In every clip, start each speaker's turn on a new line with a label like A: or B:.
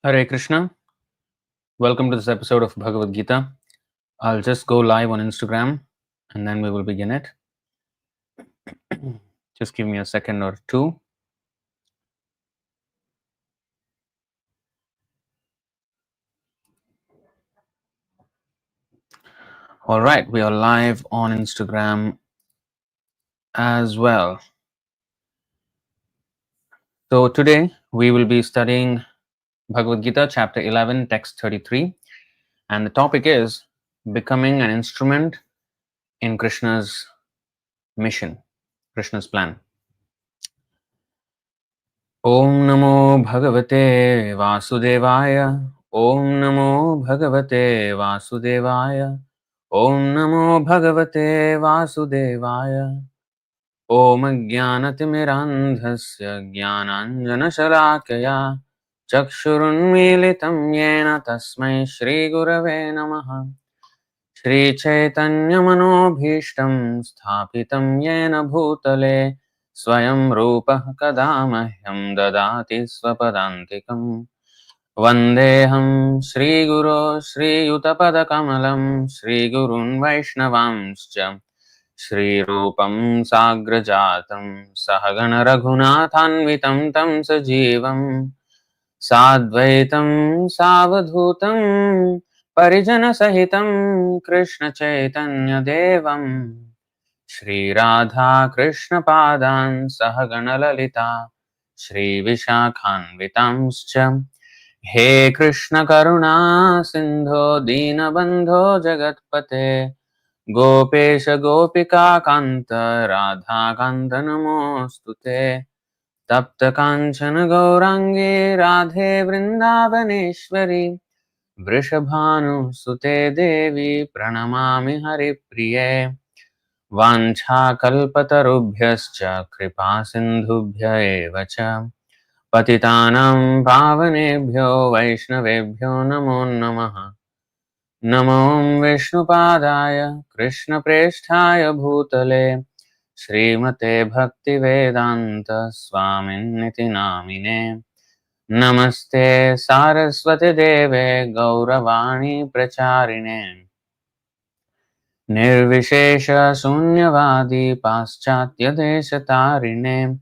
A: Hare Krishna. Welcome to this episode of Bhagavad Gita. I'll just go live on Instagram and then we will begin it. Just give me a second or two. All right, we are live on Instagram as well. So today we will be studying Bhagavad Gita, chapter 11, text 33. And the topic is becoming an instrument in Krishna's mission, Krishna's plan. Om Namo Bhagavate Vasudevaya. Om Namo Bhagavate Vasudevaya. Om Namo Bhagavate Vasudevaya. Om Jnanatimirandhasya Jnananjanashalakaya Chakshurunmilitam Yena Tasmai Shri Gurave Namaha. Shri Chaitanya Manobhishtam Sthapitam Yena Bhutale Swayam Rupa Kadamahyam Dadati Swapadantikam Vandeham Shri Guru Shri Yutapada Kamalam Shri Gurun Vaishnavamscha Shri Rupam Sagrajatam Sahagana Raghunathanvitam Tam Sajivam Sadvaitam Savadhutam Parijana Sahitam Krishna Chaitanya Devam Shri Radha Krishna Padan Sahagana Lalita Shri Vishakhanvitamscha He Krishna Karuna Sindho Dinabandho Jagatpate Gopesha Gopika Kanta Radha Kanta Namostute Tapta Kanchana Gaurangi Radhe Vrindavaneshwari Vrishabhanu Sute Devi Pranamami Haripriye Vancha Kalpatarubhyascha Kripa Sindhubhya Evacha Patitanam Pavanebhyo Vaishnavebhyo Namo Namaha Namo Vishnupadaya Krishna Presthaya Bhutale Srimate Bhaktivedanta Swaminiti Namine Namaste Saraswati Deve Gauravani Pracharine Nirvishesha Sunyavadi Paschatya Deshatarine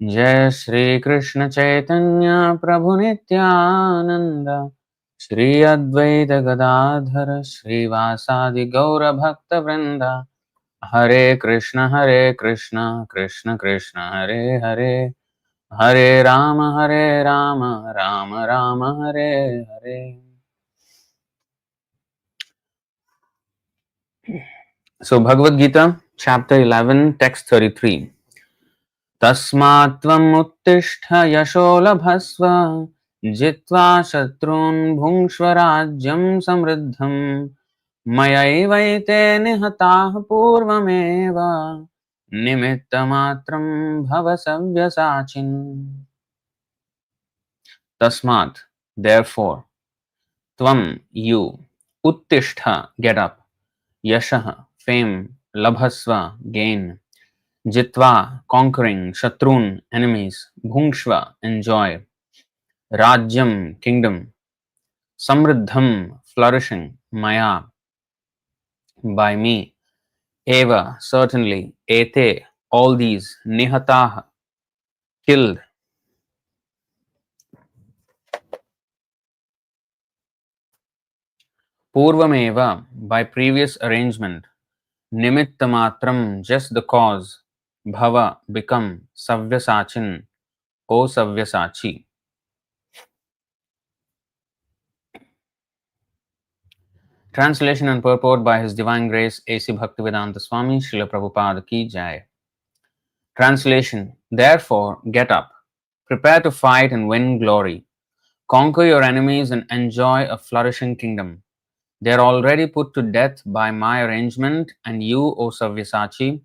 A: Jai Shri Krishna Chaitanya Prabhu Nityananda Shri Advaita Gadadhara Shri Vasadi Gaura Bhakta Vrinda Hare Krishna Krishna Krishna Hare Hare Hare Rama Rama Rama Hare Hare. So Bhagavad Gita chapter 11 text 33. Tasmat tvam uttishtha yasho labhasva jitva shatrun bhungshva rajyam samriddham mayaivaite nihatah purvameva nimittamatram bhava savyasachin. Tasmat, therefore, tvam, you, uttishtha, get up, yashaha, fame, labhasva, gain, jitva, conquering, shatrun, enemies, bhungshva, enjoy, rajyam, kingdom, samriddham, flourishing, maya, by me, eva, certainly, ete, all these, nihatah, killed, purvameva, by previous arrangement, nimittamatram, just the cause, bhava, become, savyasachin, O Savyasachi. Translation and purport by His Divine Grace A.C. Bhaktivedanta Swami Srila Prabhupada Ki Jai. Translation. Therefore, get up, prepare to fight and win glory. Conquer your enemies and enjoy a flourishing kingdom. They are already put to death by my arrangement, and you, O Savyasachi,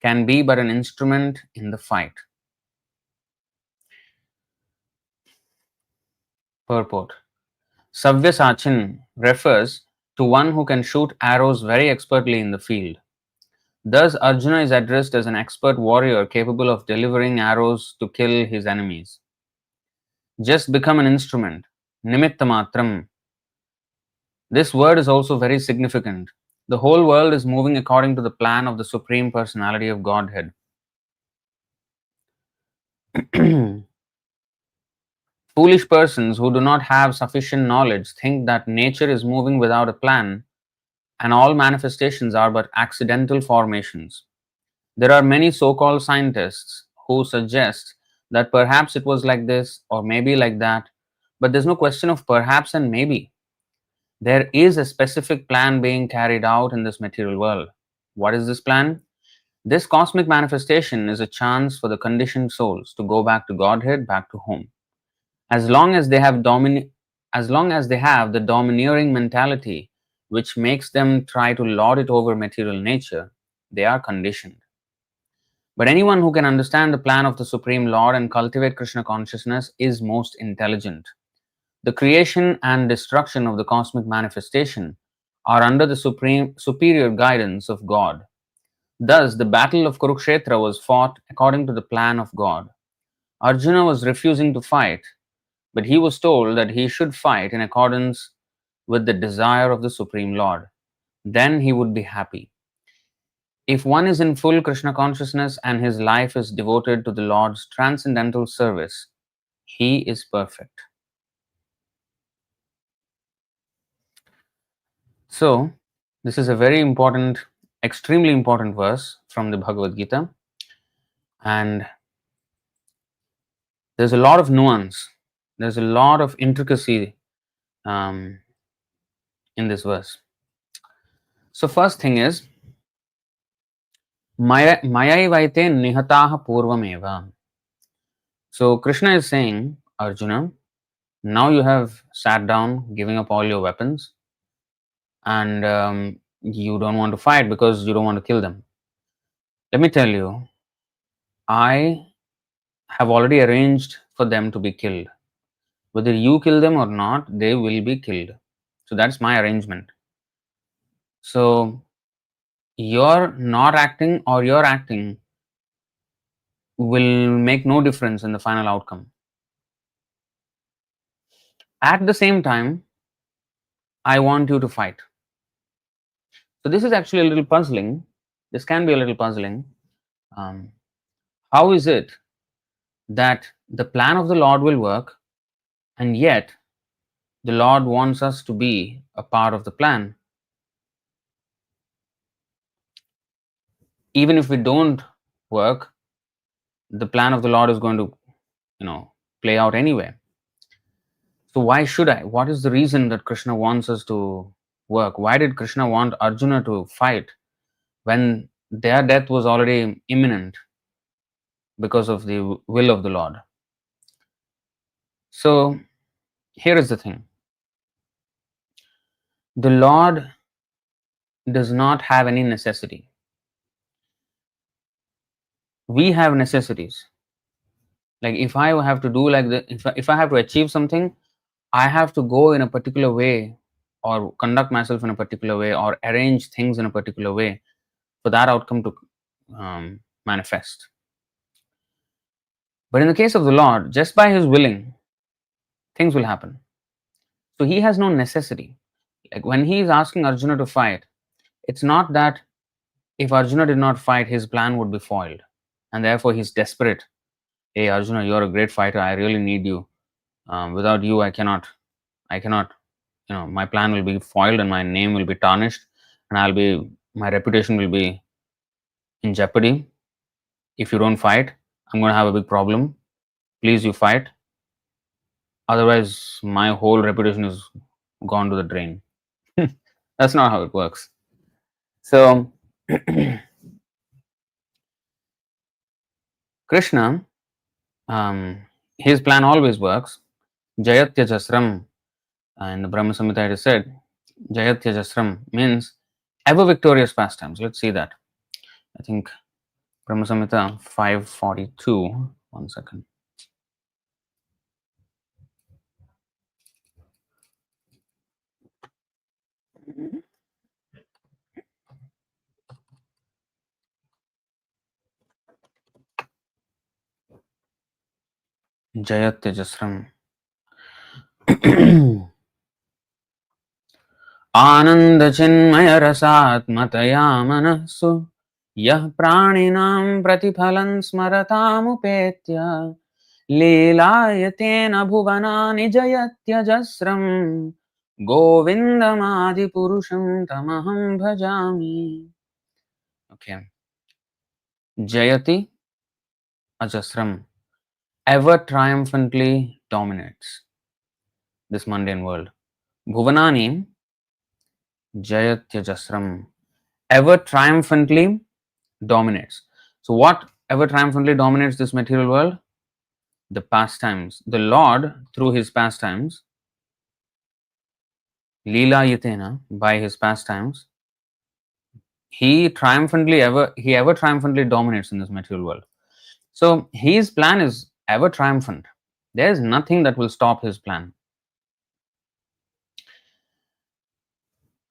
A: can be but an instrument in the fight. Purport. Savyasachin refers to one who can shoot arrows very expertly in the field. Thus, Arjuna is addressed as an expert warrior capable of delivering arrows to kill his enemies. Just become an instrument. nimittamatram. This word is also very significant. The whole world is moving according to the plan of the Supreme Personality of Godhead. Foolish persons who do not have sufficient knowledge think that nature is moving without a plan and all manifestations are but accidental formations. There are many so called scientists who suggest that perhaps it was like this or maybe like that, but there's no question of perhaps and maybe. There is a specific plan being carried out in this material world. What is this plan? This cosmic manifestation is a chance for the conditioned souls to go back to Godhead, back to home. As long as they have the domineering mentality which makes them try to lord it over material nature, they are conditioned. But anyone who can understand the plan of the Supreme Lord and cultivate Krishna consciousness is most intelligent. The creation and destruction of the cosmic manifestation are under the superior guidance of God. Thus, the battle of Kurukshetra was fought according to the plan of God. Arjuna was refusing to fight, but he was told that he should fight in accordance with the desire of the Supreme Lord. Then he would be happy. If one is in full Krishna consciousness and his life is devoted to the Lord's transcendental service, he is perfect. So, this is a very important, extremely important verse from the Bhagavad Gita, and there's a lot of nuance, there's a lot of intricacy um, in this verse. So, first thing is, Mayaivaite nihataha purvameva. So, Krishna is saying, Arjuna, now you have sat down, giving up all your weapons, and you don't want to fight because you don't want to kill them. Let me tell you, I have already arranged for them to be killed. Whether you kill them or not, they will be killed. So that's my arrangement. So your not acting or your acting will make no difference in the final outcome. At the same time, I want you to fight. So this is actually a little puzzling. This can be a little puzzling. Um, how is it that the plan of the Lord will work, and yet the Lord wants us to be a part of the plan? Even if we don't work, the plan of the Lord is going to, play out anyway. So why should I? What is the reason that Krishna wants us to work? Why did Krishna want Arjuna to fight when their death was already imminent because of the will of the Lord? So here is the thing. The Lord does not have any necessity. We have necessities. Like if I have to do like the if I have to achieve something, I have to go in a particular way or conduct myself in a particular way or arrange things in a particular way for that outcome to manifest. But in the case of the Lord, just by His willing, things will happen. So He has no necessity. Like when He is asking Arjuna to fight, it's not that if Arjuna did not fight, his plan would be foiled. And therefore He's desperate. Hey Arjuna, you're a great fighter. I really need you. Without you, I cannot, my plan will be foiled and my name will be tarnished and my reputation will be in jeopardy. If you don't fight, I'm going to have a big problem. Please, you fight. Otherwise, my whole reputation is gone to the drain. That's not how it works. So, Krishna, his plan always works. Jayatya Jasram, in the Brahma Samhita it is said, Jayatya Jasram means ever victorious pastimes. Let's see that. I think Brahma Samhita 542. One second. Jayatya Jasram. आनंद चिन्मय रसात्मतया मनस्सु यः प्राणिनां प्रतिफलं स्मरतामुपेत्य लीलायतेन भुवनानि जयत्यजस्रं गोविन्दमादिपुरुषं तमहं भजामि. Okay. Jayati ajasram, ever triumphantly dominates this mundane world. Bhuvanani jayatyajasram, ever triumphantly dominates. So, what ever triumphantly dominates this material world? The pastimes. The Lord, through his pastimes, Leela Yatena, by his pastimes, he ever triumphantly dominates in this material world. So his plan is ever triumphant. There is nothing that will stop his plan.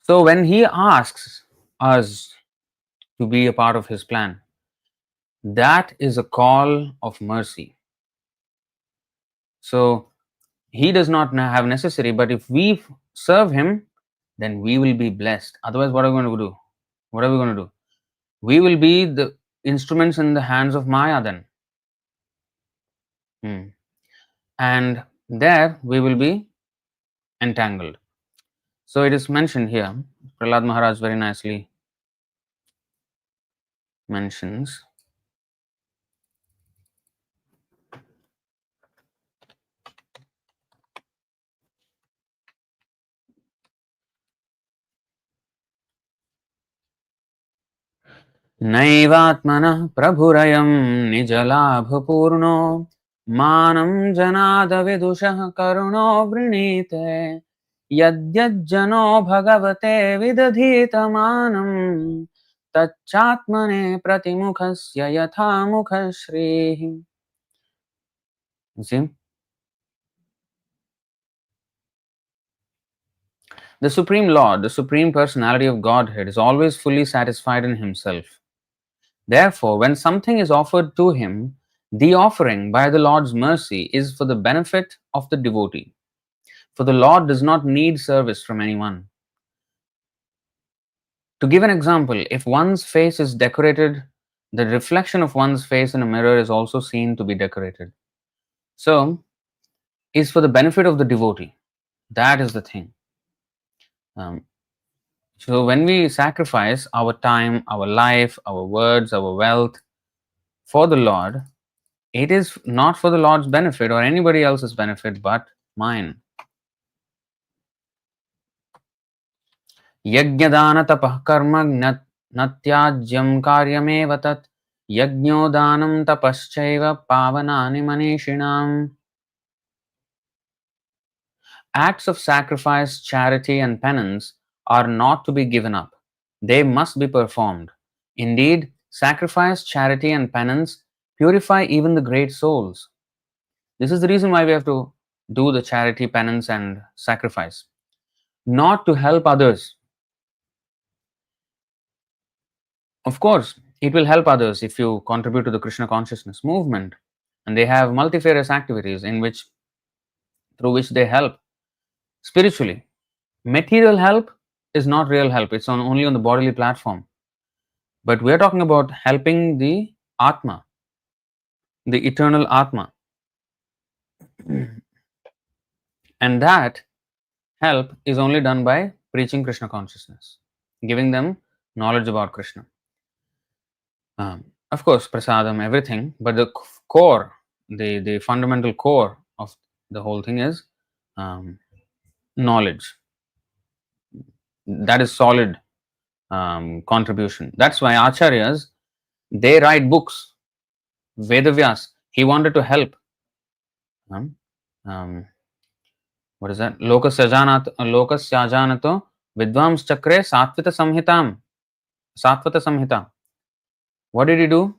A: So when he asks us to be a part of his plan, that is a call of mercy. So he does not have necessary, but if we serve him, then we will be blessed. Otherwise, what are we going to do? What are we going to do? We will be the instruments in the hands of Maya then. And there we will be entangled. So it is mentioned here, Prahlad Maharaj very nicely mentions, नैवात्मनः प्रभुरयं निजलाभपूर्णो मानं जनादविदुषः करुणो वृणीते यद्यज्जनो भगवते विदधीतमानं तच्चात्मने प्रतिमुखस्य यथा मुखश्रीः. See, the Supreme Lord, the Supreme Personality of Godhead, is always fully satisfied in himself. Therefore, when something is offered to him, the offering by the Lord's mercy is for the benefit of the devotee. For the Lord does not need service from anyone. To give an example, if one's face is decorated, the reflection of one's face in a mirror is also seen to be decorated. So, is for the benefit of the devotee. That is the thing. So, when we sacrifice our time, our life, our words, our wealth for the Lord, it is not for the Lord's benefit or anybody else's benefit but mine. Yajnadana tapah karma natyajyam karyameva tat yajno danam tapaschaiva pavanani manishinam. Acts of sacrifice, charity, and penance are not to be given up. They must be performed. Indeed, sacrifice, charity, and penance purify even the great souls. This is the reason why we have to do the charity, penance, and sacrifice. Not to help others. Of course, it will help others if you contribute to the Krishna consciousness movement, and they have multifarious activities through which they help spiritually. Material help is not real help; it's only on the bodily platform. But we are talking about helping the Atma, the eternal Atma, and that help is only done by preaching Krishna consciousness, giving them knowledge about Krishna. Of course, prasadam, everything, but the core, the fundamental core of the whole thing is knowledge. That is solid contribution. That's why acharyas, they write books. Vedavyas, he wanted to help. What is that? Lokasya janato vidvams chakre satvita samhitam. Satvata samhita. What did he do?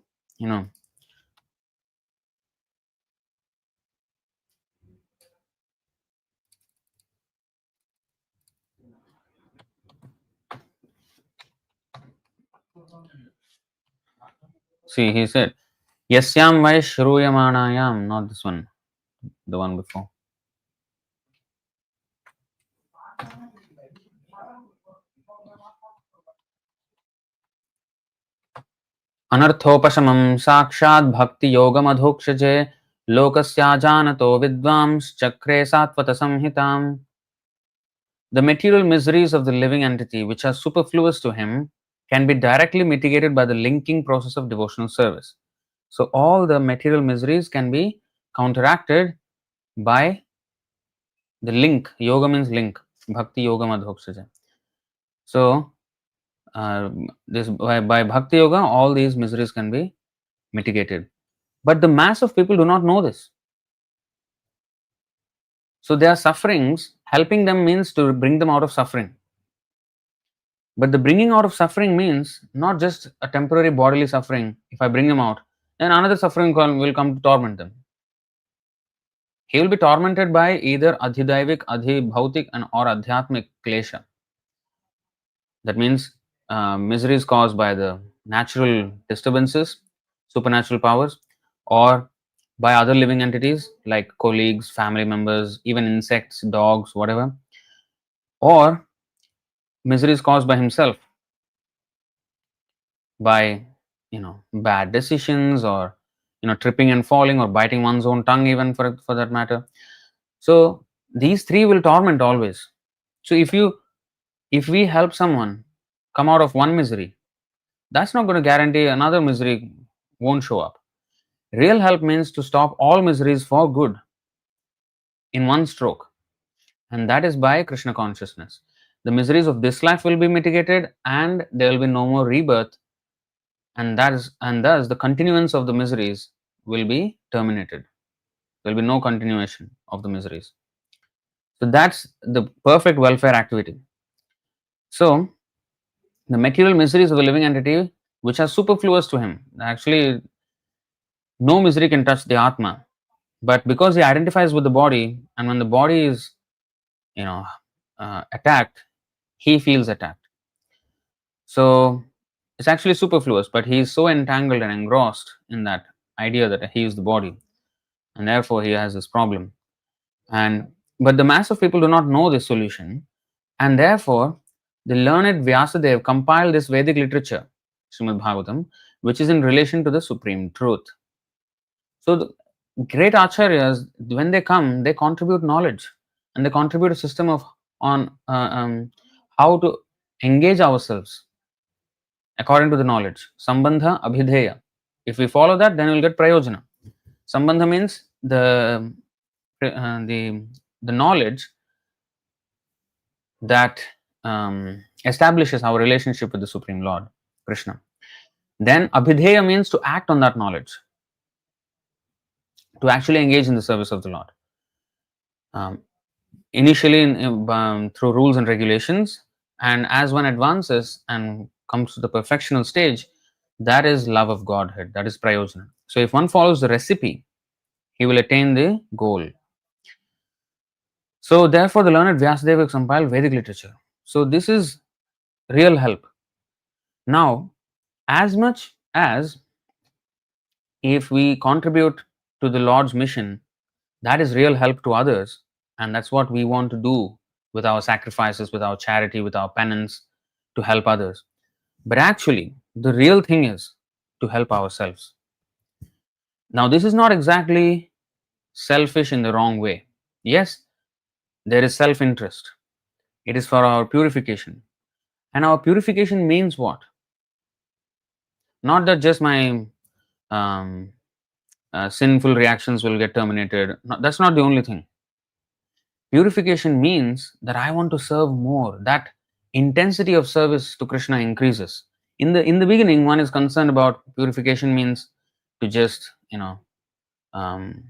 A: See, he said, Yasyam vai shruyamanayam, not this one, the one before. Anarthopashamam sakshat bhakti yogam adhokshaje lokasya janato vidvams chakre satvata samhitam. The material miseries of the living entity, which are superfluous to him, can be directly mitigated by the linking process of devotional service. So, all the material miseries can be counteracted by the link. Yoga means link. Bhakti yoga madhokshaja. So, this by bhakti yoga, all these miseries can be mitigated. But the mass of people do not know this. So, their sufferings, helping them means to bring them out of suffering. But the bringing out of suffering means not just a temporary bodily suffering. If I bring them out, then another suffering will come to torment them. He will be tormented by either adhidaivik, adhibhautik, and or adhyatmik klesha. That means miseries caused by the natural disturbances, supernatural powers, or by other living entities like colleagues, family members, even insects, dogs, whatever, or miseries caused by himself by bad decisions, or tripping and falling, or biting one's own tongue, even for that matter. So these three will torment always. So if we help someone come out of one misery, that's not going to guarantee another misery won't show up. Real help means to stop all miseries for good in one stroke, and that is by Krishna consciousness. The miseries of this life will be mitigated, and there will be no more rebirth, and thus the continuance of the miseries will be terminated. There will be no continuation of the miseries. So that's the perfect welfare activity. So the material miseries of the living entity, which are superfluous to him, actually no misery can touch the Atma. But because he identifies with the body, and when the body is, attacked, he feels attacked. So it's actually superfluous, but he is so entangled and engrossed in that idea that he is the body, and therefore he has this problem. But the mass of people do not know this solution, and therefore the learned Vyasadeva compiled this Vedic literature, Srimad Bhagavatam, which is in relation to the supreme truth. So the great acharyas, when they come, they contribute knowledge, and they contribute a system of on how to engage ourselves according to the knowledge. Sambandha abhidheya. If we follow that, then we will get prayojana. Sambandha means the knowledge that establishes our relationship with the Supreme Lord, Krishna. Then abhidheya means to act on that knowledge, to actually engage in the service of the Lord. Initially through rules and regulations, and as one advances and comes to the perfectional stage, that is love of Godhead, that is prayojana. So if one follows the recipe, he will attain the goal. So therefore the learned Vyasadeva compiled Vedic literature. So this is real help. Now, as much as if we contribute to the Lord's mission, that is real help to others, and that's what we want to do with our sacrifices, with our charity, with our penance, to help others. But actually, the real thing is to help ourselves. Now, this is not exactly selfish in the wrong way. Yes, there is self interest, it is for our purification. And our purification means what? Not that just my um, sinful reactions will get terminated. No, that's not the only thing. Purification means that I want to serve more. That intensity of service to Krishna increases. In the beginning, one is concerned about purification means to just um,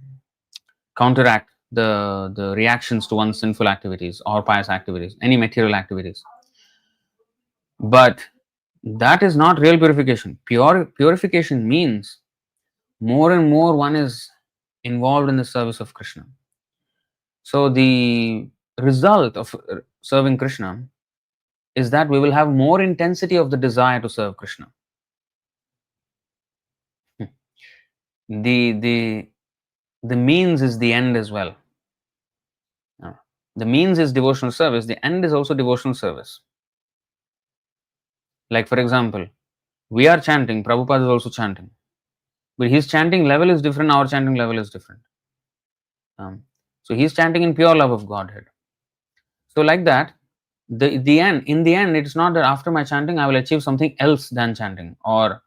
A: counteract the reactions to one's sinful activities or pious activities, any material activities. But that is not real purification. Purification means more and more one is involved in the service of Krishna. So the result of serving Krishna is that we will have more intensity of the desire to serve Krishna. The the the means is the end as well. The means is devotional service, the end is also devotional service. Like, for example, we are chanting, Prabhupada is also chanting. But his chanting level is different, our chanting level is different. So he's chanting in pure love of Godhead. So, like that, in the end, it's not that after my chanting I will achieve something else than chanting, or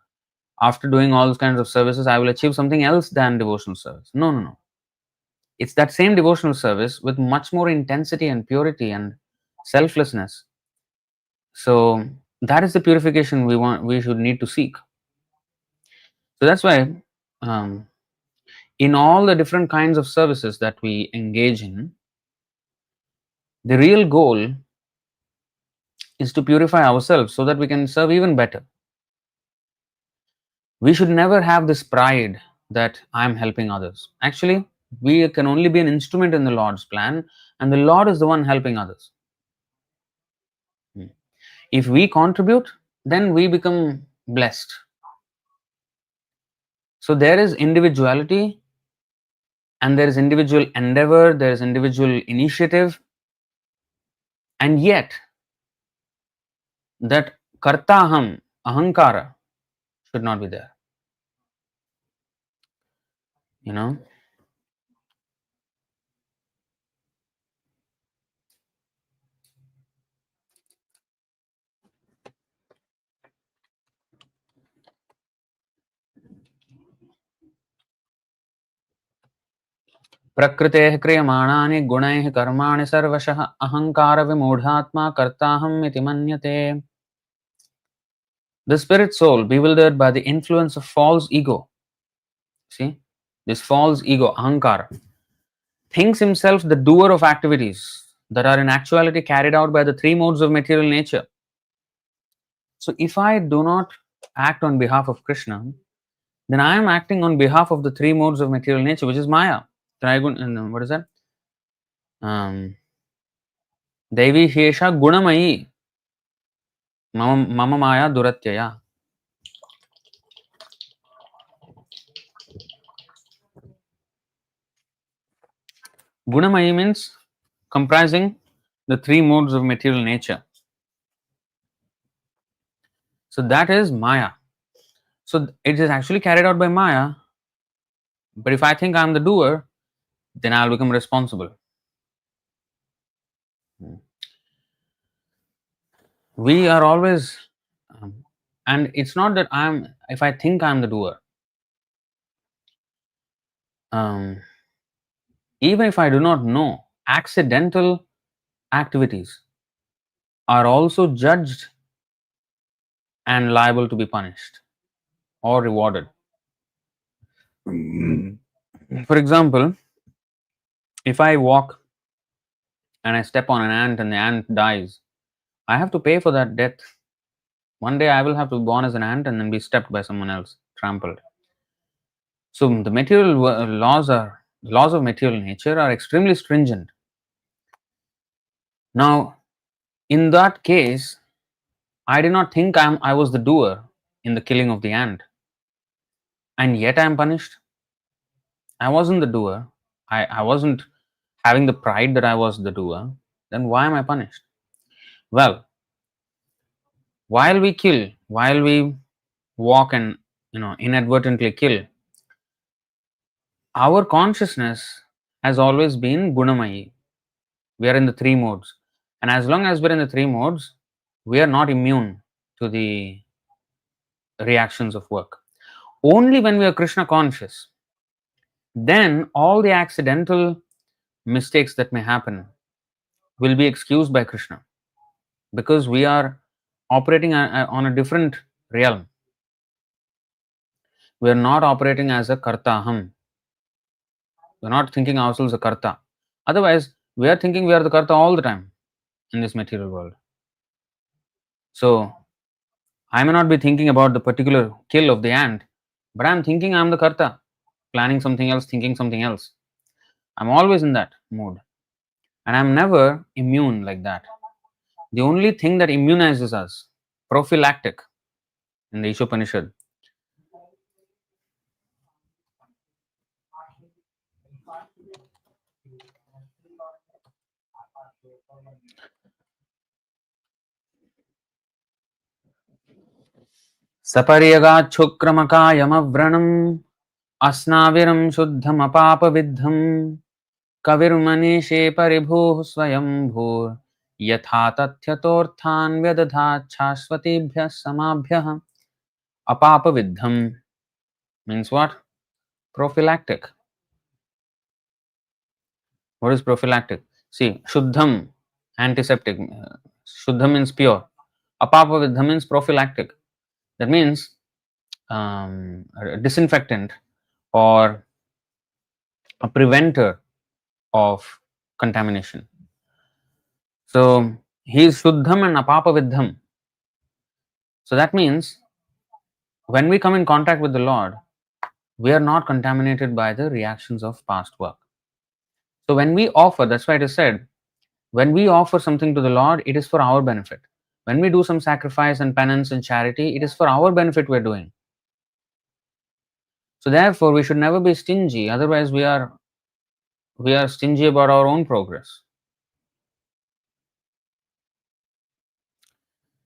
A: after doing all those kinds of services I will achieve something else than devotional service. No, no, no. It's that same devotional service with much more intensity and purity and selflessness. So that is the purification we should need to seek. So that's why um, in all the different kinds of services that we engage in, the real goal is to purify ourselves so that we can serve even better. We should never have this pride that I'm helping others. Actually, we can only be an instrument in the Lord's plan, and the Lord is the one helping others. If we contribute, then we become blessed. So there is individuality, and there is individual endeavor, there is individual initiative, and yet that kartaham, ahankara, should not be there. You know, प्रकृतेः क्रियमाणानि गुणैः कर्माणि सर्वशः अहंकार विमूढात्मा कर्ताहम् इति मन्यते. The spirit soul, bewildered by the influence of false ego, see, this false ego, ahankara, thinks himself the doer of activities that are in actuality carried out by the three modes of material nature. So, if I do not act on behalf of Krishna, then I am acting on behalf of the three modes of material nature, which is Maya. What is that? Devi Shesha Gunamayi Mama Maya Duratyaya. Gunamayi means comprising the three modes of material nature. So that is Maya. So it is actually carried out by Maya. But if I think I am the doer, then I'll become responsible. We are always, and it's not that if I think I'm the doer, even if I do not know, accidental activities are also judged and liable to be punished or rewarded. For example, if I walk and I step on an ant and the ant dies, I have to pay for that death. One day I will have to be born as an ant and then be stepped by someone else, trampled. So the material laws of material nature are extremely stringent. Now, in that case, I did not think I was the doer in the killing of the ant, and yet I am punished. I wasn't the doer. I wasn't having the pride that I was the doer. Then why am I punished? Well, while we walk and inadvertently kill, our consciousness has always been gunamayi. We are in the three modes, and as long as we're in the three modes, we are not immune to the reactions of work. Only when we are Krishna conscious, then all the accidental mistakes that may happen will be excused by Krishna, because we are operating on a different realm. We are not operating as a kartaham. We are not thinking ourselves a karta. Otherwise, we are thinking we are the karta all the time in this material world. So, I may not be thinking about the particular kill of the ant, but I'm thinking I'm the karta, planning something else, thinking something else. I'm always in that mood. And I'm never immune like that. The only thing that immunizes us, prophylactic in the Ishopanishad, Sapariyagachukramakaayamavranam asnaviram shuddhamapapaviddham kavirmanishe paribhuh swayambhur yatha tathyatorthan vyadadhat chashvatibhyah samabhyah. Apapaviddham means what? Prophylactic. What is prophylactic? See, Shuddham, antiseptic. Shuddham means pure. Apapaviddham means prophylactic. That means a disinfectant or a preventer of contamination. So, he is Shuddham and Apapaviddham. So, that means when we come in contact with the Lord, we are not contaminated by the reactions of past work. So, when we offer, that's why it is said, when we offer something to the Lord, it is for our benefit. When we do some sacrifice and penance and charity, it is for our benefit we're doing. So therefore, we should never be stingy. Otherwise, we are stingy about our own progress.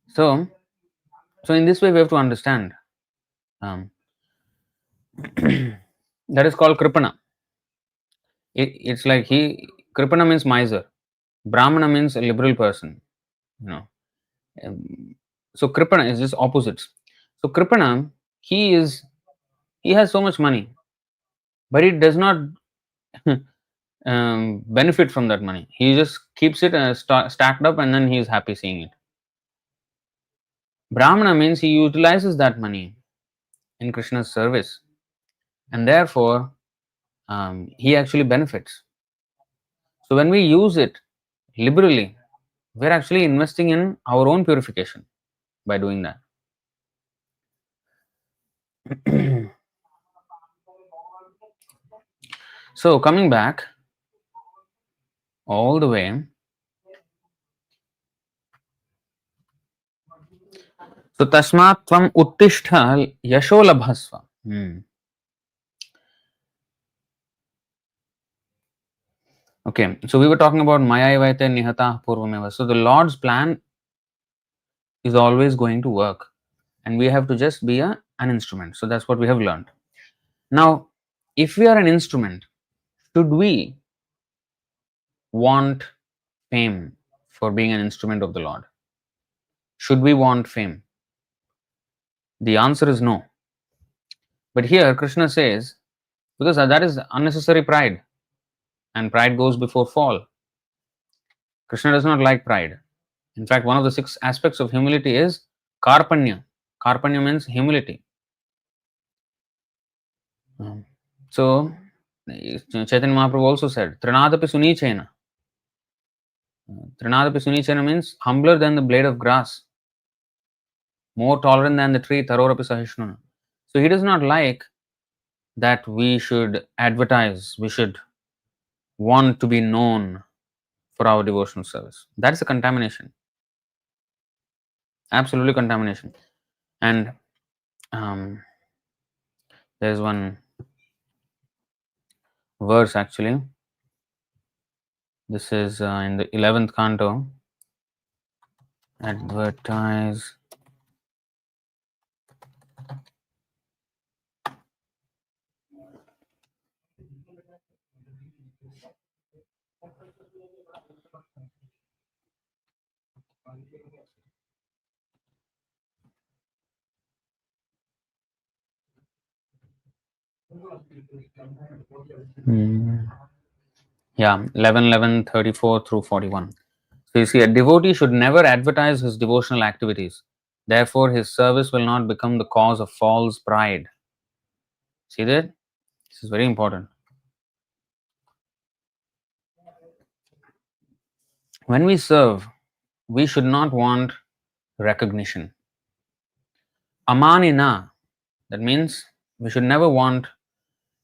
A: So in this way, we have to understand. That is called Kripana. It's like Kripana means miser. Brahmana means a liberal person. You know. So Kripana is just opposites. So Kripana, he has so much money, but he does not benefit from that money. He just keeps it stacked up, and then he is happy seeing it. Brahmana means he utilizes that money in Krishna's service, and therefore he actually benefits. So when we use it liberally, we're actually investing in our own purification by doing that. So coming back all the way, so tasmat tvam uttishtha yasho labhasva. Okay, so we were talking about Maya Vaite Nihata Purvameva. So the Lord's plan is always going to work, and we have to just be an instrument. So that's what we have learned. Now, if we are an instrument, should we want fame for being an instrument of the Lord? Should we want fame? The answer is no. But here Krishna says, because that is unnecessary pride, and pride goes before fall. Krishna does not like pride. In fact, one of the 6 aspects of humility is karpanya. Karpanya means humility. So, Chaitanya Mahaprabhu also said, Trinadapi Sunichena. Trinadapi Sunichena means humbler than the blade of grass, more tolerant than the tree, Tarorapi Sahishnuna. So, he does not like that we should advertise, we should want to be known for our devotional service. That is a contamination. Absolutely contamination. And there's one verse actually. This is in the 11th canto. Advertise. Yeah, 11:34 through 41. So you see, a devotee should never advertise his devotional activities. Therefore, his service will not become the cause of false pride. See that? This is very important. When we serve, we should not want recognition. Amanina, that means we should never want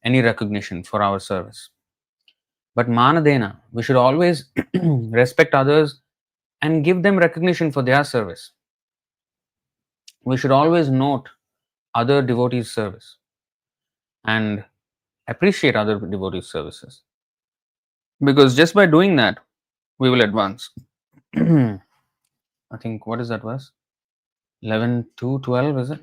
A: any recognition for our service. But manadena, we should always respect others and give them recognition for their service. We should always note other devotees' service and appreciate other devotees' services. Because just by doing that, we will advance. I think, what is that verse? 11 to 12, is it?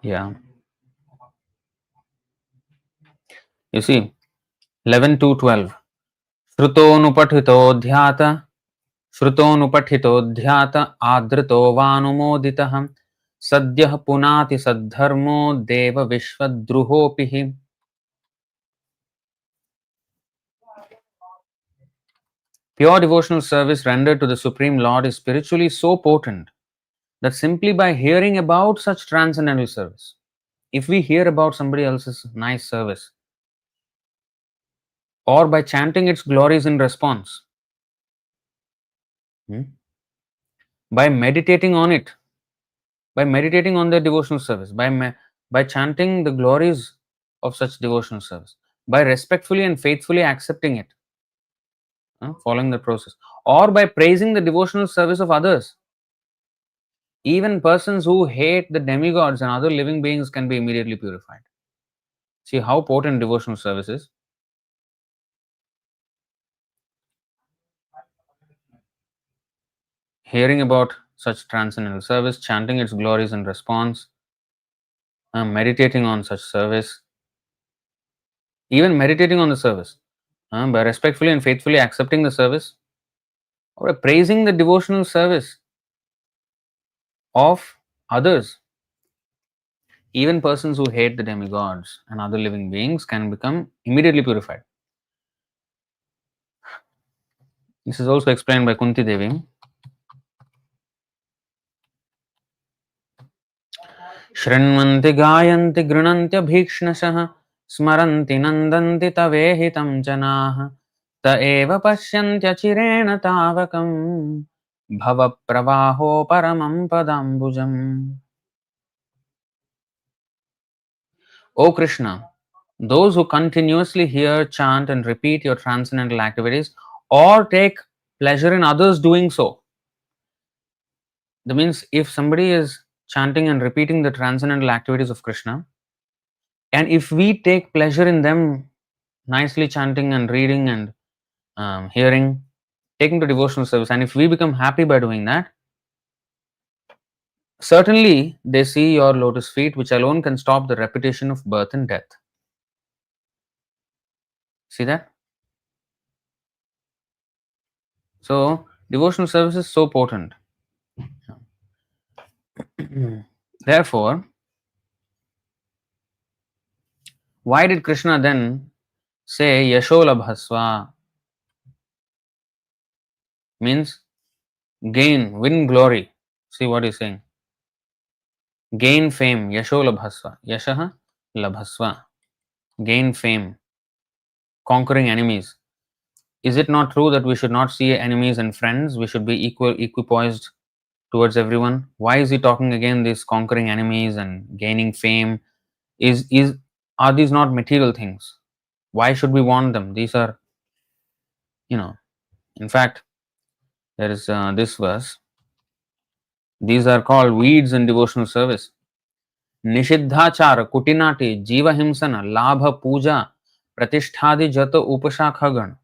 A: Yeah. You see, 11 to 12. श्रुतोनुपठितोऽध्यात श्रुतोनुपठितोऽध्यात आदृतो वानुमोदितः सद्यः पुनाति सद्धर्मो देव विश्वद्रुहोऽपि हि. Pure devotional service rendered to the Supreme Lord is spiritually so potent that simply by hearing about such transcendental service, if we hear about somebody else's nice service, or by chanting its glories in response, by meditating on it, by meditating on their devotional service, by chanting the glories of such devotional service, by respectfully and faithfully accepting it, following the process, or by praising the devotional service of others, even persons who hate the demigods and other living beings can be immediately purified. See how potent devotional service is. Hearing about such transcendental service, chanting its glories in response, meditating on such service, even meditating on the service, by respectfully and faithfully accepting the service, or by praising the devotional service of others, even persons who hate the demigods and other living beings can become immediately purified. This is also explained by Kunti Devi. शृण्वन्ति गायन्ति गृणन्त्यभीक्ष्णशः स्मरन्ति नन्दन्ति तवेहितं जनाः त एव पश्यन्त्यचिरेण तावकं भवप्रवाहो परमं पदाम्बुजम्. O Krishna, those who continuously hear, chant, and repeat your transcendental activities or take pleasure in others doing so. That means if somebody is chanting and repeating the transcendental activities of Krishna, and if we take pleasure in them nicely chanting and reading and hearing, taking the devotional service, and if we become happy by doing that, certainly they see your lotus feet, which alone can stop the repetition of birth and death. See that? So, devotional service is so potent. Therefore, why did Krishna then say Yasholabhasva? Means gain, win glory. See what he's saying. Gain fame, Yasholabhasva. Yashaha labhasva. Gain fame, conquering enemies. Is it not true that we should not see enemies and friends? We should be equipoised towards everyone. Why is he talking again these conquering enemies and gaining fame? Are these not material things? Why should we want them? These are, in fact, there is this verse. These are called weeds in devotional service. Nishiddhachara, kutinati, jiva himsana, labha puja, pratishthaadi jata upashakhagan.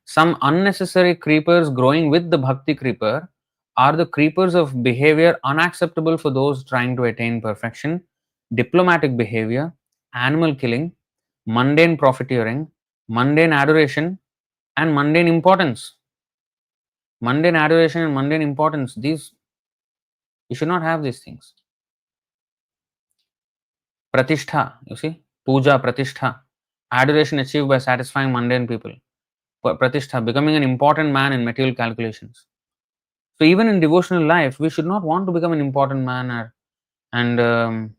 A: Some unnecessary creepers growing with the bhakti creeper are the creepers of behavior unacceptable for those trying to attain perfection, diplomatic behavior, animal killing, mundane profiteering, mundane adoration, and mundane importance. Mundane adoration and mundane importance, these, you should not have these things. Pratishtha, you see, puja, pratishtha, adoration achieved by satisfying mundane people. Pratishtha, becoming an important man in material calculations. So even in devotional life, we should not want to become an important man and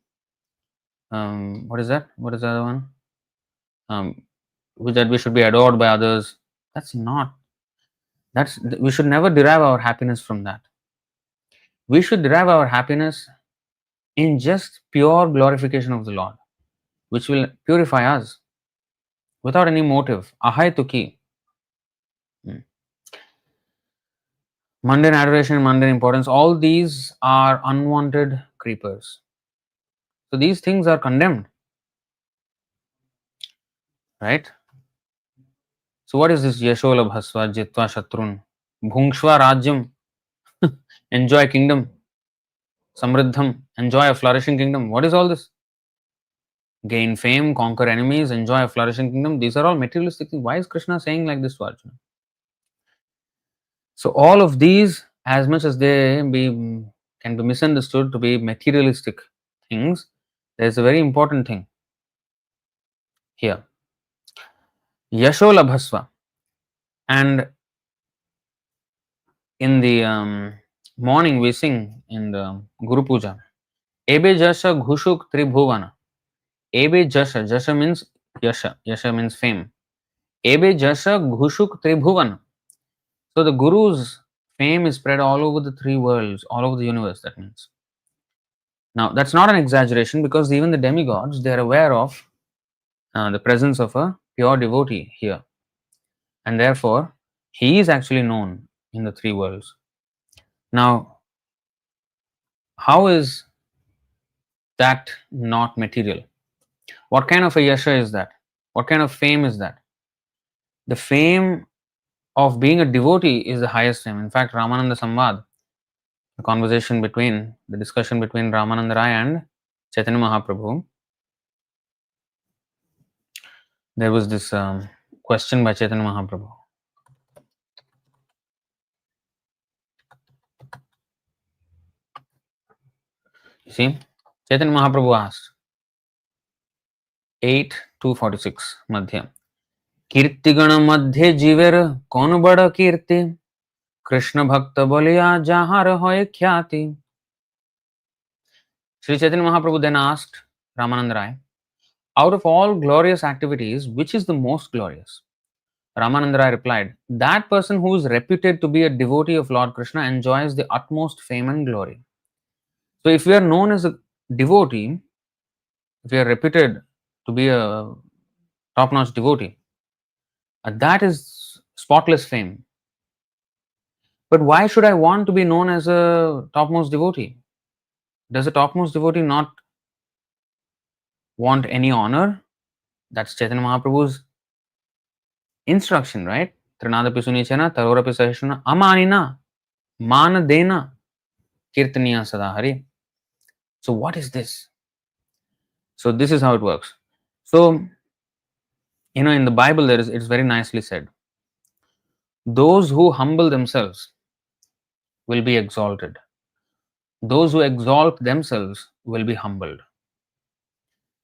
A: what is that? What is the other one? That we should be adored by others. That's not. We should never derive our happiness from that. We should derive our happiness in just pure glorification of the Lord, which will purify us without any motive. Ahai tuki. Mundane adoration, mundane importance, all these are unwanted creepers. So these things are condemned, right? So what is this Yashola Bhasva, Jitva Shatrun, Bhungshva Rajyam, enjoy kingdom, Samriddham, enjoy a flourishing kingdom. What is all this? Gain fame, conquer enemies, enjoy a flourishing kingdom. These are all materialistic things. Why is Krishna saying like this to Arjuna? So all of these, as much as they can be misunderstood to be materialistic things, there is a very important thing here. Yashola Bhasva. And in the morning we sing in the Guru Puja, Ebe Jasha Ghushuk Tribhuvana. Ebe Jasha, Jasha means Yasha, Yasha means fame. Ebe Jasha Ghushuk Tribhuvana. So the Guru's fame is spread all over the three worlds, all over the universe, that means. Now, that's not an exaggeration because even the demigods, they are aware of the presence of a pure devotee here. And therefore, he is actually known in the three worlds. Now, how is that not material? What kind of a yasha is that? What kind of fame is that? The fame of being a devotee is the highest fame. In fact, Ramananda Samvad, the discussion between Ramananda Rai and Chaitanya Mahaprabhu, there was this question by Chaitanya Mahaprabhu. You see, Chaitanya Mahaprabhu asked, 8:246 Madhya, Kirtigana Madhye Jiver Kon Bada Kirti, Krishna Bhakta Boliya Jahar Hoye Khyati. Sri Chaitanya Mahaprabhu then asked Ramananda Rai, out of all glorious activities, which is the most glorious? Ramananda Rai replied, that person who is reputed to be a devotee of Lord Krishna enjoys the utmost fame and glory. So if we are known as a devotee, if we are reputed to be a top-notch devotee, that is spotless fame. But why should I want to be known as a topmost devotee? Does a topmost devotee not want any honor? That's Chaitanya Mahaprabhu's instruction, right? Trinadapi sunichana, tarorapi sahishana, amanina, mana dena, kirtaniya sadahari. So what is this? So this is how it works. So, in the Bible, it's very nicely said. Those who humble themselves will be exalted. Those who exalt themselves will be humbled.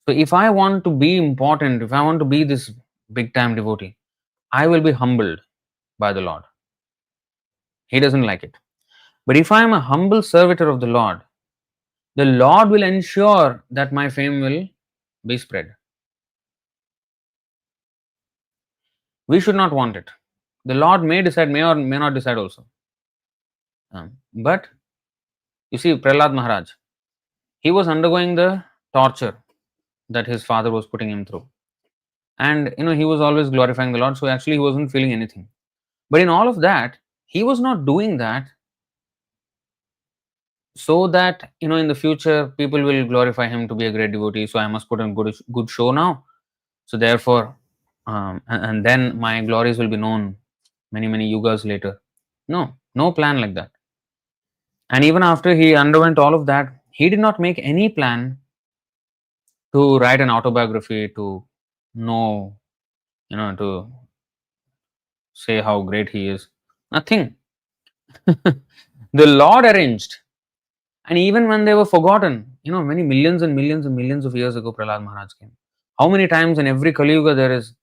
A: So if I want to be important, if I want to be this big time devotee, I will be humbled by the Lord. He doesn't like it. But if I am a humble servitor of the Lord will ensure that my fame will be spread. We should not want it. The Lord may decide, may or may not decide also. But you see, Prahlad Maharaj, he was undergoing the torture that his father was putting him through. And he was always glorifying the Lord, so actually he wasn't feeling anything. But in all of that, he was not doing that so that in the future people will glorify him to be a great devotee. So I must put on good show now. So therefore, and then my glories will be known many yugas later. No plan like that. And even after he underwent all of that, he did not make any plan to write an autobiography, to know, to say how great he is. Nothing. The Lord arranged. And even when they were forgotten, many millions and millions and millions of years ago, Prahlad Maharaj came. How many times in every Kali Yuga there is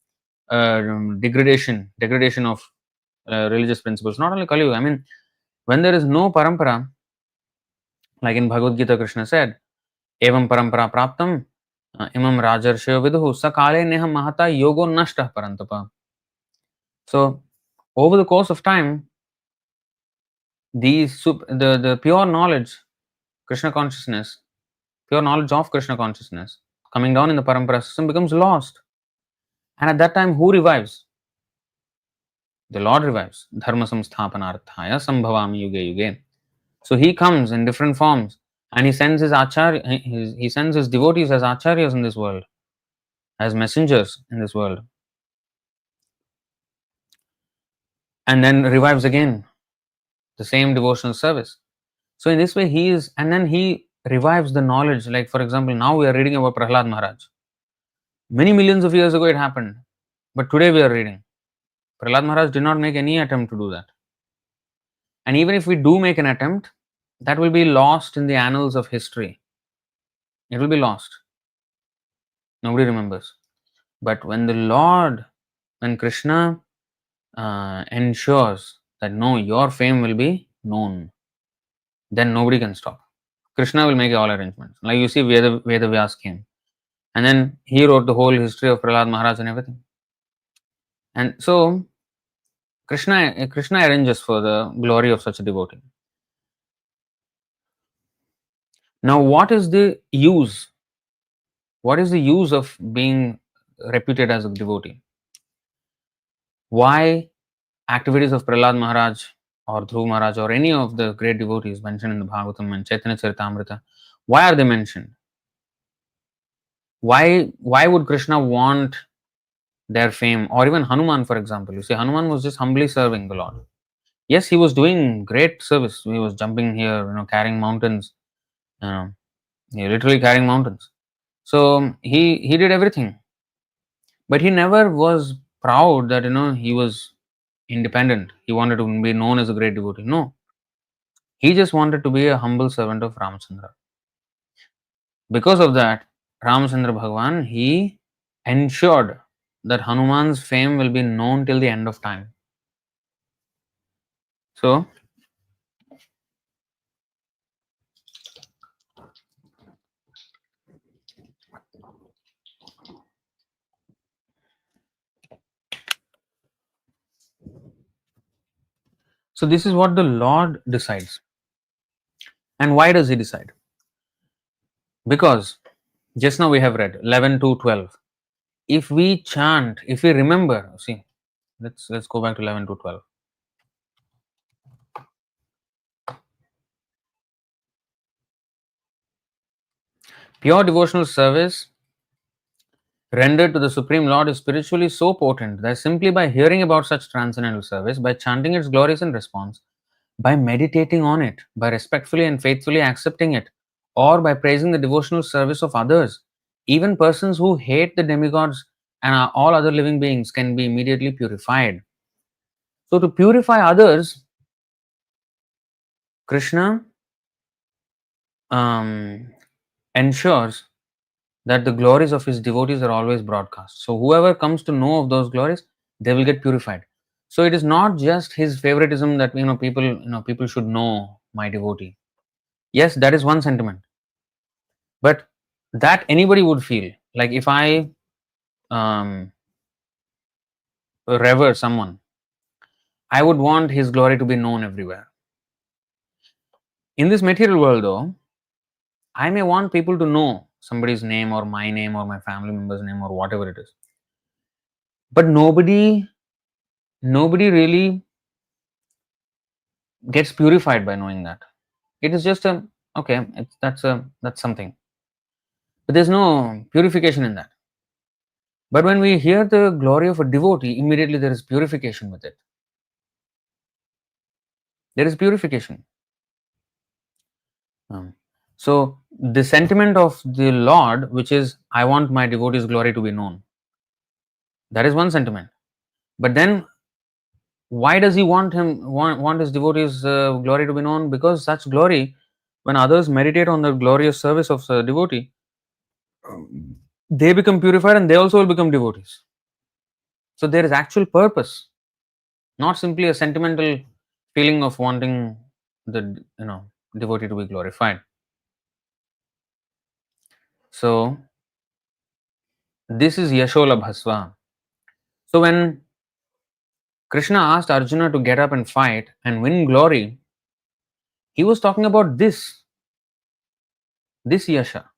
A: degradation of religious principles? Not only Kali Yuga. I mean, when there is no parampara, like in Bhagavad Gita, Krishna said, Evam parampara praptam imam rajarshayo viduhu sakale neha mahata yogo nashtah parantapa. So, over the course of time, the pure knowledge, Krishna consciousness, pure knowledge of Krishna consciousness coming down in the parampara system becomes lost. And at that time, who revives? The Lord revives. Dharma samsthapanarthaya sambhavami yuge yuge. So he comes in different forms and he sends his acharya, he sends his devotees as acharyas in this world, as messengers in this world, and then revives again the same devotional service. So in this way, he is, and then he revives the knowledge. Like for example, now we are reading about Prahlad Maharaj. Many millions of years ago it happened, but today we are reading. Prahlad Maharaj did not make any attempt to do that. And even if we do make an attempt, that will be lost in the annals of history. It will be lost. Nobody remembers. But when the Lord, when Krishna ensures that no, your fame will be known, then nobody can stop. Krishna will make all arrangements. Like you see, Vedavyas came. And then he wrote the whole history of Prahlad Maharaj and everything. And so Krishna arranges for the glory of such a devotee. Now, what is the use? What is the use of being reputed as a devotee? Why activities of Prahlad Maharaj or Dhruv Maharaj or any of the great devotees mentioned in the Bhagavatam and Chaitanya Charitamrita, why are they mentioned? Why would Krishna want their fame? Or even Hanuman, for example. You see, Hanuman was just humbly serving the Lord. Yes, he was doing great service. He was jumping here, carrying mountains, literally carrying mountains. So he did everything, but he never was proud that he was independent. He wanted to be known as a great devotee. No, he just wanted to be a humble servant of Ramachandra. Because of that, Ramachandra Bhagavan, he ensured that Hanuman's fame will be known till the end of time. So this is what the Lord decides. And why does he decide? Because just now we have read 11 to 12. If we chant, if we remember, see, let's go back to 11 to 12. Pure devotional service rendered to the Supreme Lord is spiritually so potent that simply by hearing about such transcendental service, by chanting its glories in response, by meditating on it, by respectfully and faithfully accepting it, or by praising the devotional service of others, even persons who hate the demigods and all other living beings can be immediately purified. So, to purify others, Krishna ensures that the glories of his devotees are always broadcast. So, whoever comes to know of those glories, they will get purified. So, it is not just his favoritism that people should know my devotee. Yes, that is one sentiment, but that anybody would feel. Like if I revere someone, I would want his glory to be known everywhere. In this material world, though, I may want people to know somebody's name or my name or my family member's name or whatever it is. But nobody really gets purified by knowing that. It is just that's something. But there's no purification in that. But when we hear the glory of a devotee, immediately there is purification with it. There is purification. So the sentiment of the Lord, which is, I want my devotee's glory to be known, that is one sentiment. But then, why does he want his devotee's glory to be known? Because such glory, when others meditate on the glorious service of the devotee, they become purified and they also will become devotees. So there is actual purpose, not simply a sentimental feeling of wanting the devotee to be glorified. So this is Yashola Bhasva. So when Krishna asked Arjuna to get up and fight and win glory, he was talking about this yasha,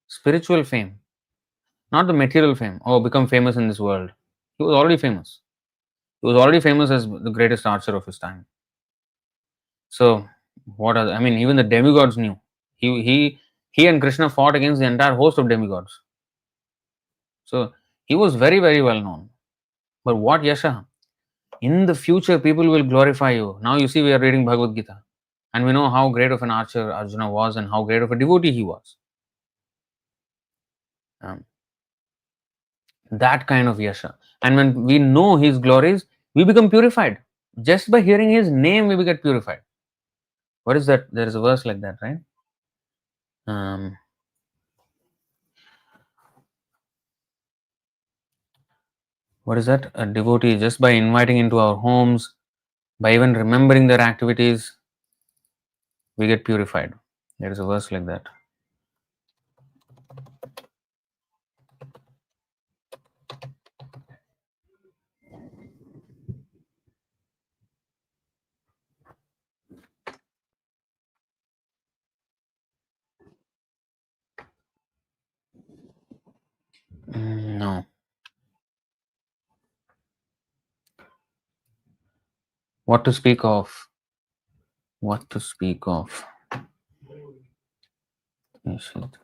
A: spiritual fame, not the material fame. Oh, become famous in this world. He was already famous. He was already famous as the greatest archer of his time. So, what are I mean, even the demigods knew. He and Krishna fought against the entire host of demigods. So, he was very, very well known. But what yasha? In the future, people will glorify you. Now, you see, we are reading Bhagavad Gita, and we know how great of an archer Arjuna was and how great of a devotee he was. Um, that kind of yasha. And when we know his glories, we become purified. Just by hearing his name, we get purified. What is that? There is a verse like that, right? Um, what is that? A devotee, just by inviting into our homes, by even remembering their activities, we get purified. There is a verse like that. No. What to speak of? What to speak of? Yes, it-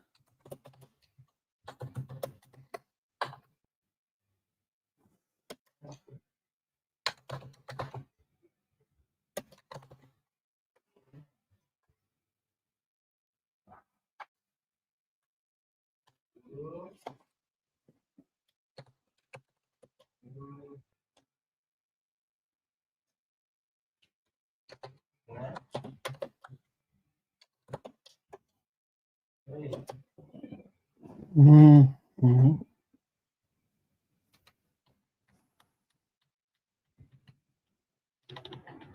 A: Mhm.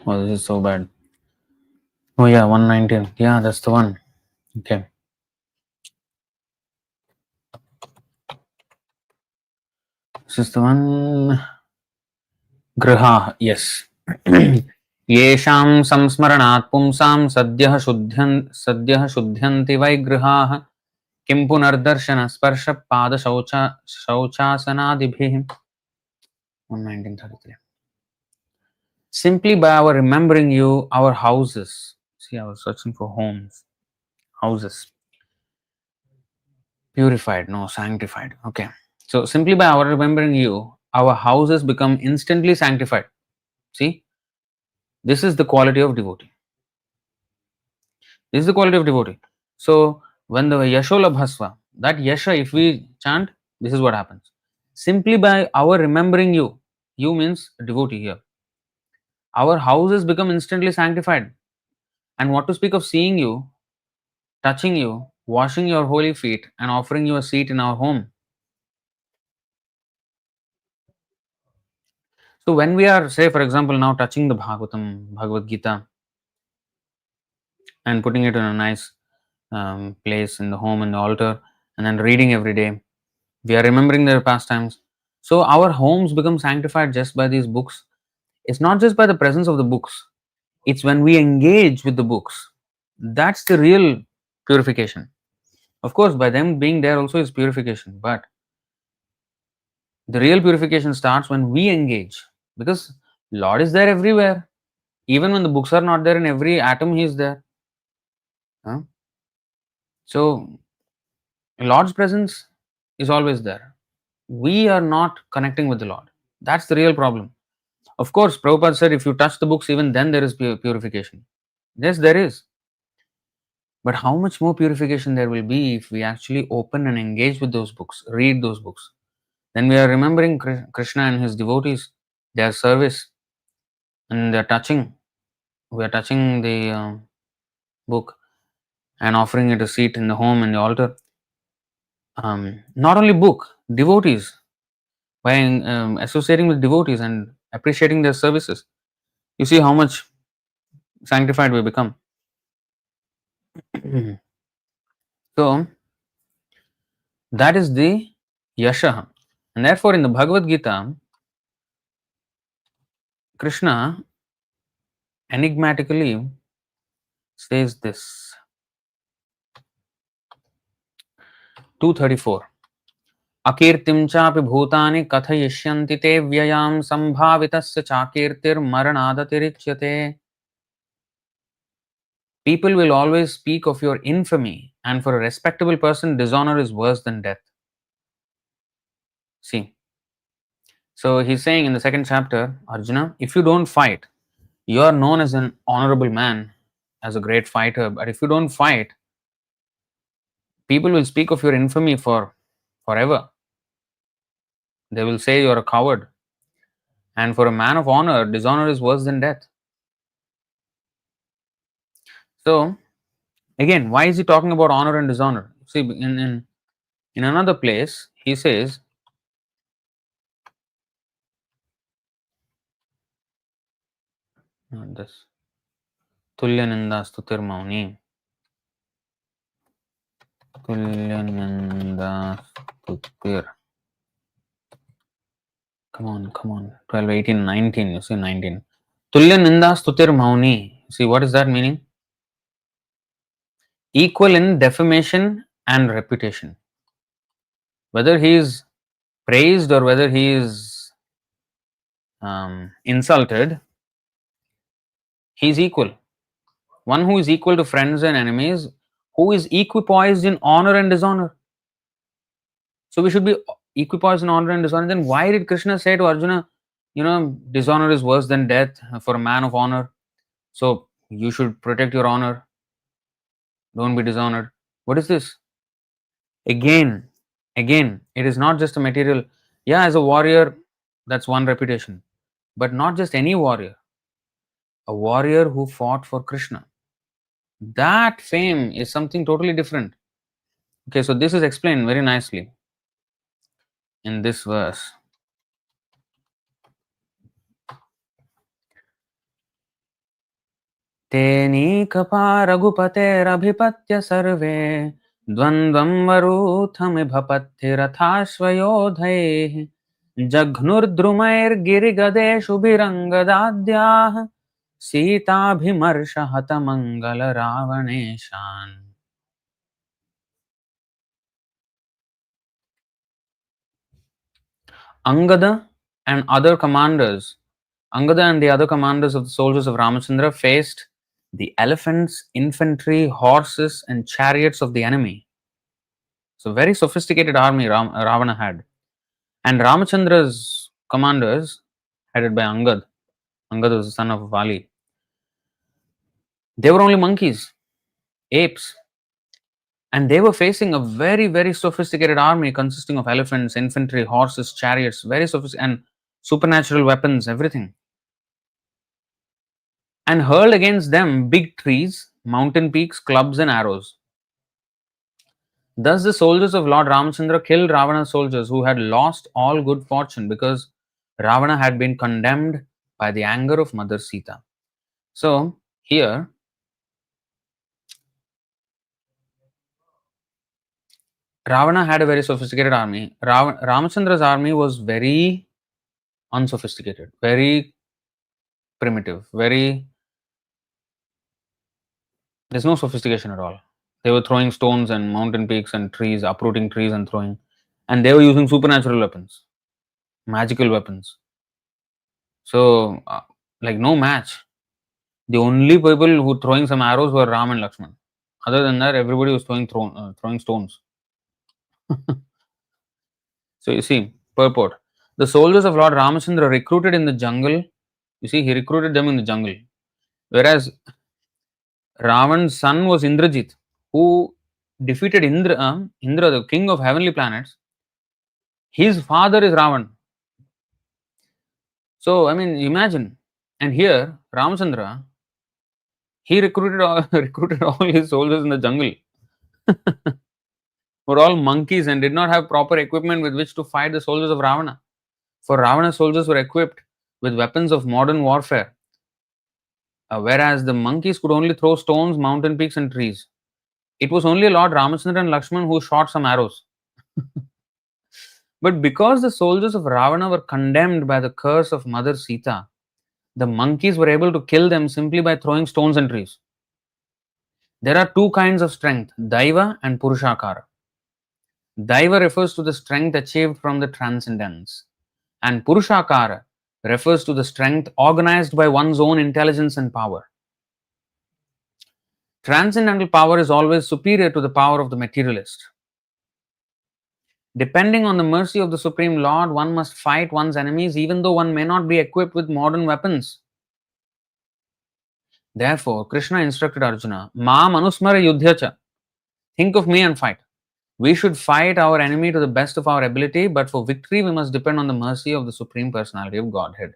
A: Oh, this is so bad. Oh, yeah, 119. Yeah, that's the one. Okay. This is the one. Graha, yes. येषां संस्मरणात् पुंसां सद्यः शुद्ध्यन्ति वै गृहाः किं पुनर्दर्शन स्पर्श पाद शौचासनादिभिः 1933. Simply by our remembering you, our houses. See, I was searching for homes. Houses. Purified, no, sanctified. Okay. So simply by our remembering you, our houses become instantly sanctified. See, this is the quality of devotee. This is the quality of devotee. So when the Yashola Bhasva, that Yasha, if we chant, this is what happens. Simply by our remembering you, you means devotee here. Our houses become instantly sanctified. And what to speak of seeing you, touching you, washing your holy feet, and offering you a seat in our home. So when we are, say, for example, now touching the Bhagavatam, Bhagavad Gita, and putting it in a nice place in the home and the altar, and then reading every day, we are remembering their pastimes. So our homes become sanctified just by these books. It's not just by the presence of the books, it's when we engage with the books. That's the real purification. Of course, by them being there also is purification, but the real purification starts when we engage, because Lord is there everywhere. Even when the books are not there, in every atom He is there. Huh? So Lord's presence is always there. We are not connecting with the Lord. That's the real problem. Of course, Prabhupada said if you touch the books, even then there is purification. Yes, there is. But how much more purification there will be if we actually open and engage with those books, read those books. Then we are remembering Krishna and his devotees, their service, and they're touching. We are touching the book and offering it a seat in the home and the altar. Not only book, devotees, by associating with devotees and appreciating their services, you see how much sanctified we become. So that is the yasha, and therefore in the Bhagavad Gita, Krishna enigmatically says this. 234. Akirtim chapi bhutani kathayishyanti te vyayam sambhavitasya chakirtir maranadatirichyate. People will always speak of your infamy, and for a respectable person, dishonor is worse than death. See, so he's saying in the second chapter, Arjuna, if you don't fight, you are known as an honorable man, as a great fighter. But if you don't fight, people will speak of your infamy for forever. They will say you're a coward. And for a man of honor, dishonor is worse than death. So, again, why is he talking about honor and dishonor? See, in another place, he says, not this, Tulya Ninda Stutir Mauni. Tulya Ninda Stutir. Come on. 12, 18, 19. You see, 19. Tulya Ninda Stutir Mauni. See, what is that meaning? Equal in defamation and reputation. Whether he is praised or whether he is insulted, he is equal. One who is equal to friends and enemies, who is equipoised in honor and dishonor. So we should be equipoised in honor and dishonor. Then why did Krishna say to Arjuna, dishonor is worse than death for a man of honor? So you should protect your honor. Don't be dishonored. What is this? Again, it is not just a material. Yeah, as a warrior, that's one reputation. But not just any warrior. A warrior who fought for Krishna. That fame is something totally different. Okay, so this is explained very nicely in this verse. तेनीकपा रघुपतेरभिपत्य survey द्वन्द्वं वरूथमिभपत्तिरथाश्वयोधैः जघ्नुर्द्रुमैर्गिरिगदेषुभिरङ्गदाद्याः सीताभिमर्शहतमङ्गलरावणेशान्. Angada and other commanders, Angada and the other commanders of the soldiers of Ramachandra faced the elephants, infantry, horses, and chariots of the enemy. So, very sophisticated army Ravana had. And Ramachandra's commanders, headed by Angad, Angad was the son of Vali, they were only monkeys, apes. And they were facing a very, very sophisticated army consisting of elephants, infantry, horses, chariots, very sophisticated, and supernatural weapons, everything. And hurled against them big trees, mountain peaks, clubs, and arrows. Thus, the soldiers of Lord Ramachandra killed Ravana's soldiers who had lost all good fortune because Ravana had been condemned by the anger of Mother Sita. So, here, Ravana had a very sophisticated army. Ramachandra's army was very unsophisticated, very primitive, there's no sophistication at all. They were throwing stones and mountain peaks and trees, uprooting trees and throwing. And they were using supernatural weapons, magical weapons. So, like no match. The only people who throwing some arrows were Ram and Lakshman. Other than that, everybody was throwing stones. So you see, purport. The soldiers of Lord Ramachandra recruited in the jungle. You see, he recruited them in the jungle. Whereas Ravan's son was Indrajit, who defeated Indra, the king of heavenly planets. His father is Ravan. So, I mean, imagine. And here, Ramachandra, he recruited recruited all his soldiers in the jungle. Were all monkeys and did not have proper equipment with which to fight the soldiers of Ravana. For Ravana's soldiers were equipped with weapons of modern warfare, whereas the monkeys could only throw stones, mountain peaks, and trees. It was only Lord Ramachandra and Lakshman who shot some arrows. But because the soldiers of Ravana were condemned by the curse of Mother Sita, the monkeys were able to kill them simply by throwing stones and trees. There are two kinds of strength, Daiva and Purushakara. Daiva refers to the strength achieved from the transcendence, and Purushakara refers to the strength organized by one's own intelligence and power. Transcendental power is always superior to the power of the materialist. Depending on the mercy of the Supreme Lord, one must fight one's enemies even though one may not be equipped with modern weapons. Therefore, Krishna instructed Arjuna, Mam anusmara yudhyacha. Think of me and fight. We should fight our enemy to the best of our ability, but for victory we must depend on the mercy of the Supreme Personality of Godhead.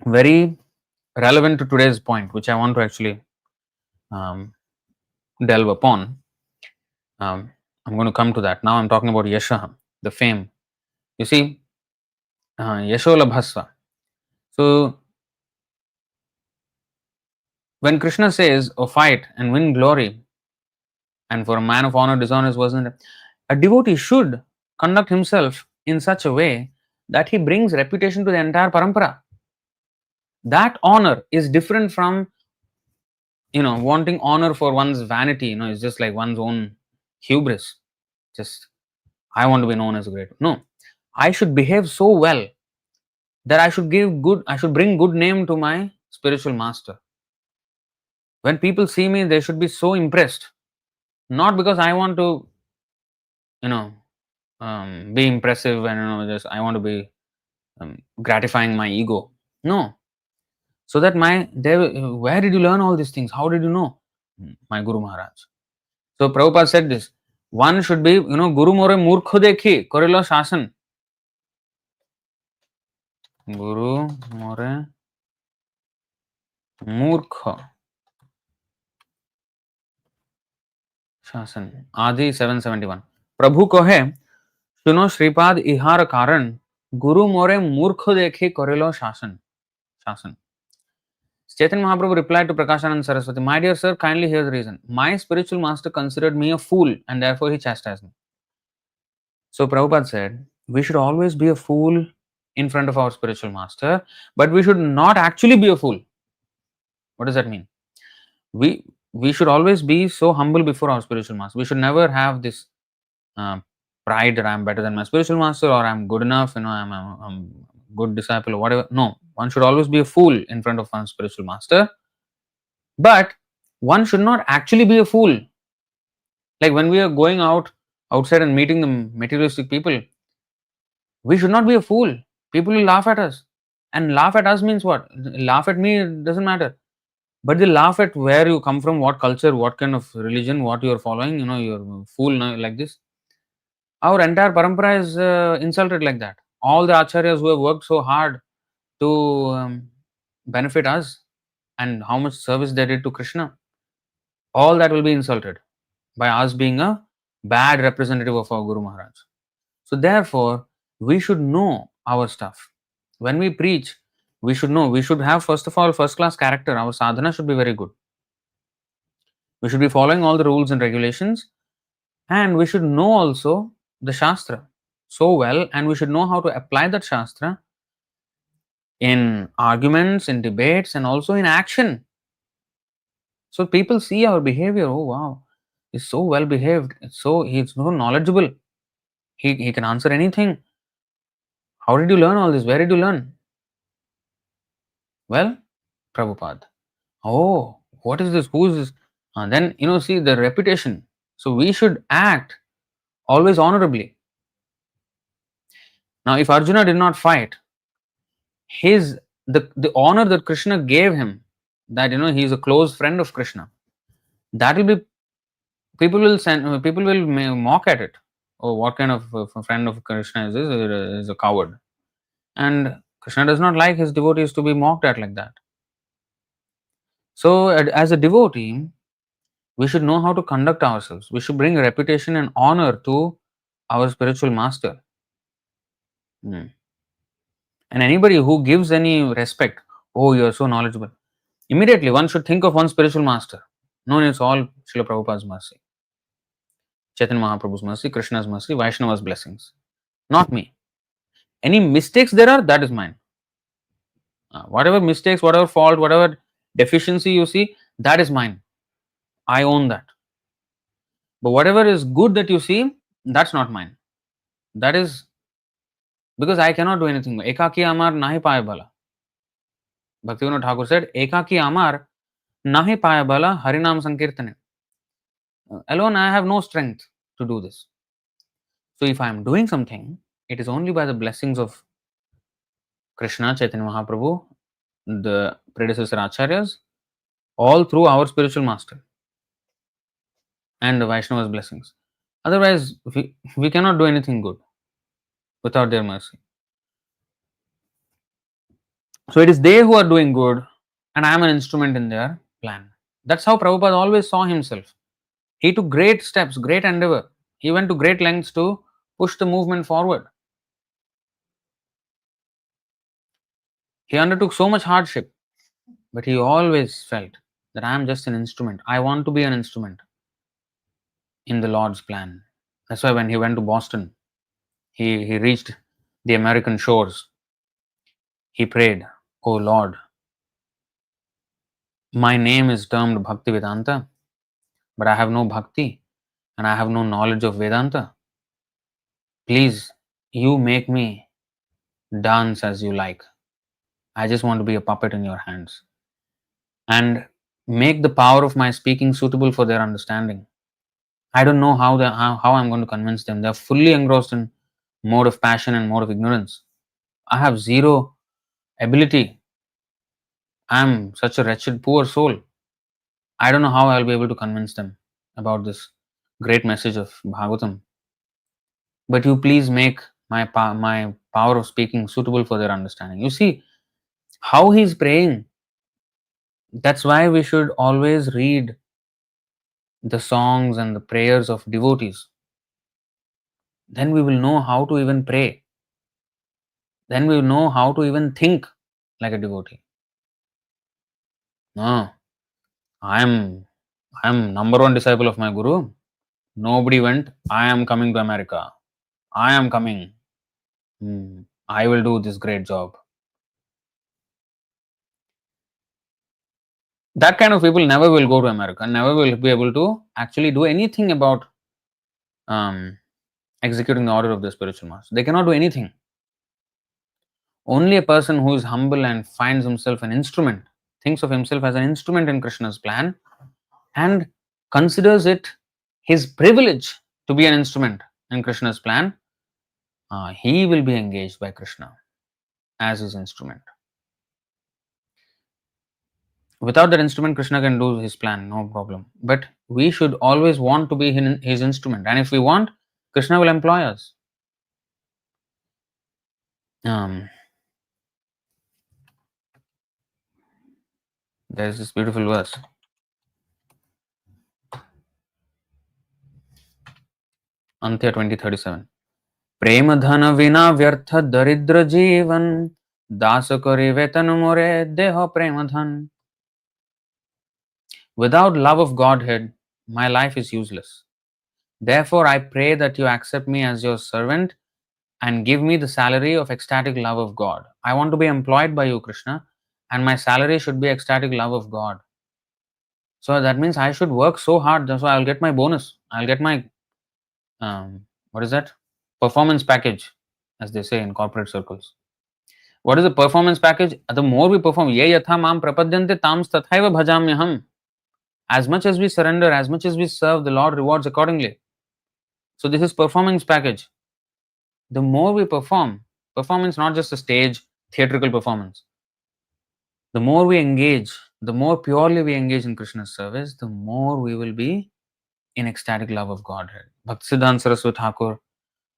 A: Very relevant to today's point, which I want to actually delve upon. I'm going to come to that. Now I'm talking about Yasha, the fame. You see, Yasholabhasva. So, when Krishna says, "Oh, fight and win glory," and for a man of honor, dishonor wasn't, a devotee should conduct himself in such a way that he brings reputation to the entire parampara. That honor is different from, wanting honor for one's vanity. It's just like one's own hubris. Just, I want to be known as great. No, I should behave so well that I should bring good name to my spiritual master. When people see me, they should be so impressed. Not because I want to, be impressive and just I want to be gratifying my ego. No, so that where did you learn all these things? How did you know? My Guru Maharaj. So Prabhupada said this. One should be, Guru more murkho dekhi korilo shasan. Guru more murkho शासन आदि 771 प्रभु को है सुनो श्रीपाद इहार कारण गुरु मोरे मूर्ख देखे करेलो शासन शासन Chaitanya Mahaprabhu replied to Prakashanand Saraswati, My dear sir, kindly hear the reason. My spiritual master considered me a fool and therefore he chastised me. So Prabhupada said, we should always be a fool in front of our spiritual master, but we should not actually be a fool. What does that mean? We should always be so humble before our spiritual master. We should never have this pride that I'm better than my spiritual master or I'm good enough, I'm a good disciple or whatever. No, one should always be a fool in front of one's spiritual master. But one should not actually be a fool. Like when we are going outside and meeting the materialistic people, we should not be a fool. People will laugh at us. And laugh at us means what? Laugh at me, it doesn't matter. But they laugh at where you come from, what culture, what kind of religion, what you are following. You're a fool like this. Our entire parampara is insulted like that. All the acharyas who have worked so hard to benefit us and how much service they did to Krishna, all that will be insulted by us being a bad representative of our Guru Maharaj. So therefore, we should know our stuff. When we preach, we should know. We should have, first of all, first-class character. Our sadhana should be very good. We should be following all the rules and regulations. And we should know also the Shastra so well, and we should know how to apply that Shastra in arguments, in debates, and also in action. So people see our behavior. Oh wow, he's so well behaved. He's so knowledgeable. He can answer anything. How did you learn all this? Where did you learn? Well, Prabhupada. Oh, what is this? Who is this? And then see the reputation. So we should act always honorably. Now, if Arjuna did not fight, the honor that Krishna gave him, that he is a close friend of Krishna, that will be people will mock at it. Oh, what kind of a friend of Krishna is this? Is a coward. And Krishna does not like his devotees to be mocked at like that. So, as a devotee, we should know how to conduct ourselves. We should bring reputation and honor to our spiritual master. And anybody who gives any respect, oh, you are so knowledgeable, immediately one should think of one spiritual master. No, it's all Srila Prabhupada's mercy, Chaitanya Mahaprabhu's mercy, Krishna's mercy, Vaishnava's blessings. Not me. Any mistakes there are, that is mine. Whatever mistakes, whatever fault, whatever deficiency you see, that is mine. I own that. But whatever is good that you see, that's not mine. That is because I cannot do anything. Ekaki amar nahi paye bala. Bhaktivinoda Thakur said, Ekaki amar nahi paye bala harinam sankirtane. Alone I have no strength to do this. So if I am doing something, it is only by the blessings of Krishna, Chaitanya Mahaprabhu, the predecessor acharyas, all through our spiritual master and the Vaishnava's blessings. Otherwise, we cannot do anything good without their mercy. So it is they who are doing good, and I am an instrument in their plan. That's how Prabhupada always saw himself. He took great steps, great endeavor. He went to great lengths to push the movement forward. He undertook so much hardship, but he always felt that I am just an instrument. I want to be an instrument in the Lord's plan. That's why when he went to Boston, he reached the American shores. He prayed, "Oh Lord, my name is termed Bhakti Vedanta, but I have no bhakti and I have no knowledge of Vedanta. Please, you make me dance as you like. I just want to be a puppet in your hands. And make the power of my speaking suitable for their understanding. I don't know how I'm going to convince them. They're fully engrossed in mode of passion and mode of ignorance. I have zero ability. I'm such a wretched, poor soul. I don't know how I'll be able to convince them about this great message of Bhagavatam. But you please make my power of speaking suitable for their understanding." You see how he's praying. That's why we should always read the songs and the prayers of devotees. Then we will know how to even pray. Then we will know how to even think like a devotee. No, I am number one disciple of my guru. Nobody went. I am coming to America. I am coming. I will do this great job. That kind of people never will go to America, never will be able to actually do anything about executing the order of the spiritual master. They cannot do anything. Only a person who is humble and finds himself an instrument, thinks of himself as an instrument in Krishna's plan, and considers it his privilege to be an instrument in Krishna's plan, he will be engaged by Krishna as his instrument. Without that instrument, Krishna can do his plan, no problem. But we should always want to be his instrument. And if we want, Krishna will employ us. There's this beautiful verse. Antya 2037. प्रेम धन विना व्यर्थ दरिद्र जीवन दास करे वेतन मोरे देह प्रेम धन. Without love of Godhead, my life is useless. Therefore, I pray that you accept me as your servant and give me the salary of ecstatic love of God. I want to be employed by you, Krishna, and my salary should be ecstatic love of God. So that means I should work so hard, so I'll get my bonus. I'll get my, what is that? Performance package, as they say in corporate circles. What is the performance package? The more we perform, ye yatha mam prapadyante tams tathaiva bhajamyaham. As much as we surrender, as much as we serve, the Lord rewards accordingly. So this is performance package. The more we performance not just a stage theatrical performance. The more we engage, the more purely we engage in Krishna's service, the more we will be in ecstatic love of Godhead. Bhaktisiddhanta Saraswati Thakur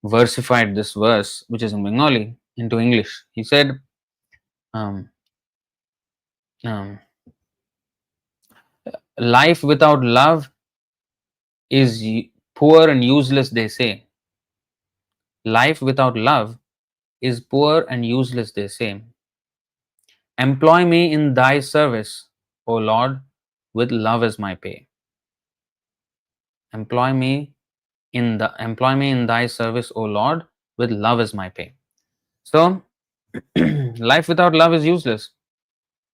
A: versified this verse, which is in Bengali, into English. He said, life without love is poor and useless, they say. Life without love is poor and useless, they say. Employ me in thy service, O Lord, with love as my pay. Employ me in thy service, O Lord, with love as my pay. So life without love is useless.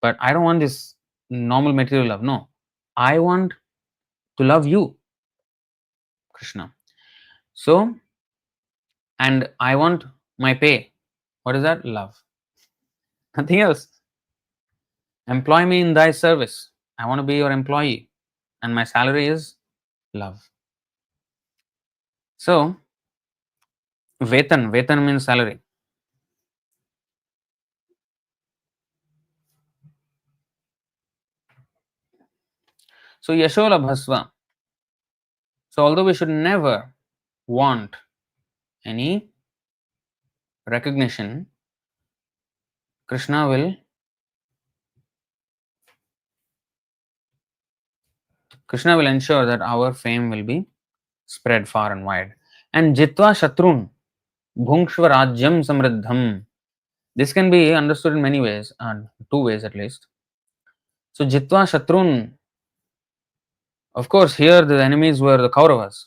A: But I don't want this normal material love. No. I want to love you. Krishna. So, and I want my pay. What is that? Love. Nothing else. Employ me in thy service. I want to be your employee. And my salary is love. So, Vetan means salary. So, Yashola Bhasva. So, although we should never want any recognition, Krishna will ensure that our fame will be spread far and wide. And Jitva Shatrun Bhungshva Rajyam Samriddham. This can be understood in many ways, two ways at least. So Jitva Shatrun, of course, here the enemies were the Kauravas.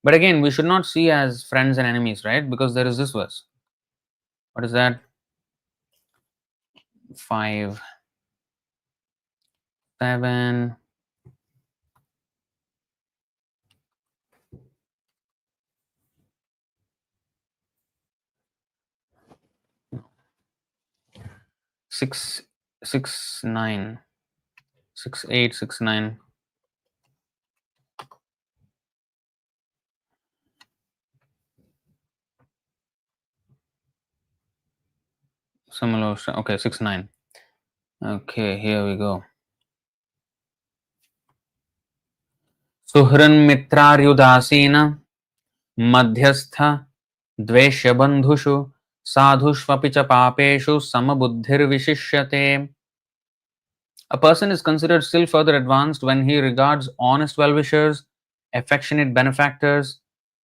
A: But again, we should not see as friends and enemies, right? Because there is this verse. What is that? 5, 7. Six, 9, 6, 8, 6, 9. Similar. Okay, 6, 9. Okay, here we go. सुहृन्मित्रार्युदासीन मध्यस्थ द्वेष्य बंधुषु साधुष्वपि च पापेषु समबुद्धिर्विशिष्यते. A person is considered still further advanced when he regards honest well-wishers, affectionate benefactors,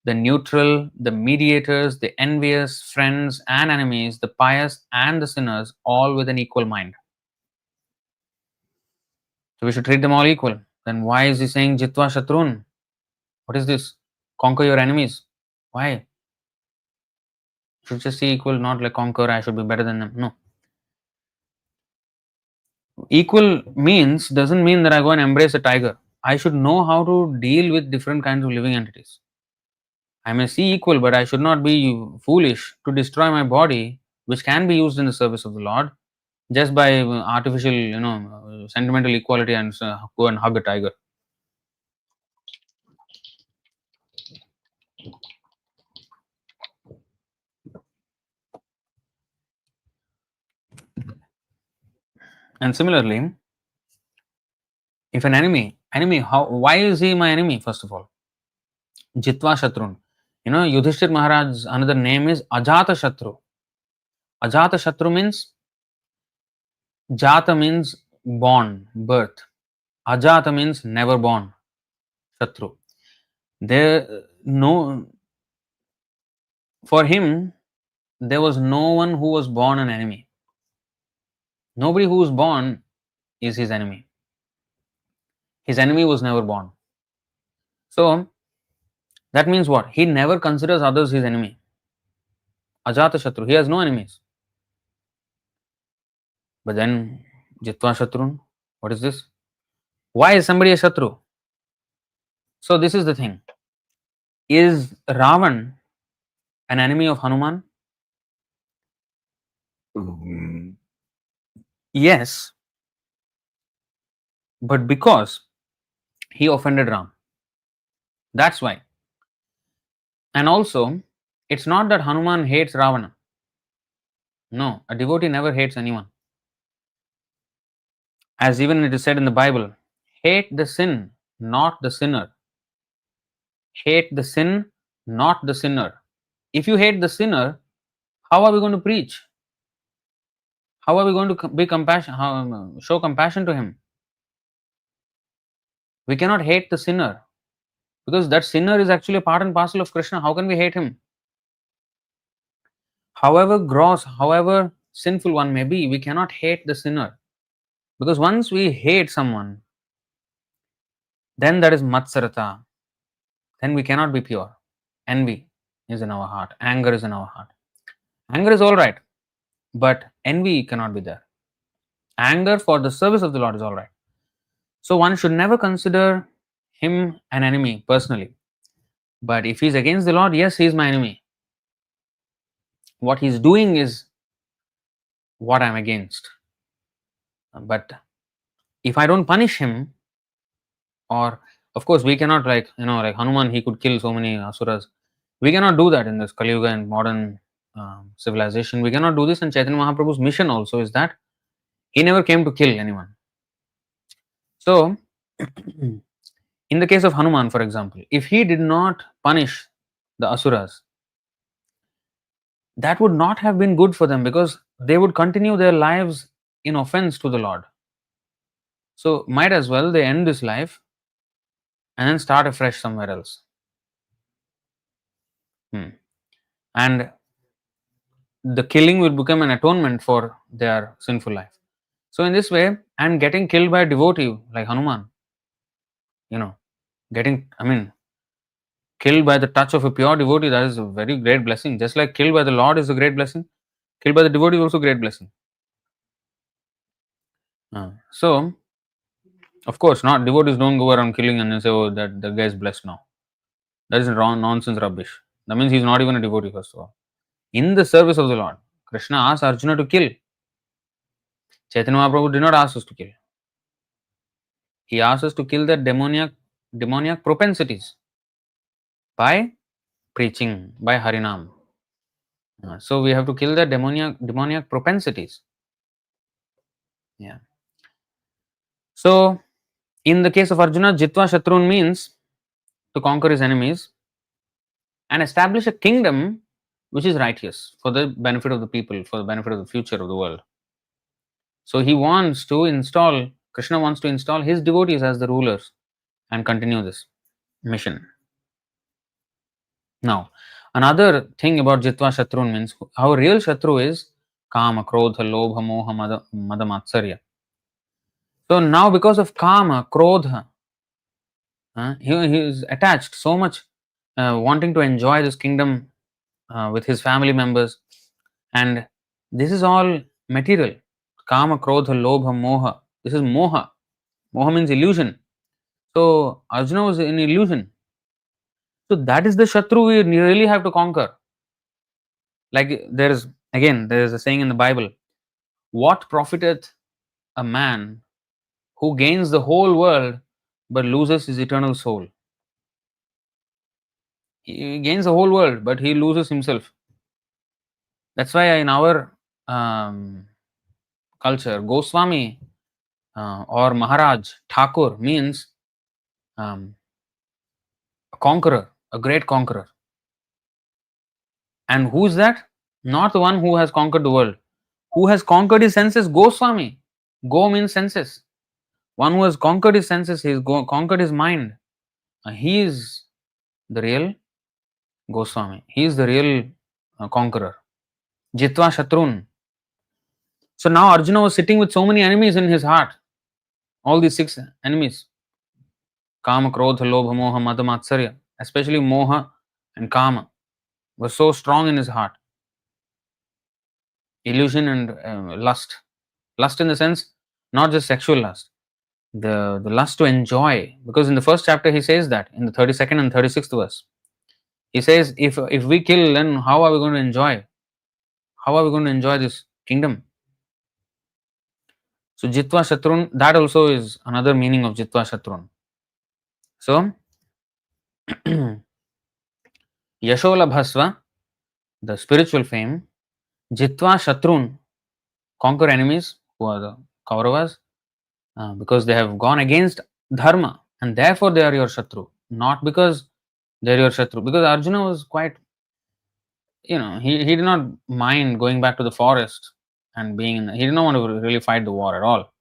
A: the neutral, the mediators, the envious, friends and enemies, the pious and the sinners, all with an equal mind. So we should treat them all equal. Then why is he saying Jitva Shatrun? What is this? Conquer your enemies. Why? Should just see equal, not like conquer, I should be better than them. No. Equal means doesn't mean that I go and embrace a tiger. I should know how to deal with different kinds of living entities. I may see equal, but I should not be foolish to destroy my body, which can be used in the service of the Lord, just by artificial, sentimental equality and go and hug a tiger. And similarly, if an enemy, why is he my enemy? First of all, Jitva Shatrun. Yudhishthir Maharaj's another name is Ajata Shatru. Ajata Shatru means Jata means born, birth. Ajata means never born. Shatru. For him, there was no one who was born an enemy. Nobody who was born is his enemy. His enemy was never born. So, that means what? He never considers others his enemy. Ajata Shatru. He has no enemies. But then, Jitva Shatrun, what is this? Why is somebody a Shatru? So, this is the thing. Is Ravan an enemy of Hanuman? Yes. But because he offended Ram. That's why. And also, it's not that Hanuman hates Ravana. No, a devotee never hates anyone. As even it is said in the Bible, hate the sin, not the sinner. Hate the sin, not the sinner. If you hate the sinner, how are we going to preach? How are we going to be show compassion to him? We cannot hate the sinner because that sinner is actually a part and parcel of Krishna. How can we hate him? However gross, however sinful one may be, we cannot hate the sinner. Because once we hate someone, then that is matsarata. Then we cannot be pure. Envy is in our heart. Anger is in our heart. Anger is all right, but envy cannot be there. Anger for the service of the Lord is all right. So one should never consider him an enemy personally. But if he's against the Lord, yes, he is my enemy. What he's doing is what I'm against. But if I don't punish him, or of course we cannot, like Hanuman, he could kill so many asuras. We cannot do that in this Kali Yuga and modern civilization. We cannot do this, and Chaitanya Mahaprabhu's mission also is that he never came to kill anyone. So, in the case of Hanuman, for example, if he did not punish the asuras, that would not have been good for them, because they would continue their lives in offense to the Lord. So, might as well they end this life and then start afresh somewhere else. And the killing will become an atonement for their sinful life. So, in this way, and getting killed by a devotee like Hanuman, killed by the touch of a pure devotee, that is a very great blessing. Just like killed by the Lord is a great blessing, killed by the devotee is also a great blessing. So, of course, not devotees don't go around killing and then say, oh, that the guy is blessed now. That is wrong, nonsense, rubbish. That means he's not even a devotee, first of all. In the service of the Lord, Krishna asked Arjuna to kill. Chaitanya Mahaprabhu did not ask us to kill. He asked us to kill the demoniac propensities by preaching, by Harinam. So we have to kill the demoniac propensities. Yeah. So in the case of Arjuna, Jitva Shatrun means to conquer his enemies and establish a kingdom which is righteous for the benefit of the people, for the benefit of the future of the world. So Krishna wants to install his devotees as the rulers and continue this mission. Now, another thing about Jitva Shatrun means our real Shatru is Kama, Krodha, Lobha, Moha, Mada, Matsarya. So now because of Kama, Krodha, he is attached so much, wanting to enjoy this kingdom with his family members, and this is all material. Kama, Krodha, Lobha, Moha. This is Moha. Moha means illusion. So Arjuna was in illusion. So that is the Shatru we really have to conquer. Like there is a saying in the Bible: "What profiteth a man who gains the whole world but loses his eternal soul?" He gains the whole world, but he loses himself. That's why in our culture, Goswami or Maharaj, Thakur means a conqueror, a great conqueror. And who is that? Not the one who has conquered the world. Who has conquered his senses? Goswami. Go means senses. One who has conquered his senses, he has conquered his mind. He is the real Goswami. He is the real conqueror. Jitva Shatrun. So now Arjuna was sitting with so many enemies in his heart. All these 6 enemies. Kama, Krodha, Lobha, Moha, Mada, Matsarya. Especially Moha and Kama was so strong in his heart. Illusion and lust. Lust in the sense, not just sexual lust. The lust to enjoy. Because in the first chapter he says that, in the 32nd and 36th verse. He says, if we kill, then how are we going to enjoy? How are we going to enjoy this kingdom? So Jitva Shatrun, that also is another meaning of Jitva Shatrun. So Yashola Bhasva, the spiritual fame, Jitva Shatrun, conquer enemies who are the Kauravas, because they have gone against Dharma and therefore they are your Shatru, not because they are your Shatru. Because Arjuna was quite, he did not mind going back to the forest and he did not want to really fight the war at all.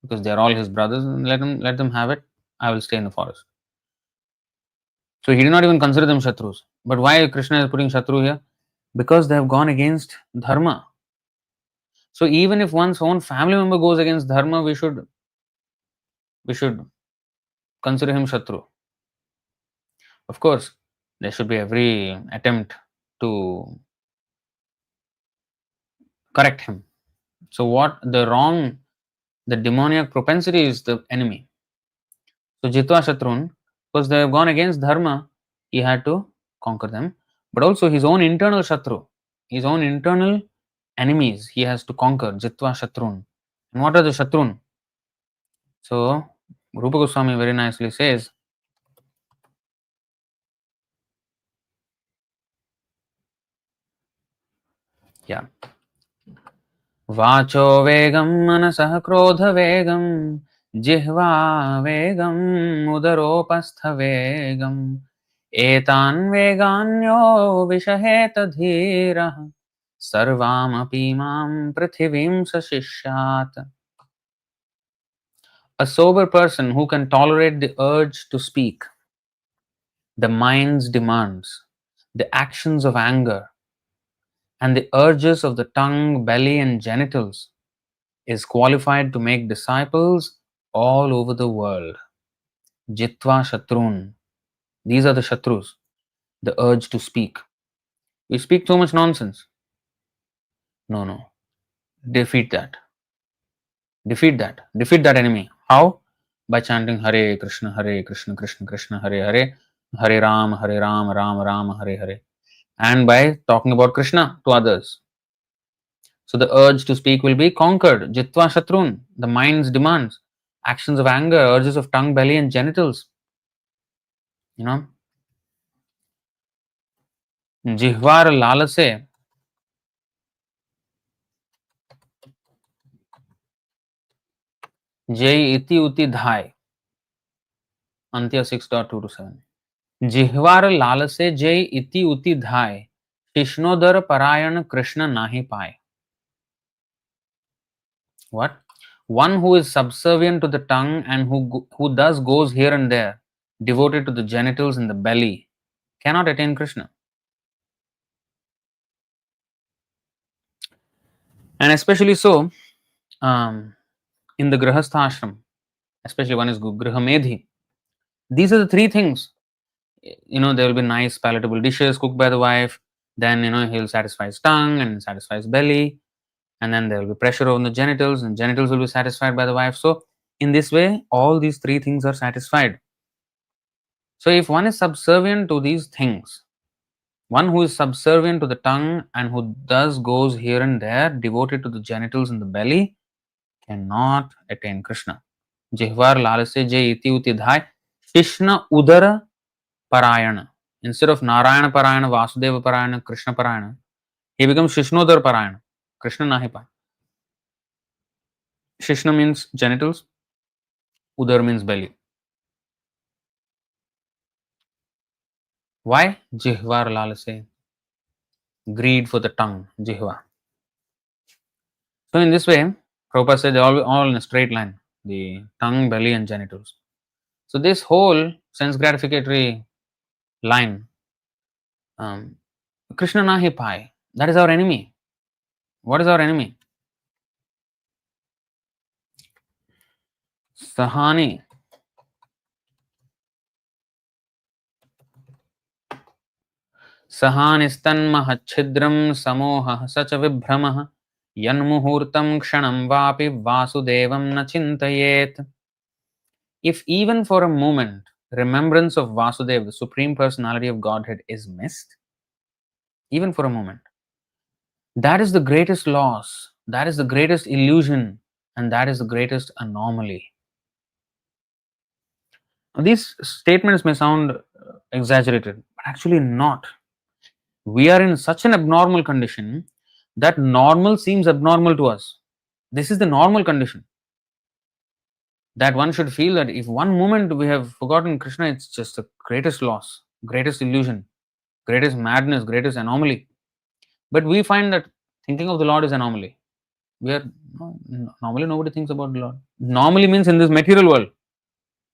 A: Because they are all his brothers, and let them have it. I will stay in the forest. So he did not even consider them Shatrus. But why Krishna is putting Shatru here? Because they have gone against Dharma. So even if one's own family member goes against Dharma, we should consider him Shatru. Of course, there should be every attempt to correct him. So the demoniac propensity is the enemy. So Jitva Shatrun, Because they have gone against dharma, he had to conquer them. But also his own internal shatru, his own internal enemies, he has to conquer. Jitva shatrun. And what are the shatrun? So Rupa Goswami very nicely says, yeah, Vacho vegam manasah krodha vegam jihva vegam udaropastha vegam etan veganyo vishaheta dhirah sarvam api mam prithivim sashishyat. A sober person who can tolerate the urge to speak, the mind's demands, the actions of anger, and the urges of the tongue, belly, and genitals is qualified to make disciples all over the world. Jitva Shatrun. These are the Shatrus, the urge to speak. We speak so much nonsense. No, no. Defeat that. Defeat that. Defeat that enemy. How? By chanting Hare Krishna, Krishna Krishna, Hare Hare, Hare Ram, Ram Ram, Hare Hare. And by talking about Krishna to others. So the urge to speak will be conquered. Jitva Shatrun, the mind's demands, actions of anger, urges of tongue, belly, and genitals. You know, जिह्वार लाल से जय इति उति धाय अंत्य 6.2-7 जिह्वार लाल से जय इति उति धाय कृष्णोदर परायण कृष्ण नाहि पाए. What? One who is subservient to the tongue and who thus goes here and there, devoted to the genitals and the belly, cannot attain Krishna. And especially so, in the Grihastha ashram, especially one is Grihamedhi. These are the three things. There will be nice palatable dishes cooked by the wife. Then, he'll satisfy his tongue and satisfy his belly. And then there will be pressure on the genitals, and genitals will be satisfied by the wife. So, in this way, all these three things are satisfied. So, if one is subservient to these things, one who is subservient to the tongue and who thus goes here and there, devoted to the genitals and the belly, cannot attain Krishna. Jihvar lalase jay iti uti dhai Krishna udara parayana. Instead of Narayana parayana, Vasudeva parayana, Krishna parayana, he becomes Shishnodar parayana. Krishna nahi pa. Shishna means genitals, Udar means belly. Why? Jihvar lalase. Greed for the tongue, Jihva. So in this way, Prabhupada said all in a straight line, the tongue, belly and genitals. So this whole sense gratificatory line, Krishna nahi pai, that is our enemy. What is our enemy? Sahani. सहानिस्तन्महच्छिद्रं समोहः स च विभ्रमः यन्मुहूर्तं क्षणं वापि वासुदेवं न चिन्तयेत्. If even for a moment remembrance of Vasudeva, the Supreme Personality of Godhead, is missed, even for a moment, that is the greatest loss, that is the greatest illusion, and that is the greatest anomaly. Now, these statements may sound exaggerated, but actually not. We are in such an abnormal condition that normal seems abnormal to us. This is the normal condition. That one should feel that if one moment we have forgotten Krishna, it's just the greatest loss, greatest illusion, greatest madness, greatest anomaly. But we find that thinking of the Lord is anomaly. Normally nobody thinks about the Lord. Normally means in this material world.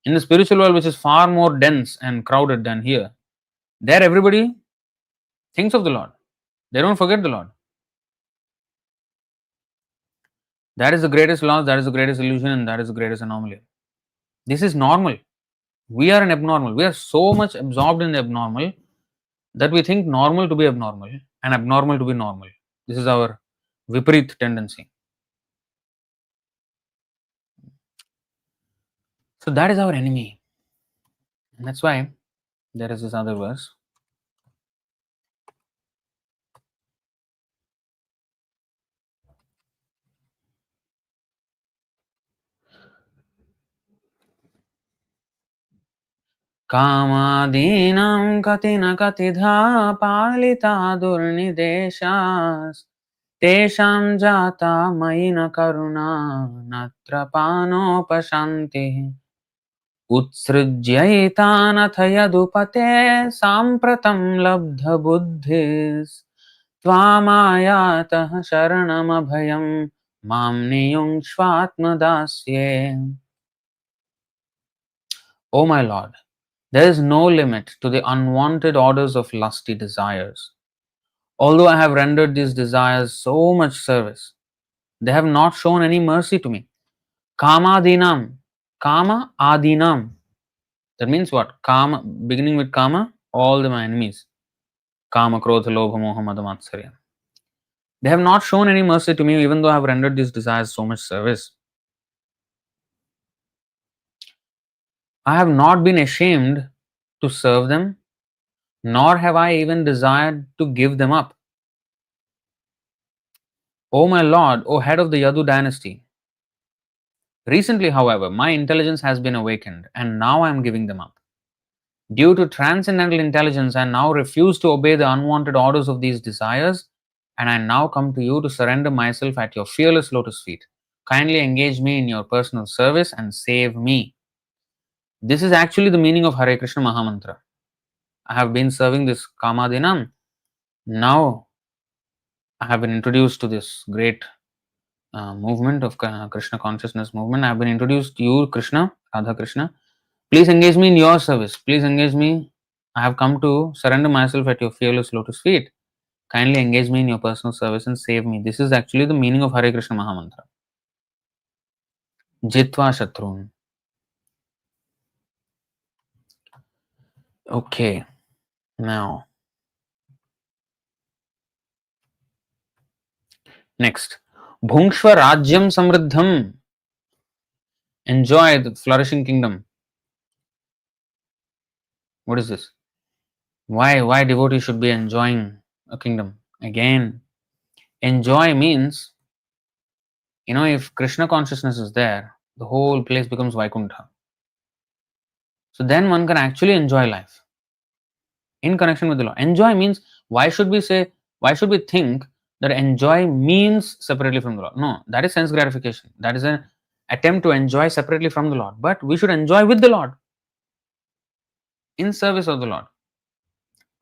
A: In the spiritual world, which is far more dense and crowded than here, there everybody thinks of the Lord. They don't forget the Lord. That is the greatest loss, that is the greatest illusion, and that is the greatest anomaly. This is normal. We are an abnormal. We are so much absorbed in the abnormal that we think normal to be abnormal and abnormal to be normal. This is our viparit tendency. So that is our enemy. And that's why there is this other verse. Kamadinam katina katidha palita durnideshas tesham jata maina karuna natrapano उत्सृज्यैतानथ यदुपते साम्प्रतं लब्धबुद्धिस् त्वामायातः शरणमभयं मां नियुङ्क्ष्वात्मदास्ये. O my Lord, there is no limit to the unwanted orders of lusty desires. Although I have rendered these desires so much service, they have not shown any mercy to me. Kamadinam, Kama Adinam. That means what? Kama, beginning with Kama, all my enemies. Kama, Krodha, Lobha, Moha, Mada, Matsarya. They have not shown any mercy to me, even though I have rendered these desires so much service. I have not been ashamed to serve them, nor have I even desired to give them up. O my Lord, O head of the Yadu dynasty, recently, however, my intelligence has been awakened, and now I am giving them up. Due to transcendental intelligence, I now refuse to obey the unwanted orders of these desires, and I now come to you to surrender myself at your fearless lotus feet. Kindly engage me in your personal service and save me. This is actually the meaning of Hare Krishna Mahamantra. I have been serving this Kamadinam. Now I have been introduced to this great movement of Krishna consciousness movement. I have been introduced to you, Krishna, Radha Krishna. Please engage me in your service. Please engage me. I have come to surrender myself at your fearless lotus feet. Kindly engage me in your personal service and save me. This is actually the meaning of Hare Krishna Mahamantra. Jitva Shatrun. Okay, now next. Bhungshva Rajyam Samriddham. Enjoy the flourishing kingdom. What is this? Why devotees should be enjoying a kingdom? Again, enjoy means, if Krishna consciousness is there, the whole place becomes Vaikuntha. So then one can actually enjoy life in connection with the Lord. Enjoy means, why should we think that enjoy means separately from the Lord? No, that is sense gratification. That is an attempt to enjoy separately from the Lord. But we should enjoy with the Lord, in service of the Lord.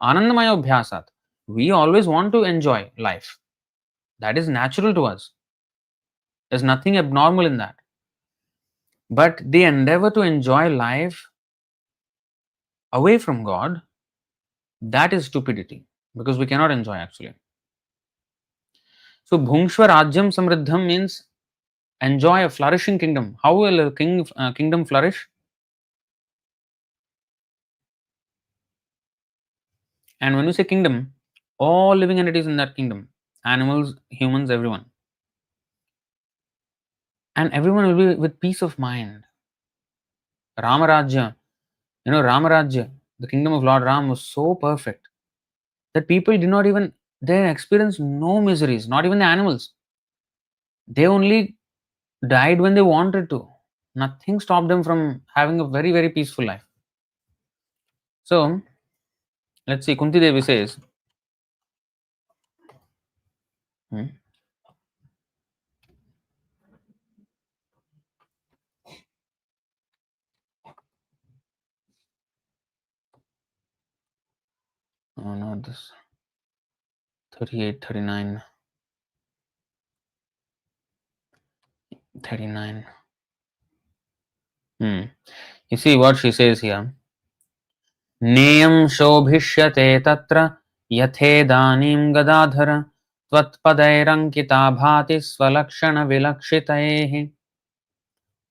A: Anandamaya Bhyasat. We always want to enjoy life. That is natural to us. There's nothing abnormal in that. But the endeavor to enjoy life away from God, that is stupidity, because we cannot enjoy actually. So Bhungshva Rajyam Samriddham means enjoy a flourishing kingdom. How will a kingdom flourish? And when you say kingdom, all living entities in that kingdom, animals, humans, everyone. And everyone will be with peace of mind. Ramarajya, Ramarajya, the kingdom of Lord Ram was so perfect that people did not even, they experienced no miseries, not even the animals. They only died when they wanted to. Nothing stopped them from having a very, very peaceful life. So, let's see, Kunti Devi says, hmm, oh no, this 38, 39, 39. You see what she says here. Neyam shobhishyate tatra yathedanim gadadhara tvatpadairankita bhati swalakshana vilakshitaehi.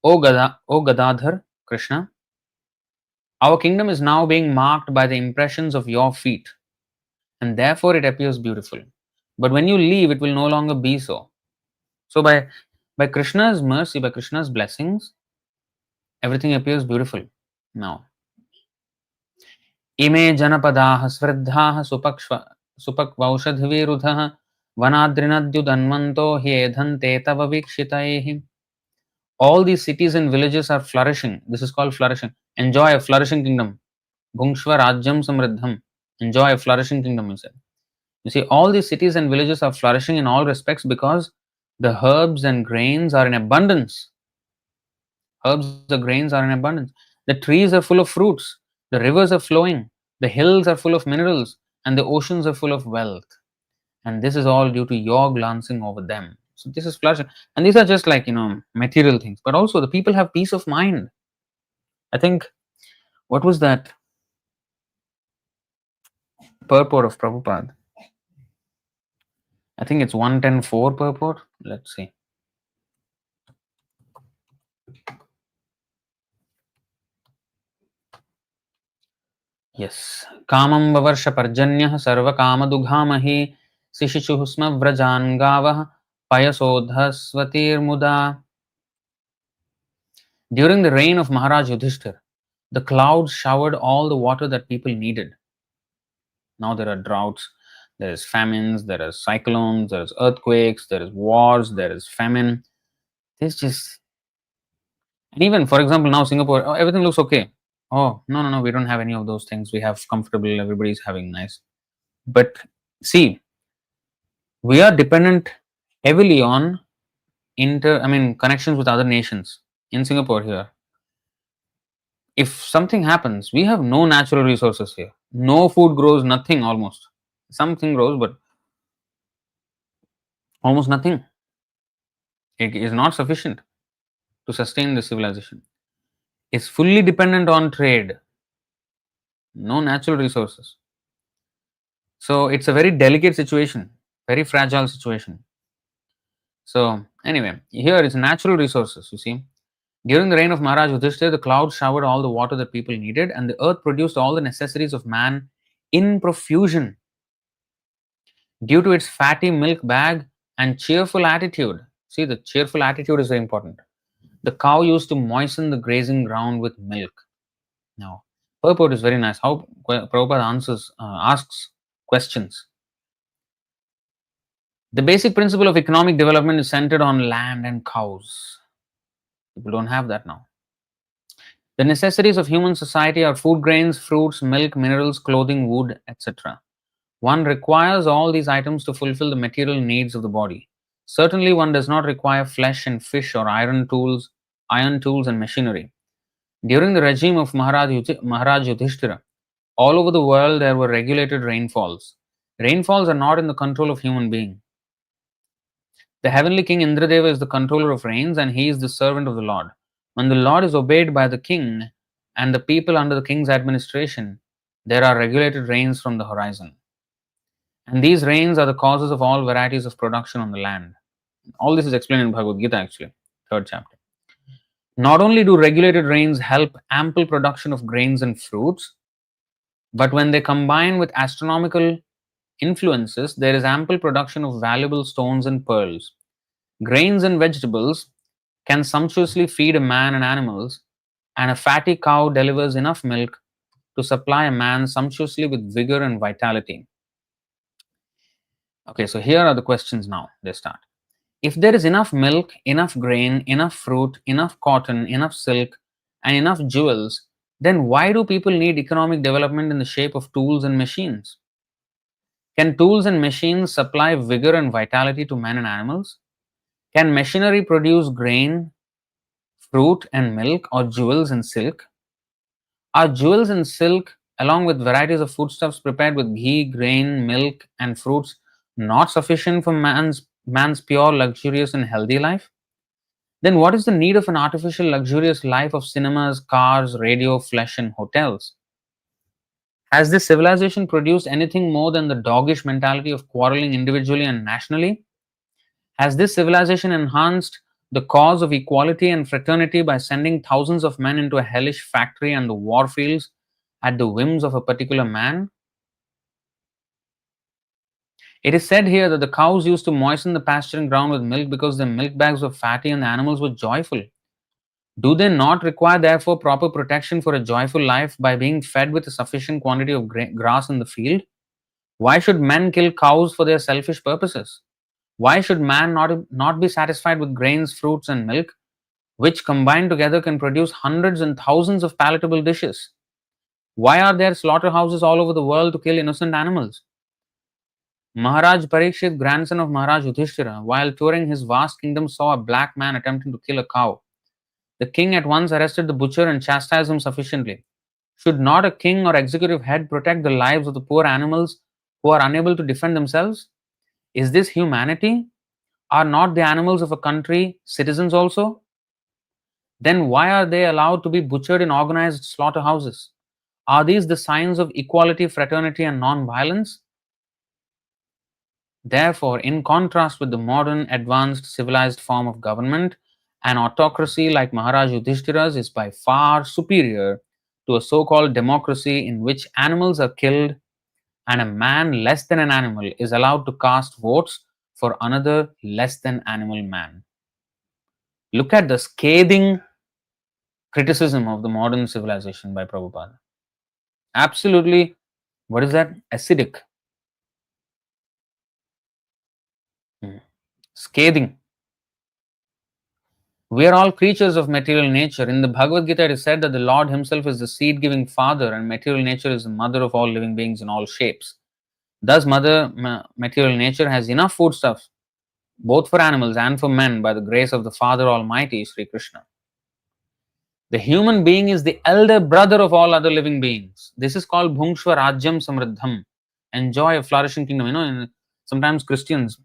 A: O Gadadhar, Krishna, our kingdom is now being marked by the impressions of your feet, and therefore it appears beautiful. But when you leave, it will no longer be so. So by Krishna's mercy, by Krishna's blessings, everything appears beautiful now. Ime janapadaha svriddhaha supakvaushadhvirudhaha vanadrinadyudanmanto hyedhante tava vikshitaihi. All these cities and villages are flourishing. This is called flourishing. Enjoy a flourishing kingdom. Bhungshva rajyam samriddham. Enjoy a flourishing kingdom, he said. You see, all these cities and villages are flourishing in all respects because the herbs and grains are in abundance. Herbs and grains are in abundance. The trees are full of fruits. The rivers are flowing. The hills are full of minerals. And the oceans are full of wealth. And this is all due to your glancing over them. So this is flourishing. And these are just like, material things. But also the people have peace of mind. I think, what was that purport of Prabhupada? I think it's 110.4 purport. Let's see. Yes. Kamam vavarsha parjanyah sarva kamadughamhi sishichuh sma vrajan gavah payasodhasvatir muda. During the reign of Maharaj Yudhishthir, the clouds showered all the water that people needed. Now there are droughts, there is famines, there are cyclones, there is earthquakes, there is wars, there is famine. There's just, and even for example, now Singapore, oh, everything looks okay. Oh, no, we don't have any of those things. We have comfortable, everybody's having nice. But see, we are dependent heavily on connections with other nations. In Singapore here, if something happens, we have no natural resources here. No food grows, nothing almost. Something grows, but almost nothing. It is not sufficient to sustain this civilization. It's fully dependent on trade, no natural resources. So it's a very delicate situation, very fragile situation. So anyway, here it's natural resources, you see. During the reign of Maharaj Yudhishthira, the clouds showered all the water that people needed, and the earth produced all the necessities of man in profusion. Due to its fatty milk bag and cheerful attitude. See, the cheerful attitude is very important. The cow used to moisten the grazing ground with milk. Now, purport is very nice. How Prabhupada asks questions. The basic principle of economic development is centered on land and cows. People don't have that now. The necessities of human society are food grains, fruits, milk, minerals, clothing, wood, etc. One requires all these items to fulfill the material needs of the body. Certainly, one does not require flesh and fish or iron tools and machinery. During the regime of Maharaj Yudhishthira, all over the world there were regulated rainfalls. Rainfalls are not in the control of human being. The heavenly king Indradeva is the controller of rains and he is the servant of the Lord. When the Lord is obeyed by the king and the people under the king's administration, there are regulated rains from the horizon. And these rains are the causes of all varieties of production on the land. All this is explained in Bhagavad Gita actually, 3rd chapter. Not only do regulated rains help ample production of grains and fruits, but when they combine with astronomical influences, there is ample production of valuable stones and pearls. Grains and vegetables can sumptuously feed a man and animals, and a fatty cow delivers enough milk to supply a man sumptuously with vigor and vitality. Okay, so here are the questions now. They start. If there is enough milk, enough grain, enough fruit, enough cotton, enough silk, and enough jewels, then why do people need economic development in the shape of tools and machines? Can tools and machines supply vigor and vitality to men and animals? Can machinery produce grain, fruit, and milk, or jewels and silk? Are jewels and silk, along with varieties of foodstuffs prepared with ghee, grain, milk, and fruits, not sufficient for man's pure, luxurious, and healthy life? Then what is the need of an artificial, luxurious life of cinemas, cars, radio, flesh, and hotels? Has this civilization produced anything more than the doggish mentality of quarreling individually and nationally? Has this civilization enhanced the cause of equality and fraternity by sending thousands of men into a hellish factory and the war fields at the whims of a particular man? It is said here that the cows used to moisten the pasturing ground with milk because their milk bags were fatty and the animals were joyful. Do they not require, therefore, proper protection for a joyful life by being fed with a sufficient quantity of grass in the field? Why should men kill cows for their selfish purposes? Why should man not be satisfied with grains, fruits, and milk, which combined together can produce hundreds and thousands of palatable dishes? Why are there slaughterhouses all over the world to kill innocent animals? Maharaj Parikshit, grandson of Maharaj Yudhishthira, while touring his vast kingdom, saw a black man attempting to kill a cow. The king at once arrested the butcher and chastised him sufficiently. Should not a king or executive head protect the lives of the poor animals who are unable to defend themselves? Is this humanity? Are not the animals of a country citizens also? Then why are they allowed to be butchered in organized slaughterhouses? Are these the signs of equality, fraternity, and non violence? Therefore, in contrast with the modern, advanced, civilized form of government, an autocracy like Maharaj Yudhishthira's is by far superior to a so called democracy in which animals are killed and a man less than an animal is allowed to cast votes for another less than animal man. Look at the scathing criticism of the modern civilization by Prabhupada. Absolutely, what is that? Acidic. Scathing. We are all creatures of material nature. In the Bhagavad Gita, it is said that the Lord Himself is the seed giving father, and material nature is the mother of all living beings in all shapes. Thus, material nature has enough foodstuffs, both for animals and for men, by the grace of the Father Almighty, Sri Krishna. The human being is the elder brother of all other living beings. This is called Bhungshva Rajyam Samriddham. Enjoy a flourishing kingdom. Sometimes Christians,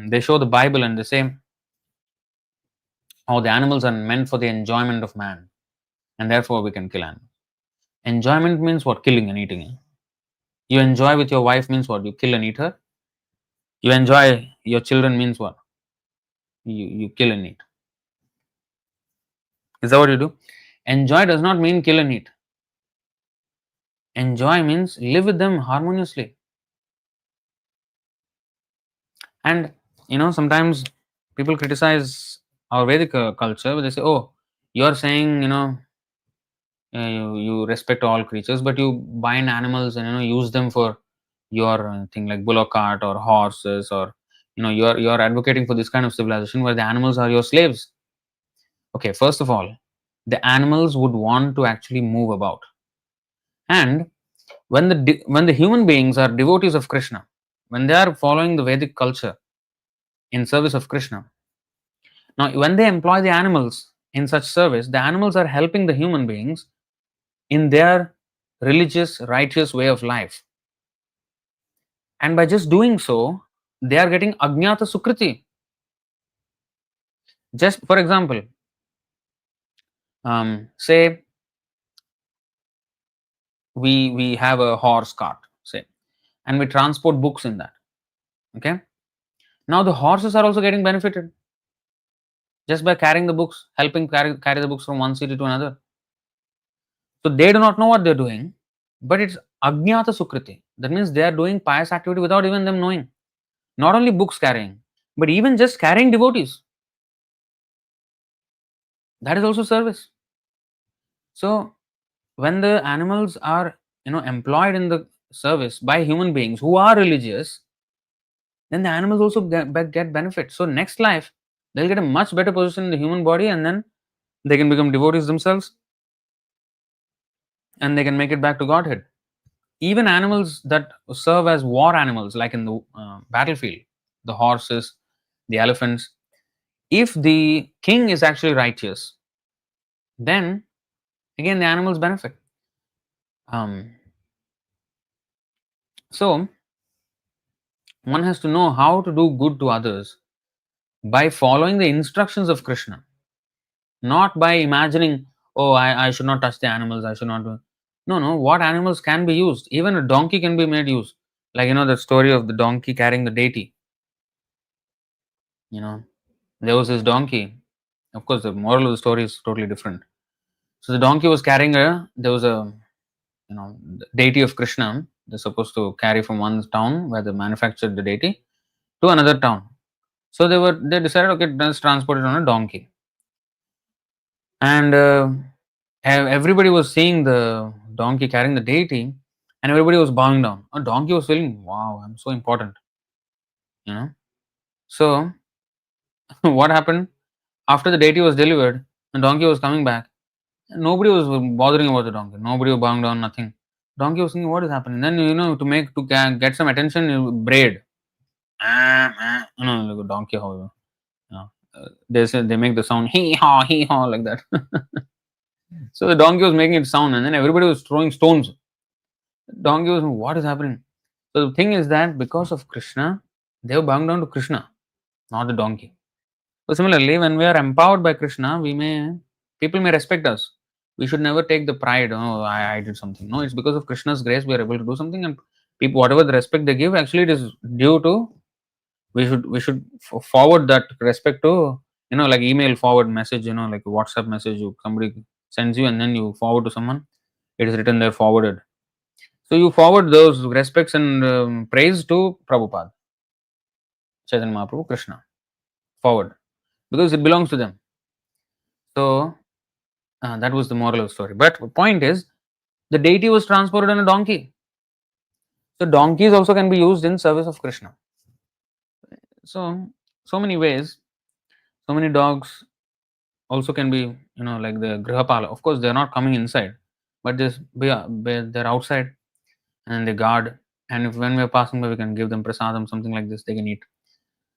A: they show the Bible and they say, oh, the animals are meant for the enjoyment of man, and therefore we can kill animals. Enjoyment means what? Killing and eating. You enjoy with your wife means what? You kill and eat her. You enjoy your children means what? You kill and eat. Is that what you do? Enjoy does not mean kill and eat. Enjoy means live with them harmoniously. And sometimes people criticize our Vedic culture, but they say, oh, you're saying, you respect all creatures, but you bind animals and use them for your thing like bullock cart or horses, or you're advocating for this kind of civilization where the animals are your slaves. Okay, first of all, the animals would want to actually move about, and when the human beings are devotees of Krishna, when they are following the Vedic culture in service of Krishna, now when they employ the animals in such service, the animals are helping the human beings in their religious, righteous way of life. And by just doing so, they are getting Ajnata Sukriti. Just for example, say we have a horse cart, say, and we transport books in that. Okay. Now the horses are also getting benefited just by carrying the books, helping carry the books from one city to another. So they do not know what they're doing, but it's Ajnata Sukriti. That means they are doing pious activity without even them knowing. Not only books carrying, but even just carrying devotees. That is also service. So when the animals are employed in the service by human beings who are religious, then the animals also get benefit. So next life they'll get a much better position in the human body, and then they can become devotees themselves, and they can make it back to Godhead. Even animals that serve as war animals, like in the battlefield, the horses, the elephants, if the king is actually righteous, then again the animals benefit. So one has to know how to do good to others by following the instructions of Krishna, not by imagining, oh, I should not touch the animals, I should not do. No, what animals can be used? Even a donkey can be made use. Like, the story of the donkey carrying the deity. There was this donkey. Of course, the moral of the story is totally different. So the donkey was carrying there was a, the deity of Krishna. They're supposed to carry from one town where they manufactured the deity to another town. So they decided, okay, let's transport it on a donkey. And everybody was seeing the donkey carrying the deity, and everybody was bowing down. A donkey was feeling, wow, I'm so important, you know. So what happened after the deity was delivered? The donkey was coming back. Nobody was bothering about the donkey. Nobody was bowing down. Nothing. Donkey was thinking, what is happening? Then get some attention, you braid. Like a donkey, however. They make the sound hee haw like that. So the donkey was making it sound, and then everybody was throwing stones. Donkey was, what is happening? So the thing is that because of Krishna, they were bowing down to Krishna, not the donkey. So similarly, when we are empowered by Krishna, people may respect us. We should never take the pride. Oh, I did something. No, it's because of Krishna's grace we are able to do something, and people, whatever the respect they give, actually it is due to. We should forward that respect to, like email forward message, like WhatsApp message. Somebody sends you, and then you forward to someone. It is written there forwarded. So you forward those respects and praise to Prabhupada, Chaitanya Mahaprabhu, Krishna. Forward, because it belongs to them. So that was the moral of the story. But the point is, the deity was transported on a donkey. So donkeys also can be used in service of Krishna. So many ways, so many dogs also can be, like the grihapala. Of course, they're not coming inside, but they're outside and they guard. And if when we're passing by, we can give them prasadam, something like this, they can eat.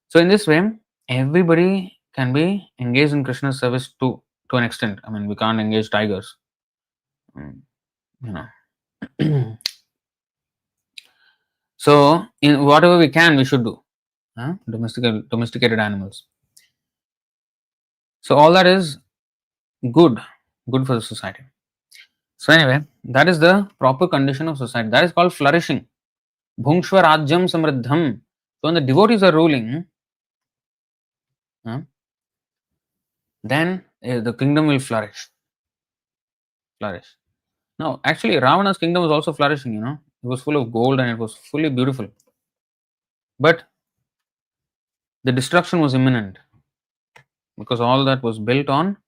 A: So in this way, everybody can be engaged in Krishna's service to an extent. I mean, we can't engage tigers. Mm, you know. So in whatever we can, we should do. Domesticated animals. So all that is good for the society. So anyway, that is the proper condition of society. That is called flourishing. Bhungshva rajyam samriddham. So when the devotees are ruling, then the kingdom will flourish. Now, actually, Ravana's kingdom was also flourishing. It was full of gold and it was fully beautiful. But the destruction was imminent because all that was built on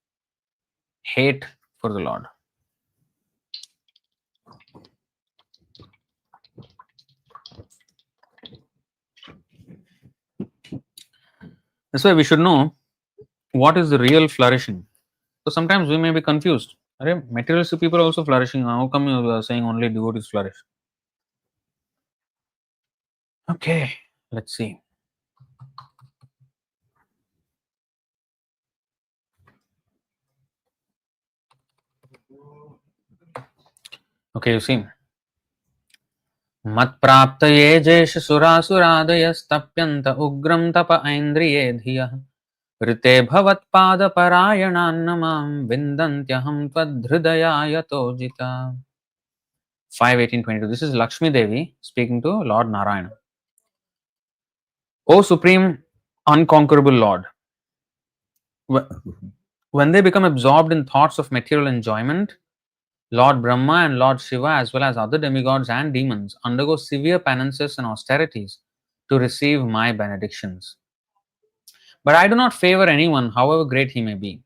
A: hate for the Lord. That's why we should know what is the real flourishing. So sometimes we may be confused. Materialistic people are also flourishing. How come you are saying only devotees flourish? Okay, let's see. Okay, you see. मत्प्राप्तये जेष सुरासुरादयस्तप्यन्त उग्रं तप ऐन्द्रिये धियः ऋते भवत्पादपरायणान् मां विन्दन्त्यहं त्वद्धृदयायतो जिता. 5:18-22. This is Lakshmi Devi speaking to Lord Narayana. O Supreme Unconquerable Lord, when they become absorbed in thoughts of material enjoyment, Lord Brahma and Lord Shiva, as well as other demigods and demons, undergo severe penances and austerities to receive my benedictions. But I do not favor anyone, however great he may be,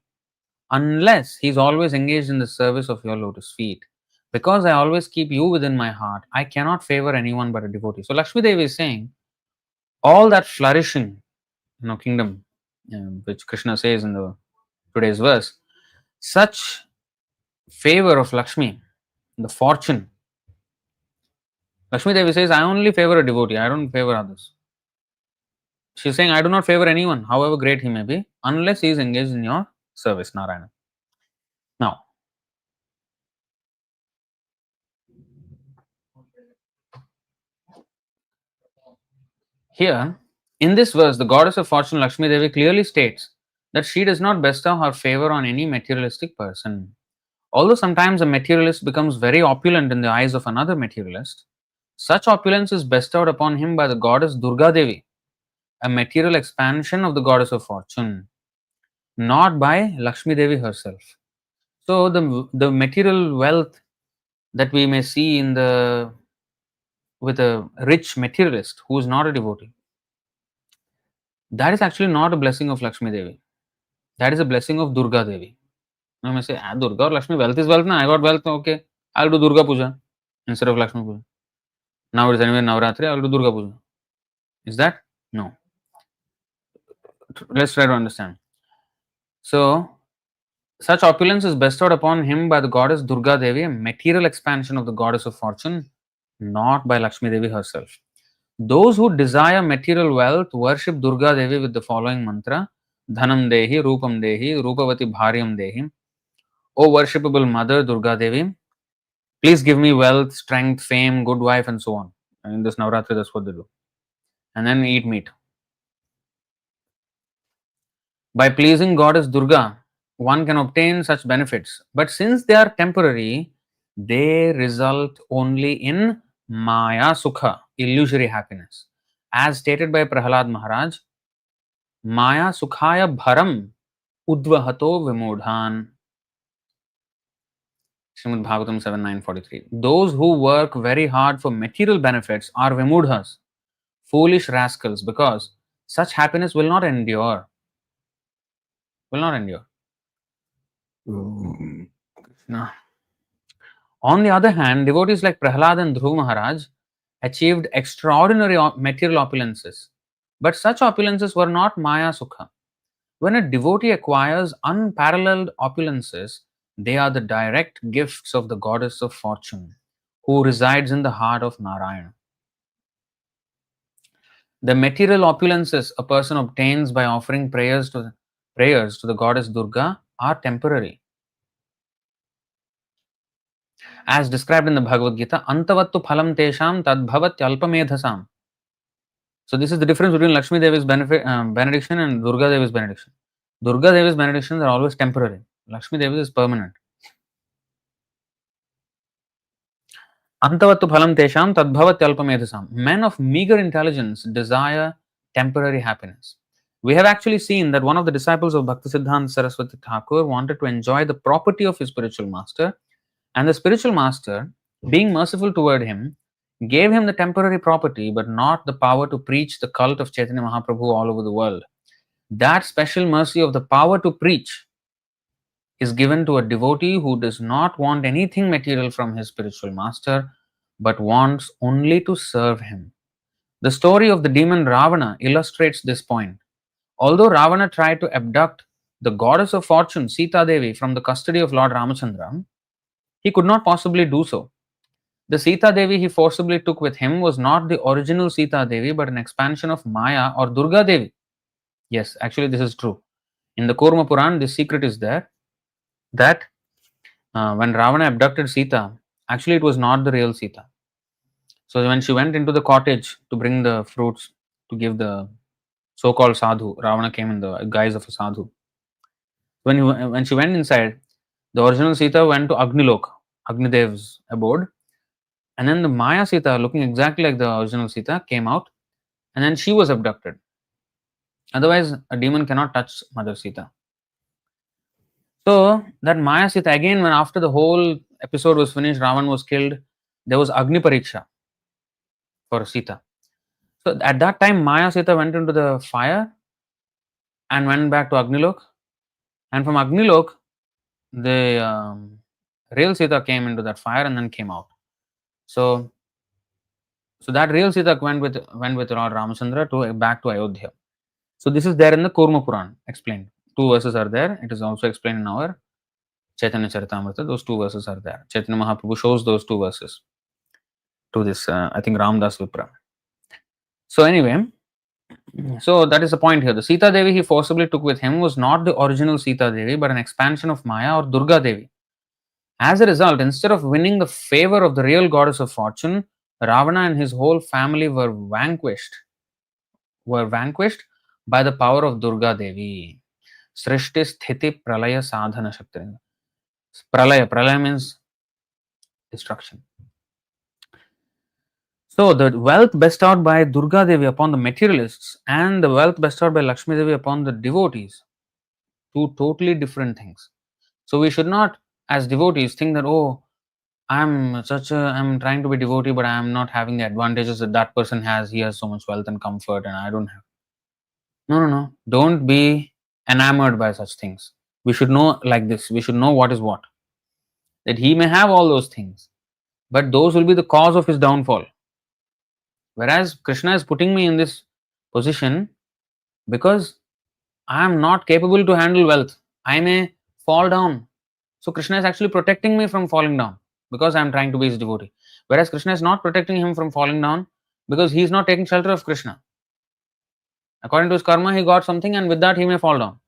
A: unless he is always engaged in the service of your lotus feet. Because I always keep you within my heart, I cannot favor anyone but a devotee. So Lakshmi Devi is saying, all that flourishing, kingdom, which Krishna says in the today's verse, such favor of Lakshmi, the fortune. Lakshmi Devi says, I only favor a devotee, I don't favor others. She's saying, I do not favor anyone, however great he may be, unless he is engaged in your service, Narayana. Now, here, in this verse, the goddess of fortune, Lakshmi Devi, clearly states that she does not bestow her favor on any materialistic person. Although sometimes a materialist becomes very opulent in the eyes of another materialist, such opulence is bestowed upon him by the goddess Durga Devi, a material expansion of the goddess of fortune, not by Lakshmi Devi herself. So the material wealth that we may see with a rich materialist who is not a devotee, that is actually not a blessing of Lakshmi Devi. That is a blessing of Durga Devi. Now, I may say, Durga or Lakshmi, wealth is wealth. Na, I got wealth. Okay, I'll do Durga Puja instead of Lakshmi Puja. Now it is anyway Navratri. I'll do Durga Puja. Is that? No. Let's try to understand. So, such opulence is bestowed upon him by the goddess Durga Devi, a material expansion of the goddess of fortune, not by Lakshmi Devi herself. Those who desire material wealth worship Durga Devi with the following mantra: Dhanam Dehi, Rupam Dehi, Rupavati Bharyam Dehi. O worshipable Mother Durga Devi, please give me wealth, strength, fame, good wife, and so on. And in this Navratri, that's what they do. And then eat meat. By pleasing Goddess Durga, one can obtain such benefits. But since they are temporary, they result only in Maya Sukha, illusory happiness. As stated by Prahalad Maharaj, Maya Sukhaya Bharam Udvahato Vimodhan. Srimad Bhagavatam 7.9.43. Those who work very hard for material benefits are Vimudhas, foolish rascals, because such happiness will not endure. Will not endure. Krishna. On the other hand, devotees like Prahlad and Dhruv Maharaj achieved extraordinary material opulences. But such opulences were not Maya Sukha. When a devotee acquires unparalleled opulences, they are the direct gifts of the goddess of fortune, who resides in the heart of Narayana. The material opulences a person obtains by offering prayers to the goddess Durga are temporary. As described in the Bhagavad Gita, Antavattu phalam tesham tadbhavat alpamedhasam. So this is the difference between Lakshmi Devi's benediction and Durga Devi's benediction. Durga Devi's benedictions are always temporary. Lakshmi Devi's is permanent. Antavattu phalam tesham tadbhavat alpamedhasam. Men of meager intelligence desire temporary happiness. We have actually seen that one of the disciples of Bhaktisiddhanta Saraswati Thakur wanted to enjoy the property of his spiritual master, and the spiritual master, being merciful toward him, gave him the temporary property but not the power to preach the cult of Chaitanya Mahaprabhu all over the world. That special mercy of the power to preach is given to a devotee who does not want anything material from his spiritual master but wants only to serve him. The story of the demon Ravana illustrates this point. Although Ravana tried to abduct the goddess of fortune, Sita Devi, from the custody of Lord Ramachandra, he could not possibly do so. The Sita Devi he forcibly took with him was not the original Sita Devi but an expansion of Maya or Durga Devi. Yes, actually, this is true. In the Kurma Puran, this secret is there that when Ravana abducted Sita, actually, it was not the real Sita. So, when she went into the cottage to bring the fruits to give the so-called sadhu, Ravana came in the guise of a sadhu. When she went inside, the original Sita went to Agnilok, Agnidev's abode, and then the Maya Sita, looking exactly like the original Sita, came out, and then she was abducted. Otherwise, a demon cannot touch Mother Sita. So that Maya Sita, again, when after the whole episode was finished, Ravan was killed, there was Agni Pariksha for Sita. So at that time, Maya Sita went into the fire and went back to Agnilok. And from Agnilok, the real Sita came into that fire and then came out. So that real Sita went with Lord Ramachandra to back to Ayodhya. So this is there in the Kurma Puran explained. 2 verses are there. It is also explained in our Chaitanya Charitamrita. Those 2 verses are there. Chaitanya Mahaprabhu shows those 2 verses to this, I think, Ramdas Vipra. So anyway, so that is the point here. The Sita Devi he forcibly took with him was not the original Sita Devi but an expansion of Maya or Durga Devi. As a result, instead of winning the favor of the real goddess of fortune, Ravana and his whole family were vanquished by the power of Durga Devi. Srishti Sthiti Pralaya Sadhana Shakti. Pralaya means destruction. So the wealth bestowed by Durga Devi upon the materialists and the wealth bestowed by Lakshmi Devi upon the devotees, 2 totally different things. So we should not, as devotees, think that, oh, I'm trying to be devotee, but I'm not having the advantages that person has. He has so much wealth and comfort, and I don't have. No. Don't be enamored by such things. We should know like this. We should know what is what. That he may have all those things, but those will be the cause of his downfall. Whereas Krishna is putting me in this position because I am not capable to handle wealth. I may fall down. So Krishna is actually protecting me from falling down because I am trying to be his devotee. Whereas Krishna is not protecting him from falling down because he is not taking shelter of Krishna. According to his karma, he got something and with that he may fall down.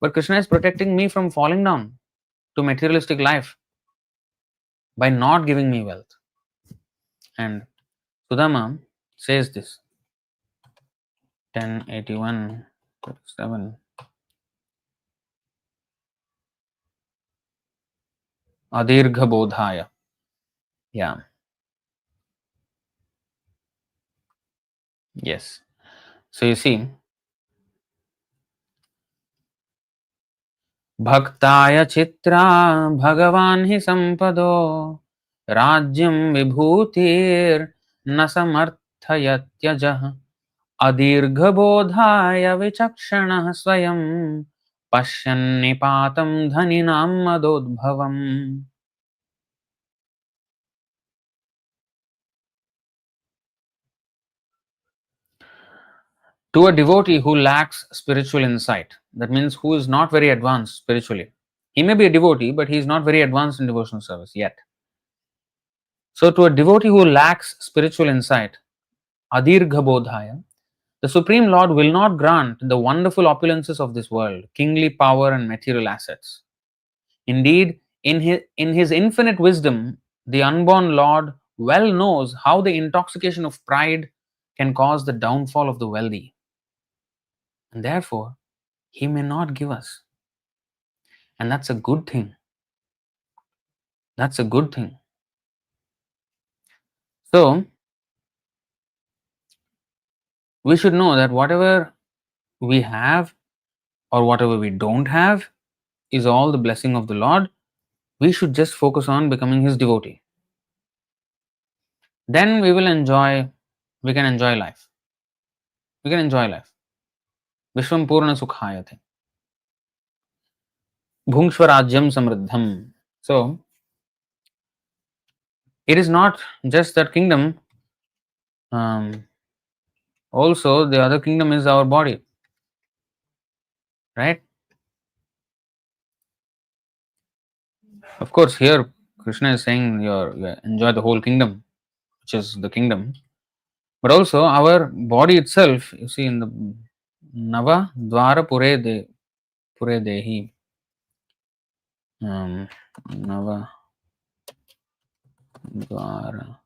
A: But Krishna is protecting me from falling down to materialistic life by not giving me wealth. And Sudama says this 1081:37. Adirgha bodhaya. Yeah. Yes. So you see, भक्ताय Chitra भगवान् हि संपदो राज्यं विभूतिर्न समर्थयत्यजः अदीर्घबोधाय विचक्षणः स्वयं पश्यन्निपातं धनिनां मदोद्भवम्. To a devotee who lacks spiritual insight, that means who is not very advanced spiritually. He may be a devotee, but he is not very advanced in devotional service yet. So, to a devotee who lacks spiritual insight, Adirgha Bodhaya, the Supreme Lord will not grant the wonderful opulences of this world, kingly power and material assets. Indeed, in his infinite wisdom, the unborn Lord well knows how the intoxication of pride can cause the downfall of the wealthy. And therefore, he may not give us. And that's a good thing. That's a good thing. So, we should know that whatever we have or whatever we don't have is all the blessing of the Lord. We should just focus on becoming his devotee. Then we can enjoy life. We can enjoy life. Vishwam Purna Sukhayate. Bhungshvarajyam Samriddham. So, it is not just that kingdom, also the other kingdom is our body. Right? Of course, here Krishna is saying you enjoy the whole kingdom, which is the kingdom. But also our body itself, you see in the Nava Dvara Pure Dehi. Nava Dvara.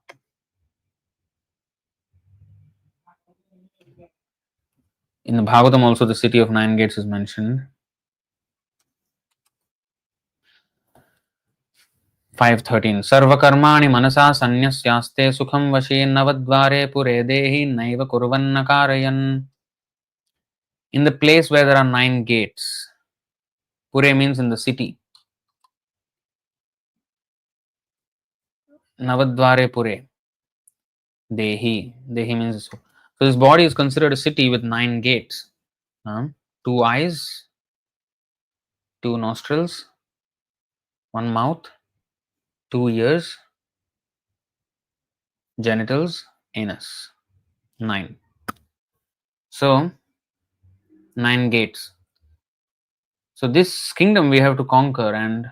A: In the Bhagavatam also the city of 9 gates is mentioned. 5:13 Sarvakarmani manasa sanyasyaste sukham vashe navadvare pure dehi naiva kurvanna karayan. In the place where there are 9 gates. Pure means in the city. Navadvare pure. Dehi. Dehi means so. So this body is considered a city with 9 gates. 2 eyes, 2 nostrils, 1 mouth, 2 ears, genitals, anus. 9. So 9 gates. So this kingdom we have to conquer and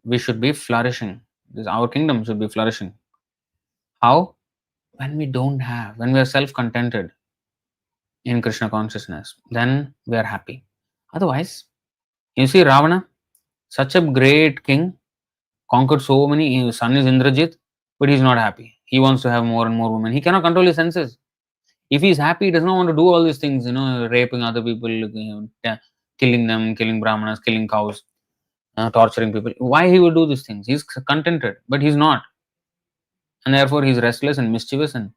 A: we should be flourishing. Our kingdom should be flourishing. How? When we are self-contented in Krishna consciousness, then we are happy. Otherwise, you see Ravana, such a great king, conquered so many, his son is Indrajit, but he is not happy. He wants to have more and more women. He cannot control his senses. If he is happy, he does not want to do all these things, raping other people, killing them, killing brahmanas, killing cows, torturing people. Why he would do these things? He is contented, but he is not. And therefore, he is restless and mischievous and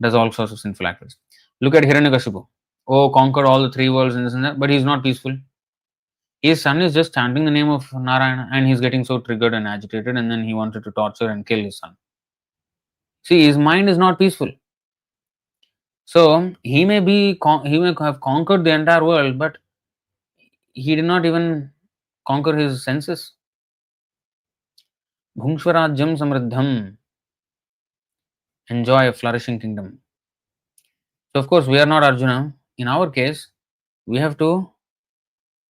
A: does all sorts of sinful acts. Look at Hiranyakashipu. Oh, conquered all the 3 worlds and this and that, but he is not peaceful. His son is just chanting the name of Narayana and he's getting so triggered and agitated, and then he wanted to torture and kill his son. See, his mind is not peaceful. So he may have conquered the entire world, but he did not even conquer his senses. Bhungshvarajyam samriddham, enjoy a flourishing kingdom. So, of course, we are not Arjuna. In our case, we have to,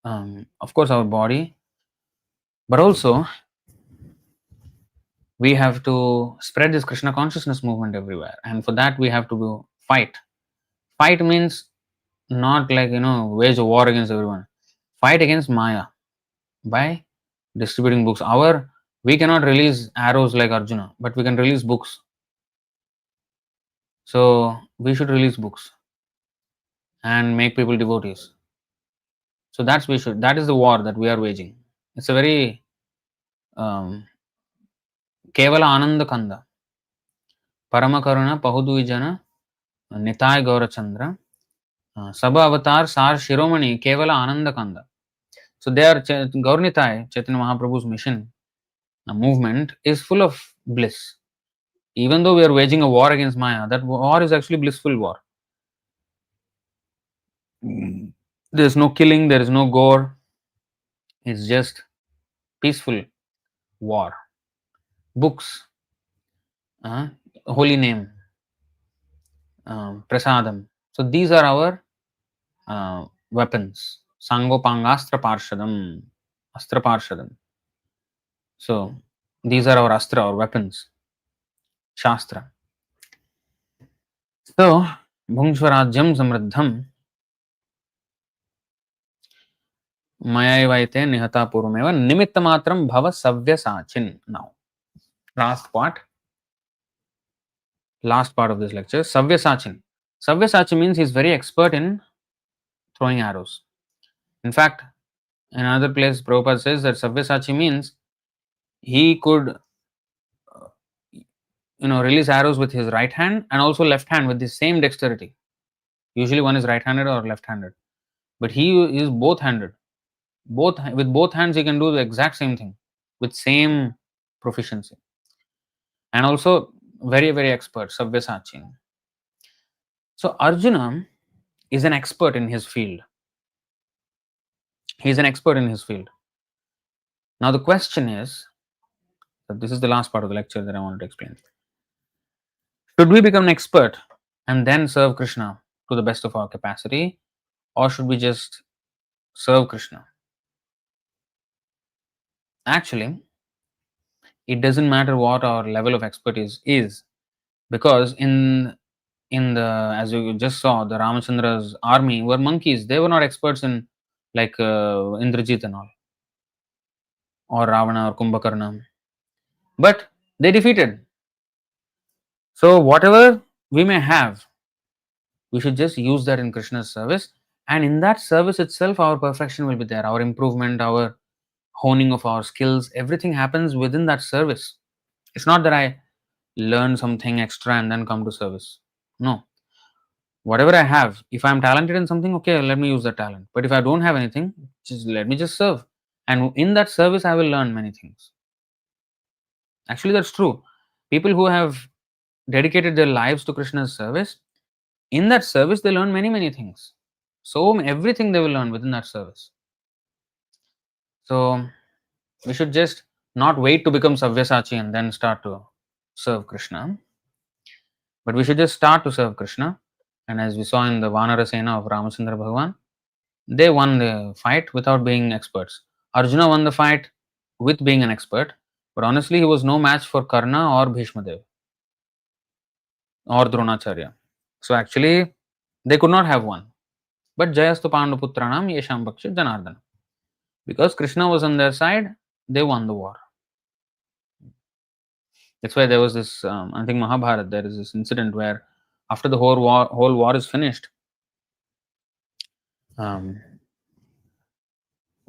A: of course, our body, but also we have to spread this Krishna consciousness movement everywhere. And for that, we have to fight. Fight means not like, wage a war against everyone. Fight against Maya by distributing books. We cannot release arrows like Arjuna, but we can release books. So we should release books and make people devotees. So that is the war that we are waging. It's a very Kevala Ananda Kanda. Paramakaruna Pahudujana Nitai Gaurachandra Sabha Avatar Sar Shiromani Kevala Ananda Kanda. So their Gaurnitai, Chaitanya Mahaprabhu's mission, movement is full of bliss. Even though we are waging a war against Maya, that war is actually blissful war. There is no killing, there is no gore. It's just peaceful war. Books, holy name, prasadam. So these are our weapons. Sangopangastra parshadam, astra parshadam. So these are our astra or weapons. Shastra. So Bhungshvarajyam samriddham Mayavaite nihata purumeva nimittamatram bhava savyasachin. Now, last part of this lecture, Savyasachin. Savyasachin means he is very expert in throwing arrows. In fact, in another place, Prabhupada says that Sabyasachi means he could, release arrows with his right hand and also left hand with the same dexterity. Usually, one is right-handed or left-handed, but he is both-handed. With both hands, he can do the exact same thing with same proficiency, and also very very expert Sabyasachi. So Arjuna is an expert in his field. He is an expert in his field. Now the question is, this is the last part of the lecture that I wanted to explain. Should we become an expert and then serve Krishna to the best of our capacity, or should we just serve Krishna? Actually, it doesn't matter what our level of expertise is, because in the, as you just saw, the Ramachandra's army were monkeys. They were not experts in like Indrajit and all, or Ravana or Kumbhakarna, but they defeated. So whatever we may have, we should just use that in Krishna's service, and in that service itself our perfection will be there, our improvement, our honing of our skills, everything happens within that service. It's not that I learn something extra and then come to service. No, whatever I have, if I'm talented in something, okay, let me use that talent. But if I don't have anything, just let me just serve, and in that service I will learn many things. Actually, that's true. People who have dedicated their lives to Krishna's service, in that service they learn many many things. So everything they will learn within that service. So we should just not wait to become Sabyasachi and then start to serve Krishna, but we should just start to serve Krishna. And as we saw in the Vanara Sena of Ramachandra Bhagavan, they won the fight without being experts. Arjuna won the fight with being an expert, but honestly he was no match for Karna or Bhishmadev or Dronacharya. So actually they could not have won. But Jayastu Panduputranam Yesham Bhakshit Janardana. Because Krishna was on their side, they won the war. That's why there was this, I think Mahabharata, there is this incident where after the whole war is finished,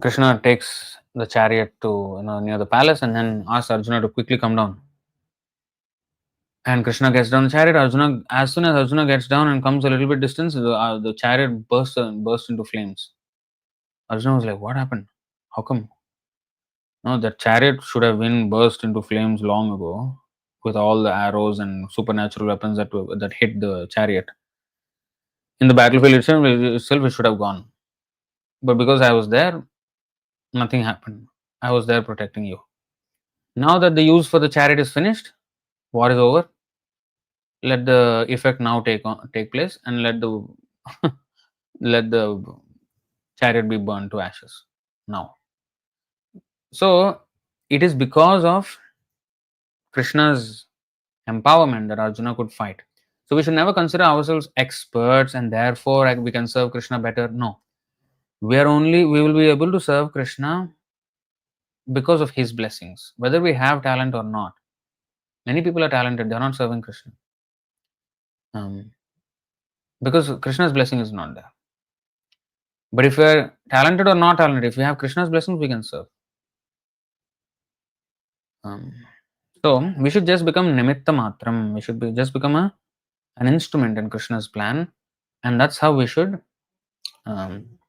A: Krishna takes the chariot to near the palace and then asks Arjuna to quickly come down. And Krishna gets down the chariot. As soon as Arjuna gets down and comes a little bit distance, the chariot bursts into flames. Arjuna was like, "What happened? How come?" No, the chariot should have been burst into flames long ago, with all the arrows and supernatural weapons that hit the chariot. In the battlefield itself, it should have gone. But because I was there, nothing happened. I was there protecting you. Now that the use for the chariot is finished, war is over. Let the effect now take place, and let the let the chariot be burned to ashes. Now, so it is because of Krishna's empowerment that Arjuna could fight. So we should never consider ourselves experts and therefore we can serve Krishna better. No, we will be able to serve Krishna because of his blessings, whether we have talent or not. Many people are talented, they are not serving Krishna. Because Krishna's blessing is not there. But if we are talented or not talented, if we have Krishna's blessings, we can serve. Um, so we should just become nimitta matram. We should just become an instrument in Krishna's plan, and that's how we should um,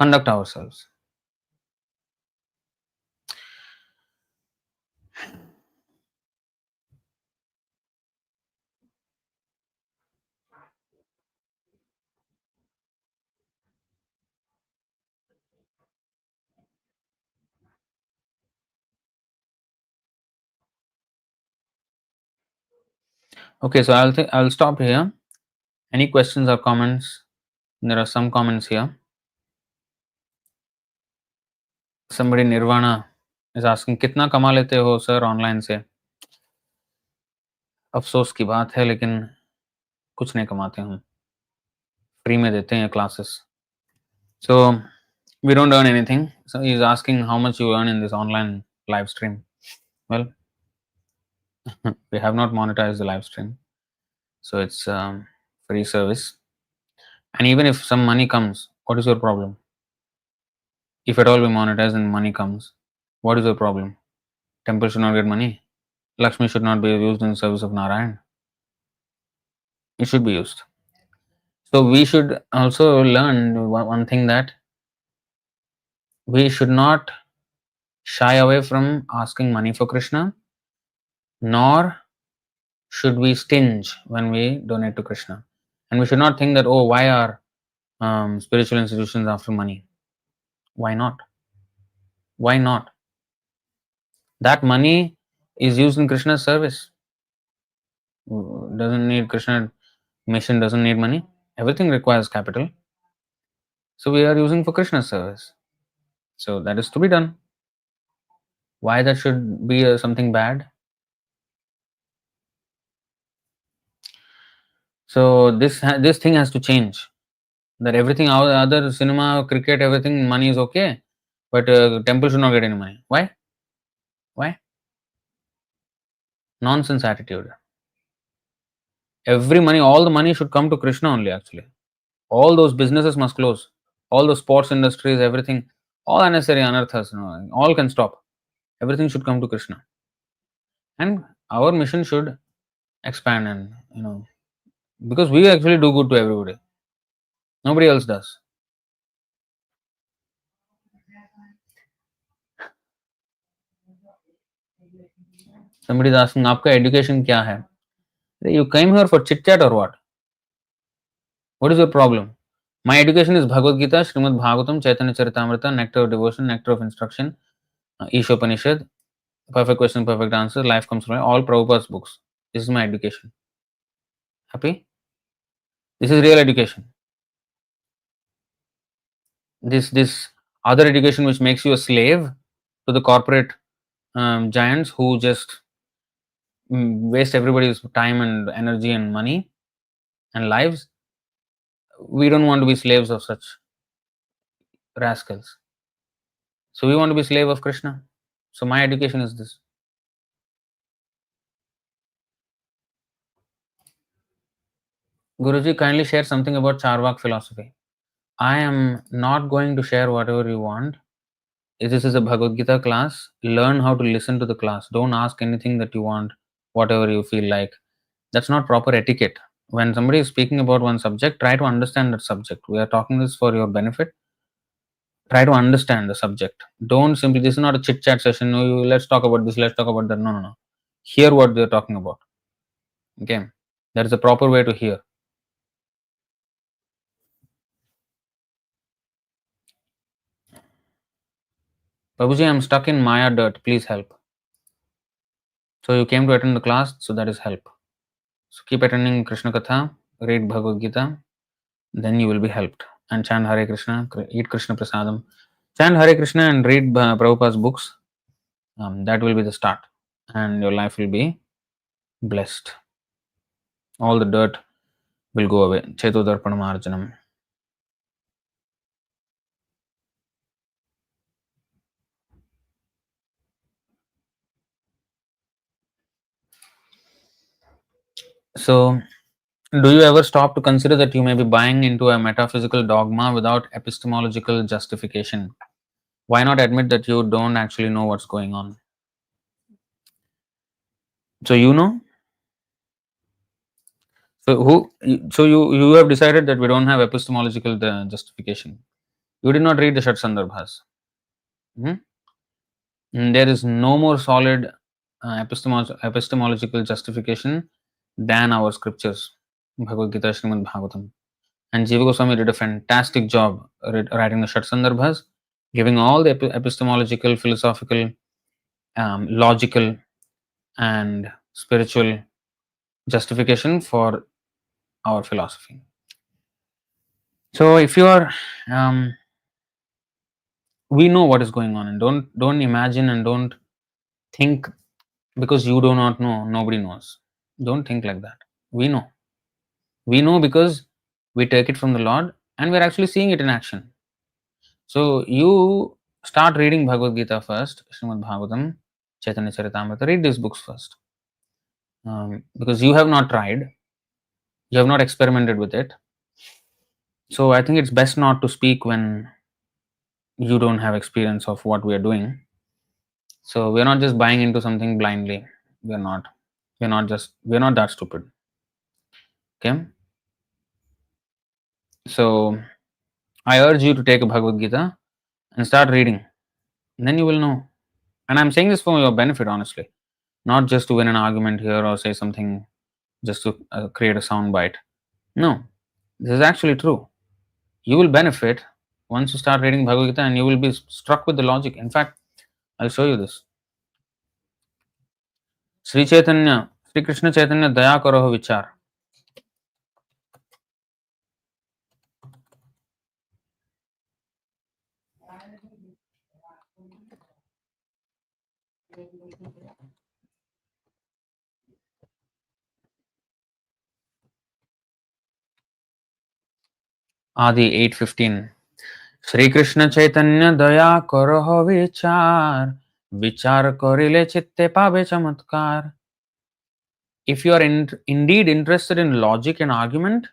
A: conduct ourselves. Okay, so I'll stop here. Any questions or comments? There are some comments here. Somebody Nirvana is asking कितना कमा लेते हो sir online से? अफसोस की बात है लेकिन कुछ नहीं कमाते हम, फ्री में देते हैं classes. So we don't earn anything. So he's asking how much you earn in this online live stream. Well, we have not monetized the live stream, so it's free service. And even if some money comes, what is your problem? If at all we monetize and money comes, what is your problem? Temple should not get money. Lakshmi should not be used in service of Narayan. It should be used. So we should also learn one thing, that we should not shy away from asking money for Krishna, nor should we stinge when we donate to Krishna. And we should not think that, oh, why are spiritual institutions after money? Why not? Why not? That money is used in Krishna's service. Doesn't need Krishna mission, doesn't need money. Everything requires capital. So we are using for Krishna's service. So that is to be done. Why that should be something bad? So this thing has to change. That everything other cinema, cricket, everything money is okay, but temple should not get any money. Why? Why? Nonsense attitude. Every money, all the money should come to Krishna only. Actually, all those businesses must close. All the sports industries, everything, all unnecessary anarthas, all can stop. Everything should come to Krishna, and our mission should expand. And because we actually do good to everybody, nobody else does. Somebody is asking, "आपका education क्या है?" You came here for chit chat or what? What is your problem? My education is Bhagavad Gita, Srimad Bhagavatam, Chaitanya Charitamrita, Nectar of Devotion, Nectar of Instruction, Ishopanishad, Perfect Question, Perfect Answer, Life Comes from all Prabhupada's books. This is my education. Happy? This is real education. This other education which makes you a slave to the corporate giants who just waste everybody's time and energy and money and lives. We don't want to be slaves of such rascals. So we want to be slave of Krishna. So my education is this. Guruji, kindly share something about Charvak philosophy. I am not going to share whatever you want. This is a Bhagavad Gita class. Learn how to listen to the class. Don't ask anything that you want, whatever you feel like. That's not proper etiquette. When somebody is speaking about one subject, try to understand that subject. We are talking this for your benefit. Try to understand the subject. Don't simply, this is not a chit chat session. No, let's talk about this, let's talk about that. No, no, no. Hear what they're talking about. Okay. There is a proper way to hear. Babuji, I'm stuck in Maya dirt. Please help. So you came to attend the class, so that is help. So keep attending Krishna Katha, read Bhagavad Gita, then you will be helped. And chant Hare Krishna, eat Krishna Prasadam. Chant Hare Krishna and read Prabhupada's books. That will be the start. And your life will be blessed. All the dirt will go away. Chetu Darpanam Arjanam. So, do you ever stop to consider that you may be buying into a metaphysical dogma without epistemological justification? Why not admit that you don't actually know what's going on? So you know. So you have decided that we don't have epistemological justification. You did not read the Shat Sandarbhas. Hmm? There is no more solid epistemological justification than our scriptures, Bhagavad Gita, Srimad Bhagavatam. And Jiva Goswami did a fantastic job writing the Shat Sandarbhas, giving all the epistemological, philosophical, logical, and spiritual justification for our philosophy. So, if you are, we know what is going on, and don't imagine and don't think because you do not know, nobody knows. Don't think like that. We know. We know because we take it from the Lord, and we're actually seeing it in action. So you start reading Bhagavad Gita first, Srimad Bhagavatam, Chaitanya Charitamrita. Read these books first, because you have not tried, you have not experimented with it. So I think it's best not to speak when you don't have experience of what we are doing. So we're not just buying into something blindly. We're not. We're not that stupid. Okay. So I urge you to take a Bhagavad Gita and start reading. And then you will know. And I'm saying this for your benefit, honestly, not just to win an argument here or say something just to create a sound bite. No, this is actually true. You will benefit once you start reading Bhagavad Gita and you will be struck with the logic. In fact, I'll show you this. Sri Chaitanya, Sri Krishna Chaitanya Daya Karaho Vichar. Adi 8:15. Sri Krishna Chaitanya Daya Karaho Vichar. Vichar Korile Chitte Pabe Chamatkar. If you are indeed interested in logic and argument,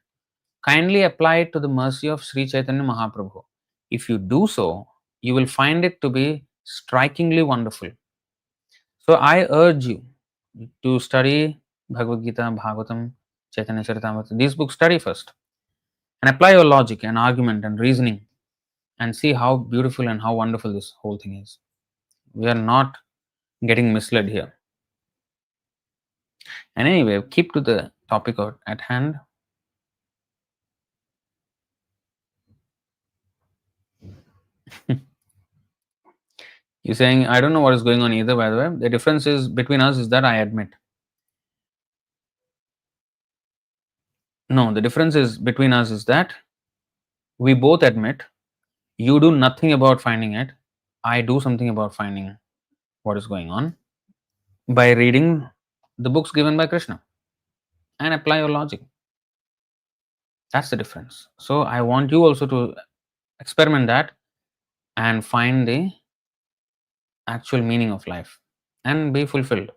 A: kindly apply it to the mercy of Sri Chaitanya Mahaprabhu. If you do so, you will find it to be strikingly wonderful. So I urge you to study Bhagavad Gita, Bhagavatam, Chaitanya Charitamrita. These books study first and apply your logic and argument and reasoning and see how beautiful and how wonderful this whole thing is. We are not getting misled here. And anyway, keep to the topic at hand. You're saying, I don't know what is going on either, by the way. The difference is between us is that I admit. No, the difference is between us is that we both admit you do nothing about finding it. I do something about finding what is going on by reading the books given by Krishna and apply your logic. That's the difference. So I want you also to experiment that and find the actual meaning of life and be fulfilled.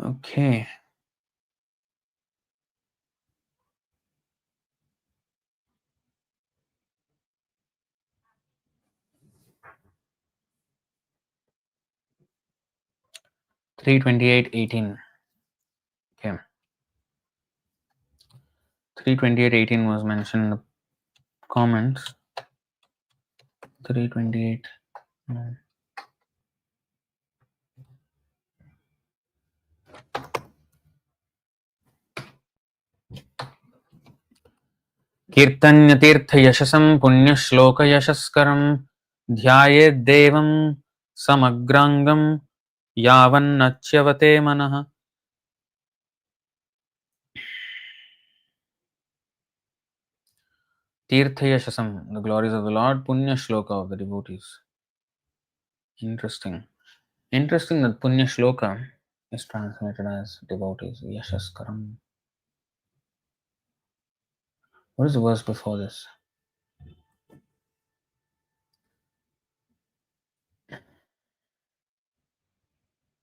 A: Okay. Three 28:18. Okay. 328:18 was mentioned in the comments. 328. कीर्तन्यतीर्थ यशसं Punyashlok यशस्करं Dhyayedevam samagrangam yavannachyavate manah. Tirthayashasam, the glories of the Lord, Punya Shloka of the devotees. Interesting. Interesting that Punya Shloka is translated as devotees. Yashaskaram. What is the verse before this?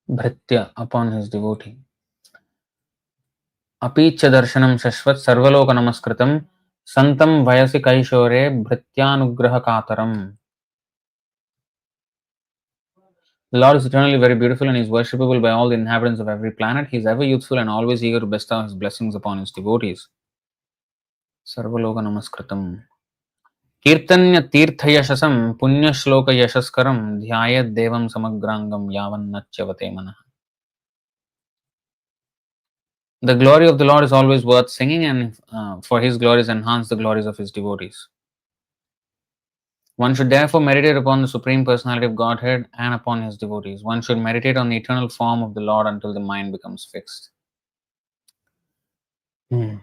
A: Bhritya, upon his devotee. Apicha darshanam shashvat sarvaloka namaskritam santam vayasi kaishore bhrityanugraha kataram. The Lord is eternally very beautiful and is worshipable by all the inhabitants of every planet. He is ever youthful and always eager to bestow his blessings upon his devotees. Sarvaloka namaskritam. Kirtanya tirtha yashasam punya shloka yashaskaram dhyayat devam samagrangam yavannachyavate manah. The glory of the Lord is always worth singing, and for his glories enhance the glories of his devotees. One should therefore meditate upon the Supreme Personality of Godhead and upon his devotees. One should meditate on the eternal form of the Lord until the mind becomes fixed. Hmm.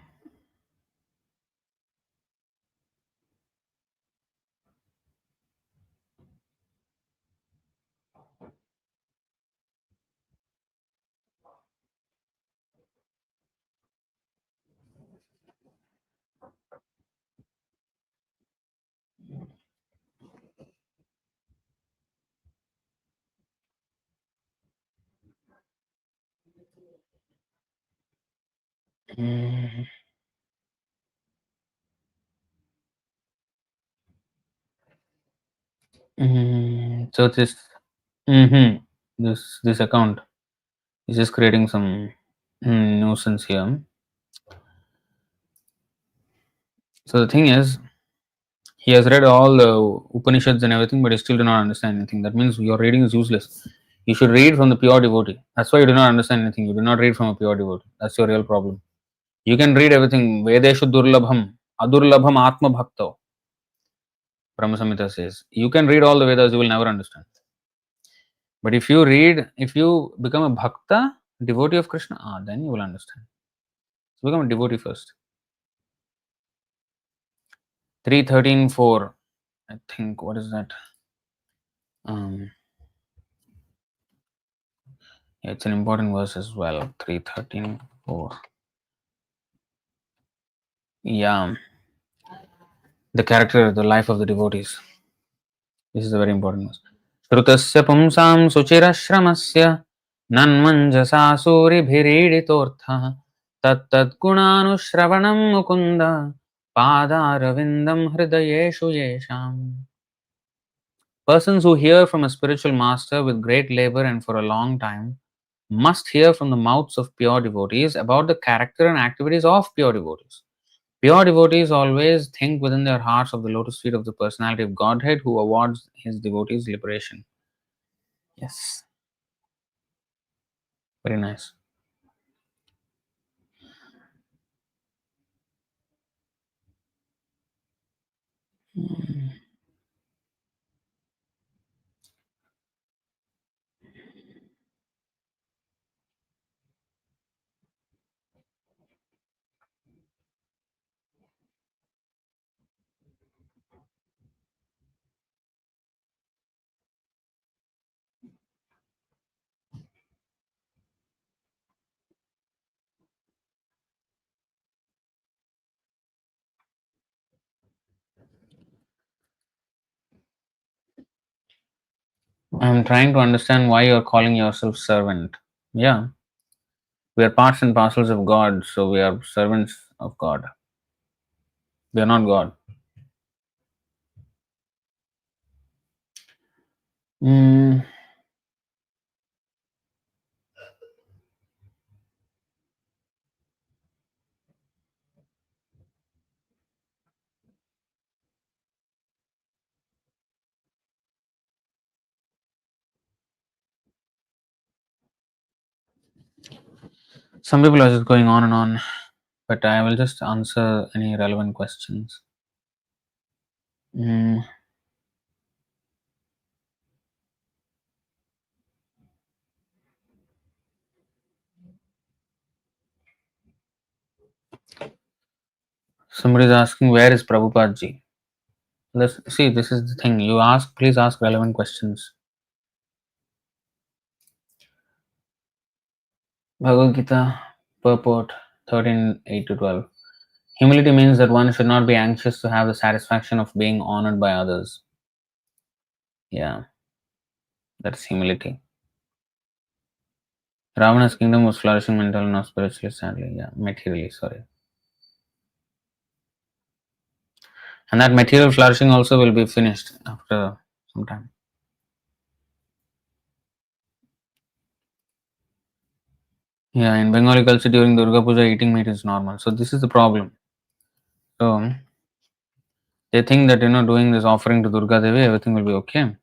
A: Mm. So this account is just creating some nuisance here. So the thing is, he has read all the Upanishads and everything, but he still do not understand anything. That means your reading is useless. You should read from the pure devotee. That's why you do not understand anything. You do not read from a pure devotee. That's your real problem. You can read everything. Vedeshu durlabham, adurlabham atma bhakto. Brahma Samhita says. You can read all the Vedas, you will never understand. But if you read, if you become a bhakta, devotee of Krishna, then you will understand. So become a devotee first. 3:13:4. I think, what is that? Yeah, it's an important verse as well. 3:13:4. Yeah, the character, the life of the devotees. This is a very important verse. Shrutasya pumsam suchirashramasya nanmanjasa suribhiriditotha tat gunanushravanam mukunda padaravindam hridayeshu yesham. Persons who hear from a spiritual master with great labor and for a long time must hear from the mouths of pure devotees about the character and activities of pure devotees. Pure devotees always think within their hearts of the lotus feet of the personality of Godhead who awards his devotees liberation. Yes, very nice. I'm trying to understand why you're calling yourself servant. Yeah, we are parts and parcels of God, so we are servants of God. We are not God. Mm, some people are just going on and on, but I will just answer any relevant questions. Mm, Somebody is asking, where is Prabhupada ji? Let's see, this is the thing. You ask, please ask relevant questions. Bhagavad Gita, purport 13:8 to 12. Humility means that one should not be anxious to have the satisfaction of being honored by others. Yeah, that's humility. Ravana's kingdom was flourishing mentally, not spiritually, sadly. Yeah, materially, sorry. And that material flourishing also will be finished after some time. Yeah, in Bengali culture during Durga Puja, eating meat is normal. So this is the problem. So they think that doing this offering to Durga Devi, everything will be okay.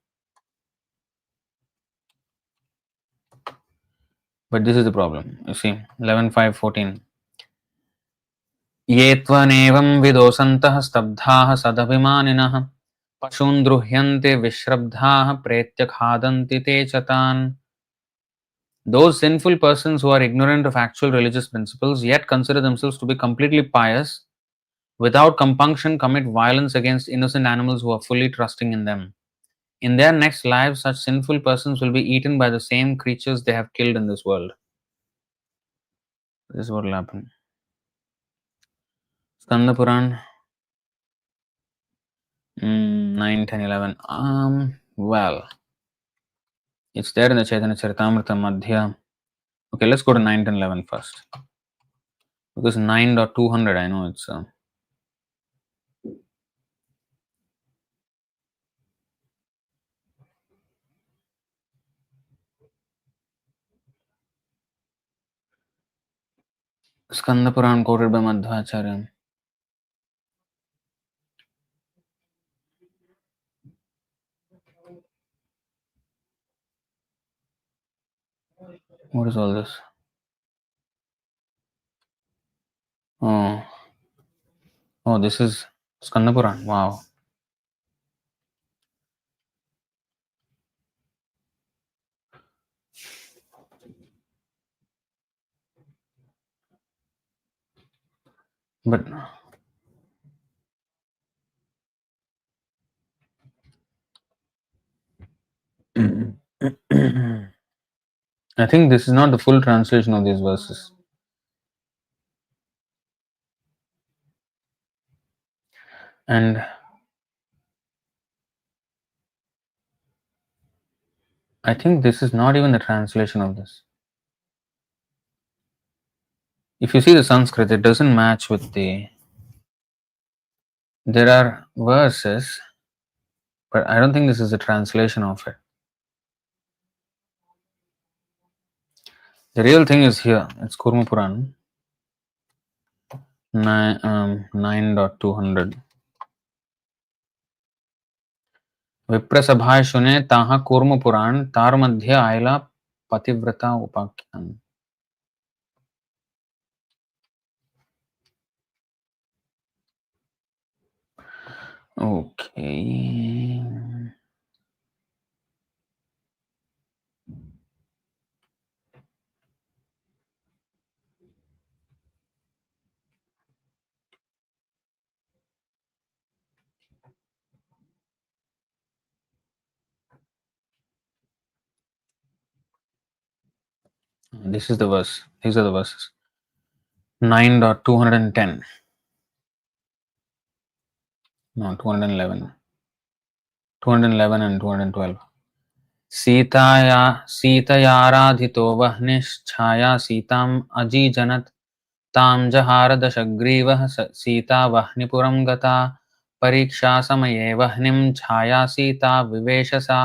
A: But this is the problem. You see, 11:5:14. ये त्वनेवं विदोषन्तः स्तब्धाः सदभिमानिनः पशून् द्रुह्यन्ते विश्रब्धाः प्रेत्य खादन्ति ते च तान्. Those sinful persons who are ignorant of actual religious principles yet consider themselves to be completely pious, without compunction commit violence against innocent animals who are fully trusting in them. In their next lives, such sinful persons will be eaten by the same creatures they have killed in this world. This is what will happen. Skanda Puran 9, 10, 11. Well, it's there in the Chaitanya Charitamrita Madhya. Okay, let's go to 9, 10, 11 first. Because 9.200, I know it's. Skanda Puran quoted by Madhvacharya. What is all this? Oh, this is Skanda Puran. Wow. But I think this is not the full translation of these verses. And I think this is not even the translation of this. If you see the Sanskrit, it doesn't match with the. There are verses, but I don't think this is a translation of it. The real thing is here. It's Kurma Puran 9.200. विप्रसभाय सुने ताहा कूर्म पुराण तार मध्य आयला पतिव्रता उपाख्यान. Okay. This is the verse. These are the verses. 9.210. No, 211. 211 and 212. सीतयाराधितो वह्निश्छाया सीताम् अजीजनत् तां जहार दशग्रीवः सीता वह्निपुरं गता परीक्षा समये वह्निं छाया सीता विवेशसा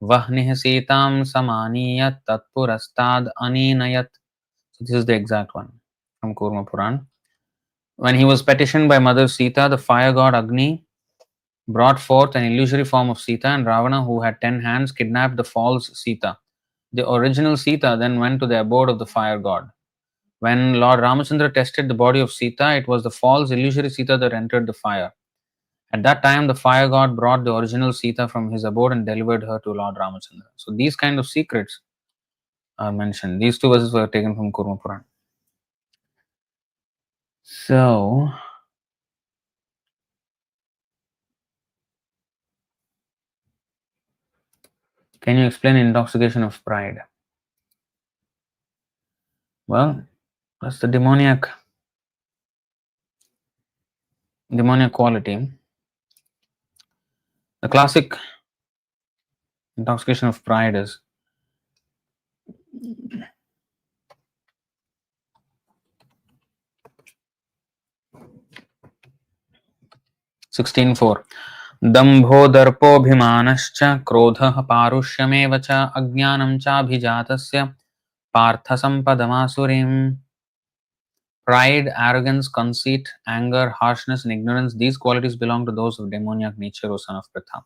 A: वह्निः सीतां समानीय तत्पुरस्ताद् अनीनयत्. So this is the exact one from Kurma Puran. When he was petitioned by Mother Sita, the fire god Agni brought forth an illusory form of Sita, and Ravana, who had 10 hands, kidnapped the false Sita. The original Sita then went to the abode of the fire god. When Lord Ramachandra tested the body of Sita, it was the false illusory Sita that entered the fire. At that time, the fire god brought the original Sita from his abode and delivered her to Lord Ramachandra. So these kind of secrets are mentioned. These two verses were taken from Kurma Puran. So Can you explain intoxication of pride? Well, that's the demoniac quality. The classic intoxication of pride is 16:4. दम्भो दर्पोऽभिमानश्च क्रोधः पारुष्यमेव च अज्ञानं चाभिजातस्य Partha सम्पदमासुरीम्. Pride, arrogance, conceit, anger, harshness, and ignorance, these qualities belong to those of demoniac nature, O son of Pritha.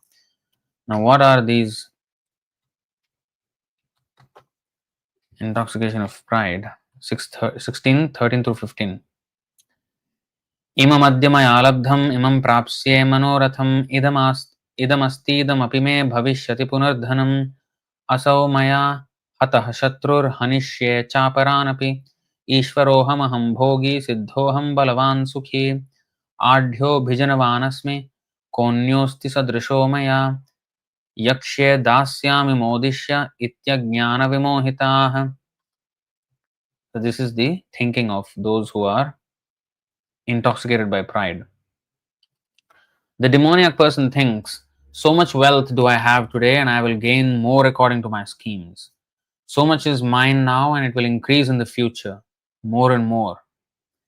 A: Now, what are these intoxication of pride? 16, 13 through 15. इममद्य मया लब्धम् इमं प्राप्स्ये मनोरथम् इदमस्तीदमपि मे भविष्यति पुनर्धनम् असौ मया हतः शत्रुर्हनिष्ये चापरानपि ईश्वरोऽहमहं भोगी सिद्धोऽहं बलवान् सुखी आढ्योऽभिजनवानस्मि कोऽन्योऽस्ति सदृशो मया यक्ष्ये दास्यामि मोदिष्य इत्यज्ञानविमोहिताः. So this is the thinking of those who are intoxicated by pride. The demoniac person thinks, so much wealth do I have today and I will gain more according to my schemes. So much is mine now and it will increase in the future, more and more.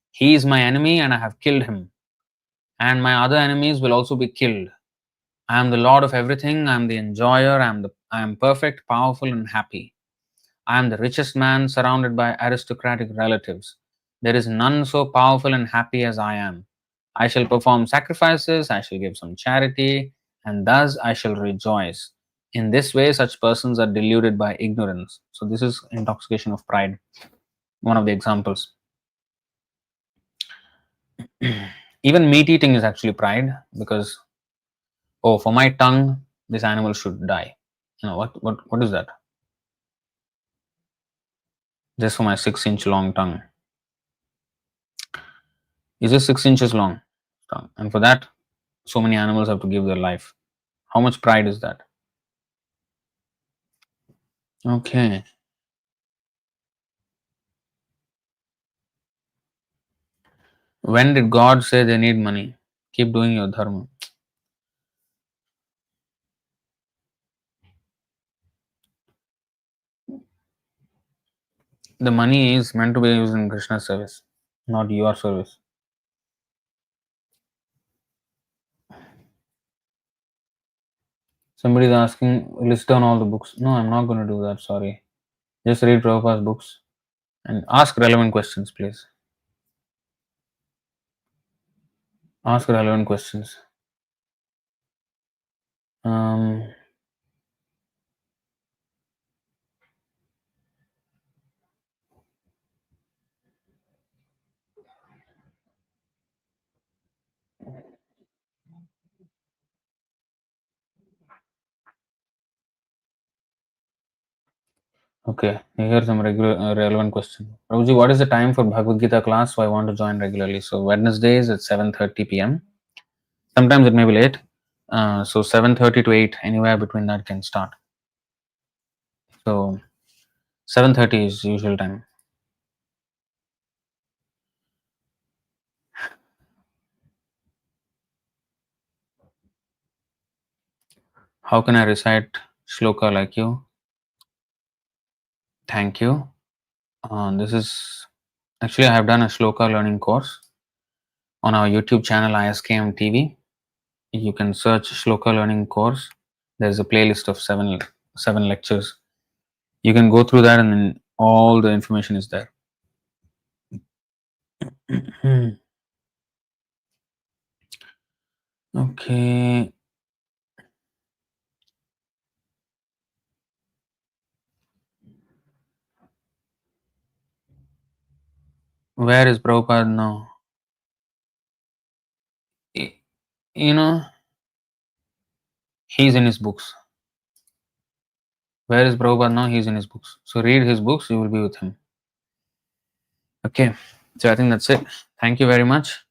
A: He is my enemy and I have killed him. And my other enemies will also be killed. I am the Lord of everything, I am the enjoyer, I am perfect, powerful and happy. I am the richest man surrounded by aristocratic relatives. There is none so powerful and happy as I am. I shall perform sacrifices, I shall give some charity, and thus I shall rejoice. In this way, such persons are deluded by ignorance. So, this is intoxication of pride, one of the examples. Even meat eating is actually pride because, oh, for my tongue, this animal should die. You know, what is that? Just for my 6-inch long tongue. Is this 6 inches long? And for that, so many animals have to give their life. How much pride is that? Okay. When did God say they need money? Keep doing your dharma. The money is meant to be used in Krishna's service, not your service. Somebody is asking, list down all the books. No, I'm not going to do that, sorry. Just read Prabhupada's books and ask relevant questions, please. Ask relevant questions. Okay, here's some relevant question. Prabhuji, what is the time for Bhagavad Gita class? So I want to join regularly. So Wednesdays at 7:30 p.m. Sometimes it may be late. So 7:30 to 8, anywhere between that can start. So 7:30 is usual time. How can I recite shloka like you? Thank you. This is actually I have done a shloka learning course on our YouTube channel ISKM TV. You can search shloka learning course. There's a playlist of seven lectures. You can go through that and then all the information is there. Okay. Where is Prabhupada now? You know, he's in his books. Where is Prabhupada now? He's in his books. So read his books, you will be with him. Okay. So I think that's it. Thank you very much.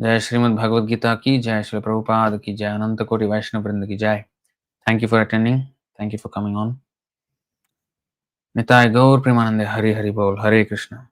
A: Jai Srimad Bhagavad Gita ki Jai, Srila Prabhupada ki Jai, Ananta Koti Vaishnava Vrinda ki Jai. Thank you for attending. Thank you for coming on. Nitai Gaur Premanande Hari Hari Bol. Hare Krishna.